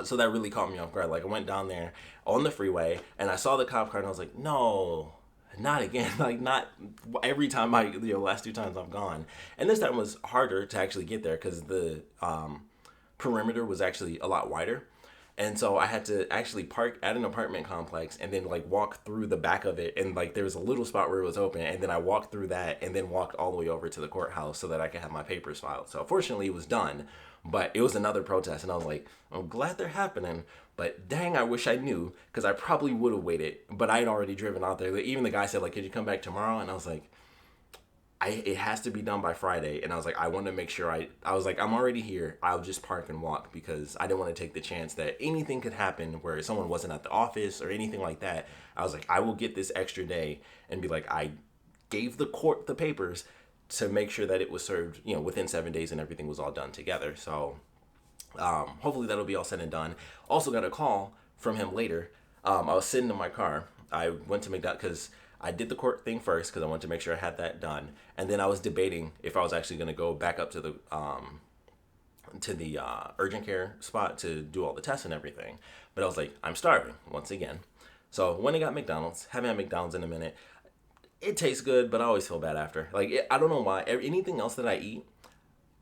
So that really caught me off guard. Like I went down there on the freeway and I saw the cop car and I was like, no, not again. Like not every time last 2 times I've gone. And this time was harder to actually get there because the perimeter was actually a lot wider. And so I had to actually park at an apartment complex and then like walk through the back of it. And like there was a little spot where it was open. And then I walked through that and then walked all the way over to the courthouse so that I could have my papers filed. So fortunately it was done, but it was another protest. And I was like, I'm glad they're happening, but dang, I wish I knew because I probably would have waited, but I had already driven out there. Even the guy said like, could you come back tomorrow? And I was like, it has to be done by Friday. And I was like, I want to make sure I was like, I'm already here. I'll just park and walk because I didn't want to take the chance that anything could happen where someone wasn't at the office or anything like that. I was like, I will get this extra day and be like, I gave the court the papers to make sure that it was served, within 7 days and everything was all done together. So hopefully that'll be all said and done. Also got a call from him later. I was sitting in my car. I went to McDonald's because I did the court thing first because I wanted to make sure I had that done. And then I was debating if I was actually going to go back up to the urgent care spot to do all the tests and everything. But I was like, I'm starving once again. So when I got McDonald's, haven't had McDonald's in a minute. It tastes good, but I always feel bad after. Like, I don't know why. Anything else that I eat,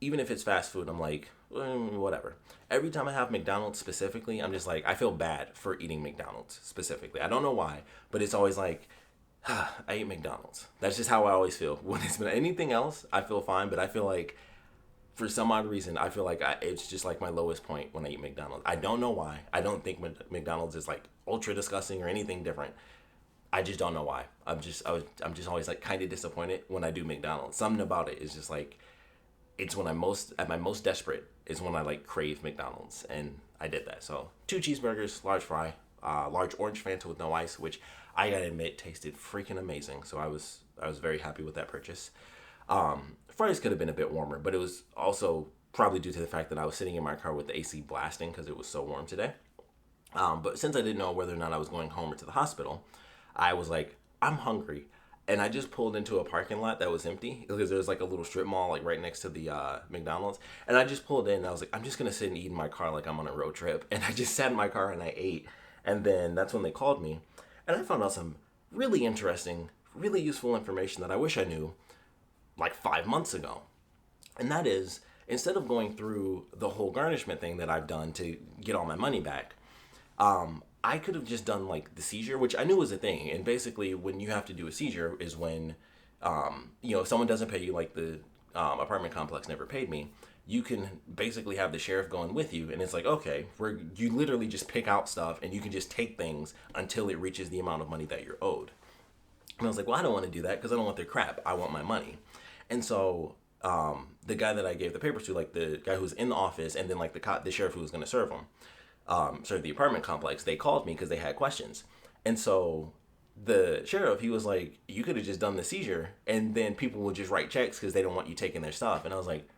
even if it's fast food, I'm like, whatever. Every time I have McDonald's specifically, I'm just like, I feel bad for eating McDonald's specifically. I don't know why, but it's always like, I ate McDonald's. That's just how I always feel. When it's been anything else, I feel fine, but I feel like for some odd reason, I feel like it's just like my lowest point when I eat McDonald's. I don't know why. I don't think McDonald's is like ultra disgusting or anything different. I just don't know why. I'm just always like kind of disappointed when I do McDonald's. Something about it is just like, it's when I'm at my most desperate is when I like crave McDonald's, and I did that. So 2 cheeseburgers, large fry, large orange Fanta with no ice, which I gotta admit tasted freaking amazing. So I was very happy with that purchase. Fries could have been a bit warmer, but it was also probably due to the fact that I was sitting in my car with the AC blasting because it was so warm today. But since I didn't know whether or not I was going home or to the hospital, I was like, I'm hungry. And I just pulled into a parking lot that was empty because there's like a little strip mall like right next to the McDonald's. And I just pulled in and I was like, I'm just going to sit and eat in my car like I'm on a road trip. And I just sat in my car and I ate. And then that's when they called me. And I found out some really interesting, really useful information that I wish I knew like 5 months ago. And that is, instead of going through the whole garnishment thing that I've done to get all my money back, I could have just done like the seizure, which I knew was a thing. And basically when you have to do a seizure is when, if someone doesn't pay you, like the apartment complex never paid me, you can basically have the sheriff going with you. And it's like, okay, where you literally just pick out stuff and you can just take things until it reaches the amount of money that you're owed. And I was like, well, I don't want to do that because I don't want their crap. I want my money. And so the guy that I gave the papers to, like the guy who was in the office, and then like the sheriff who was going to serve him, serve the apartment complex, they called me because they had questions. And so the sheriff, he was like, you could have just done the seizure and then people will just write checks because they don't want you taking their stuff. And I was like,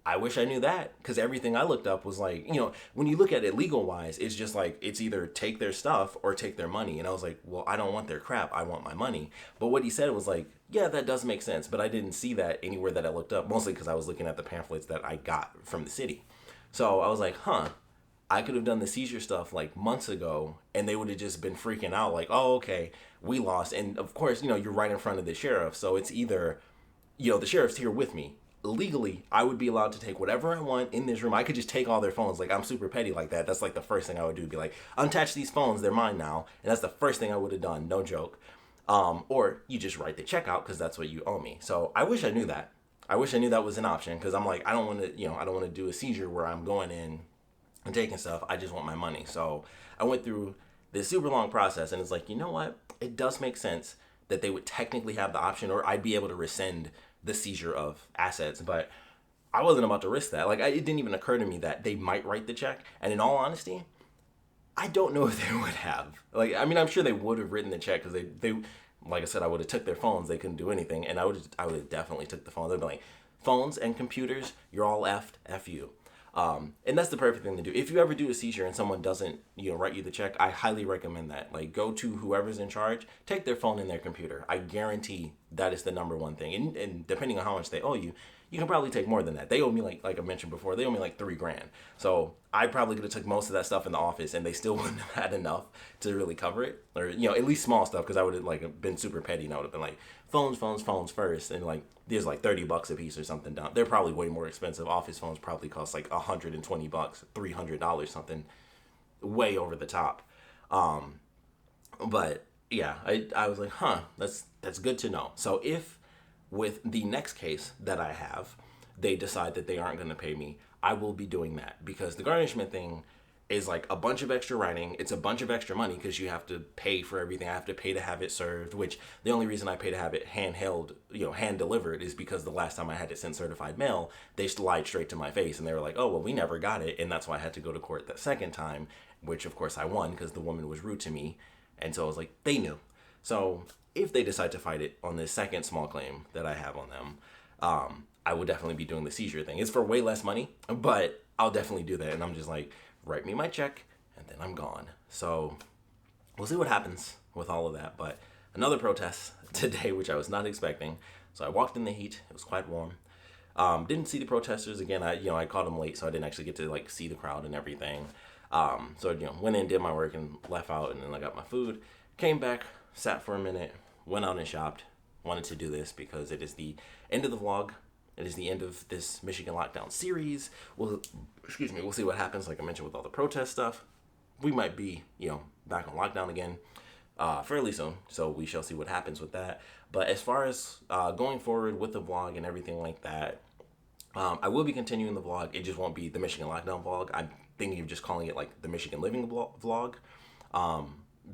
I wish I knew that, because everything I looked up was like, when you look at it legal wise, it's just like, it's either take their stuff or take their money. And I was like, well, I don't want their crap. I want my money. But what he said was like, yeah, that does make sense. But I didn't see that anywhere that I looked up, mostly because I was looking at the pamphlets that I got from the city. So I was like, I could have done the seizure stuff like months ago and they would have just been freaking out like, oh, okay, we lost. And of course, you're right in front of the sheriff. So it's either, the sheriff's here with me. Legally, I would be allowed to take whatever I want in this room. I could just take all their phones. Like, I'm super petty like that. That's like the first thing I would do. Be like, untouch these phones. They're mine now. And that's the first thing I would have done. No joke. Or you just write the check out because that's what you owe me. So I wish I knew that. I wish I knew that was an option, because I'm like, I don't want to, I don't want to do a seizure where I'm going in and taking stuff. I just want my money. So I went through this super long process, and it's like, you know what? It does make sense that they would technically have the option, or I'd be able to rescind the seizure of assets, but I wasn't about to risk that. Like, it didn't even occur to me that they might write the check. And in all honesty, I don't know if they would have. Like, I mean, I'm sure they would have written the check, because they like I said, I would have took their phones. They couldn't do anything, and I would have definitely took the phones. They'd be like, phones and computers, you're all effed, F you. And that's the perfect thing to do. If you ever do a seizure and someone doesn't, write you the check, I highly recommend that. Like, go to whoever's in charge, take their phone and their computer. I guarantee that is the number one thing. And depending on how much they owe you, you can probably take more than that. They owe me like I mentioned before, they owe me like $3,000. So I probably could have took most of that stuff in the office, and they still wouldn't have had enough to really cover it, or at least small stuff, because I would have like been super petty, and I would have been like, phones first, and like there's like $30 a piece or something down. They're probably way more expensive. Office phones probably cost like $120, $300, something way over the top. But yeah, I was like, that's good to know. So if with the next case that I have, they decide that they aren't going to pay me, I will be doing that, because the garnishment thing is like a bunch of extra writing. It's a bunch of extra money, because you have to pay for everything. I have to pay to have it served, which the only reason I pay to have it handheld, hand delivered, is because the last time I had to send certified mail, they lied straight to my face, and they were like, oh, well, we never got it. And that's why I had to go to court that second time, which of course I won, because the woman was rude to me. And so I was like, they knew. So if they decide to fight it on this second small claim that I have on them, I will definitely be doing the seizure thing. It's for way less money, but I'll definitely do that. And I'm just like, write me my check, and then I'm gone. So we'll see what happens with all of that. But another protest today, which I was not expecting. So I walked in the heat. It was quite warm. Didn't see the protesters again. I caught them late, so I didn't actually get to like see the crowd and everything. So went in, did my work, and left out, and then I got my food. Came back, sat for a minute, went out and shopped. Wanted to do this because it is the end of the vlog. It is the end of this Michigan lockdown series. We'll see what happens, like I mentioned, with all the protest stuff. We might be, back on lockdown again fairly soon, so we shall see what happens with that. But as far as going forward with the vlog and everything like that, I will be continuing the vlog. It just won't be the Michigan lockdown vlog. I'm thinking of just calling it like the Michigan living vlog.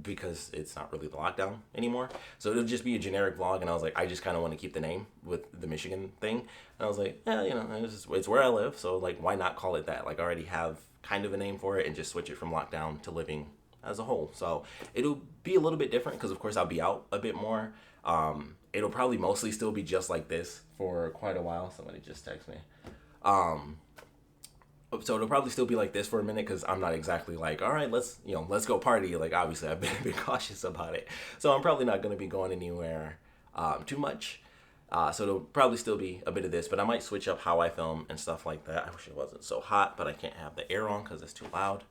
Because it's not really the lockdown anymore. So it'll just be a generic vlog, and I was like, I just kind of want to keep the name with the Michigan thing. And I was like, yeah, it's where I live, so like, why not call it that? Like, I already have kind of a name for it, and just switch it from lockdown to living as a whole. So it'll be a little bit different, because of course I'll be out a bit more. It'll probably mostly still be just like this for quite a while. Somebody just texted me. So it'll probably still be like this for a minute, because I'm not exactly like, all right, let's go party. Like, obviously I've been a bit cautious about it, so I'm probably not going to be going anywhere too much. So it'll probably still be a bit of this, but I might switch up how I film and stuff like that. I wish it wasn't so hot, but I can't have the air on because it's too loud.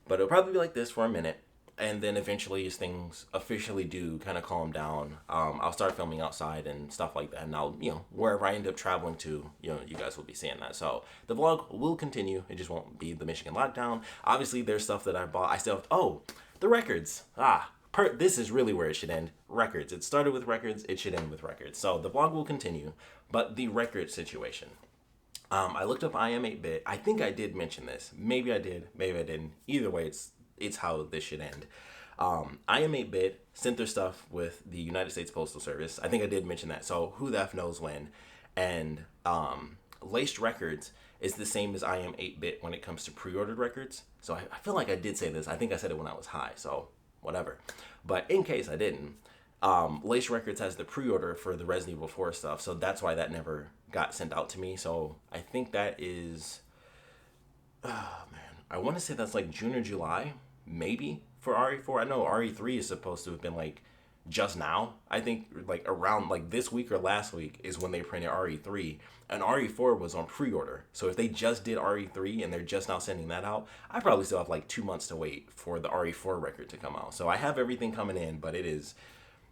But it'll probably be like this for a minute. And then eventually, as things officially do kind of calm down, I'll start filming outside and stuff like that. And I'll, wherever I end up traveling to, you guys will be seeing that. So the vlog will continue. It just won't be the Michigan lockdown. Obviously, there's stuff that I bought. I still have, the records. This is really where it should end. Records. It started with records. It should end with records. So the vlog will continue. But the record situation. I looked up I am 8-bit. I think I did mention this. Maybe I did. Maybe I didn't. Either way, it's how this should end. I am 8-bit sent their stuff with the United States Postal Service. I think I did mention that. So who the F knows when. And Laced Records is the same as I Am 8-Bit when it comes to pre-ordered records. So I feel like I did say this. I think I said it when I was high, so whatever. But in case I didn't, Laced Records has the pre-order for the Resident Evil 4 stuff, so that's why that never got sent out to me. So I think that is, oh man, I want to say that's like June or July, maybe, for RE4. I know RE3 is supposed to have been like just now. I think like around like this week or last week is when they printed RE3, and RE4 was on pre-order. So if they just did RE3 and they're just now sending that out, I probably still have like 2 months to wait for the RE4 record to come out. So I have everything coming in, but it is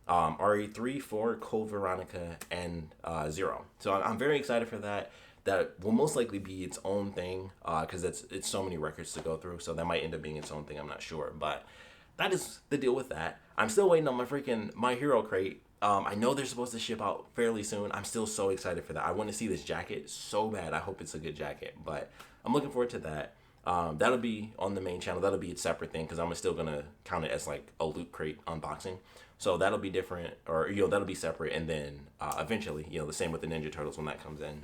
RE3, 4, Code Veronica, and 0. So I'm very excited for that. That will most likely be its own thing because it's so many records to go through. So that might end up being its own thing. I'm not sure, but that is the deal with that. I'm still waiting on my freaking My Hero crate. I know they're supposed to ship out fairly soon. I'm still so excited for that. I want to see this jacket so bad. I hope it's a good jacket, but I'm looking forward to that. That'll be on the main channel. That'll be its separate thing because I'm still gonna count it as like a loot crate unboxing. So that'll be different, or that'll be separate, and then eventually, the same with the Ninja Turtles when that comes in.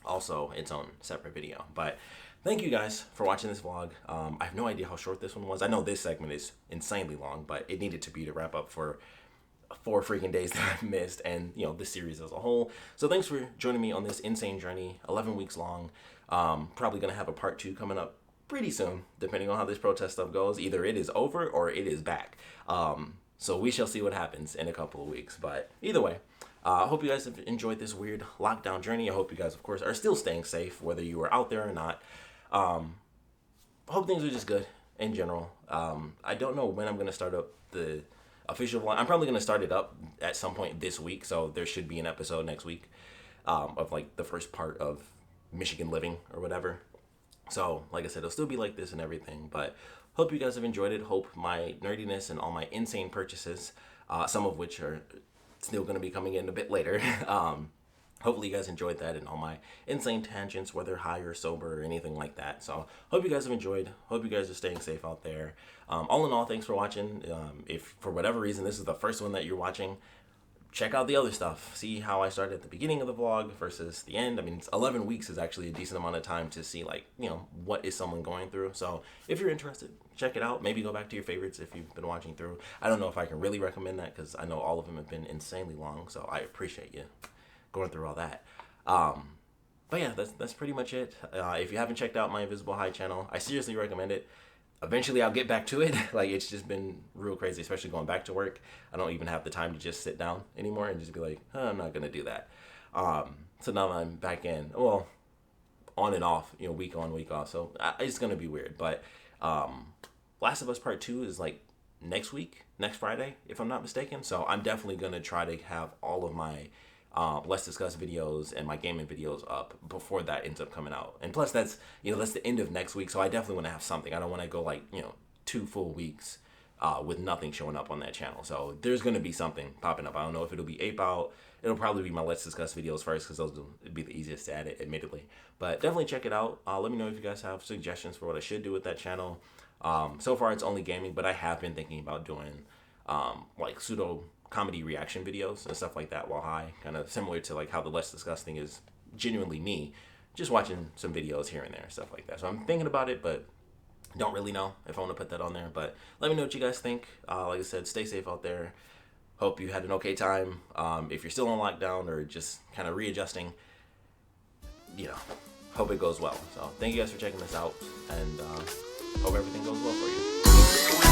Also, its own separate video. But thank you guys for watching this vlog. I have no idea how short this one was. I know this segment is insanely long, but it needed to be to wrap up for 4 freaking days that I've missed, and this series as a whole. So thanks for joining me on this insane journey, 11 weeks long. Probably gonna have a part 2 coming up pretty soon, depending on how this protest stuff goes. Either it is over or it is back. So we shall see what happens in a couple of weeks. But either way, I hope you guys have enjoyed this weird lockdown journey. I hope you guys, of course, are still staying safe, whether you are out there or not. Hope things are just good in general. I don't know when I'm going to start up the official vlog. I'm probably going to start it up at some point this week, so there should be an episode next week of like the first part of Michigan Living or whatever. So, like I said, it'll still be like this and everything, but hope you guys have enjoyed it. Hope my nerdiness and all my insane purchases, some of which are still going to be coming in a bit later. Hopefully you guys enjoyed that and all my insane tangents, whether high or sober or anything like that. So hope you guys have enjoyed. Hope you guys are staying safe out there. All in all, thanks for watching. If for whatever reason this is the first one that you're watching, check out the other stuff. See how I started at the beginning of the vlog versus the end. I mean, 11 weeks is actually a decent amount of time to see, like, what is someone going through. So if you're interested, check it out. Maybe go back to your favorites if you've been watching through. I don't know if I can really recommend that because I know all of them have been insanely long. So I appreciate you going through all that. But yeah, that's pretty much it. If you haven't checked out my Invisible High channel, I seriously recommend it. Eventually I'll get back to it. Like, it's just been real crazy, especially going back to work. I don't even have the time to just sit down anymore and just be like, I'm not gonna do that. So now that I'm back in, well, on and off, week on, week off. So it's gonna be weird. But Last of Us Part 2 is like next week, next Friday, if I'm not mistaken. So I'm definitely gonna try to have all of my Let's Discuss videos and my gaming videos up before that ends up coming out. And plus that's the end of next week, so I definitely want to have something. I don't want to go like 2 full weeks with nothing showing up on that channel. So there's going to be something popping up. I don't know if it'll be Ape Out. It'll probably be my Let's Discuss videos first because those will be the easiest to edit, admittedly. But definitely check it out. Let me know if you guys have suggestions for what I should do with that channel. So far it's only gaming, but I have been thinking about doing like pseudo comedy reaction videos and stuff like that while high, kind of similar to like how the Let's Discuss thing is genuinely me just watching some videos here and there, stuff like that. So I'm thinking about it, but don't really know if I want to put that on there. But let me know what you guys think. Like I said, stay safe out there. Hope you had an okay time. If you're still on lockdown or just kind of readjusting, hope it goes well. So thank you guys for checking this out, and hope everything goes well for you.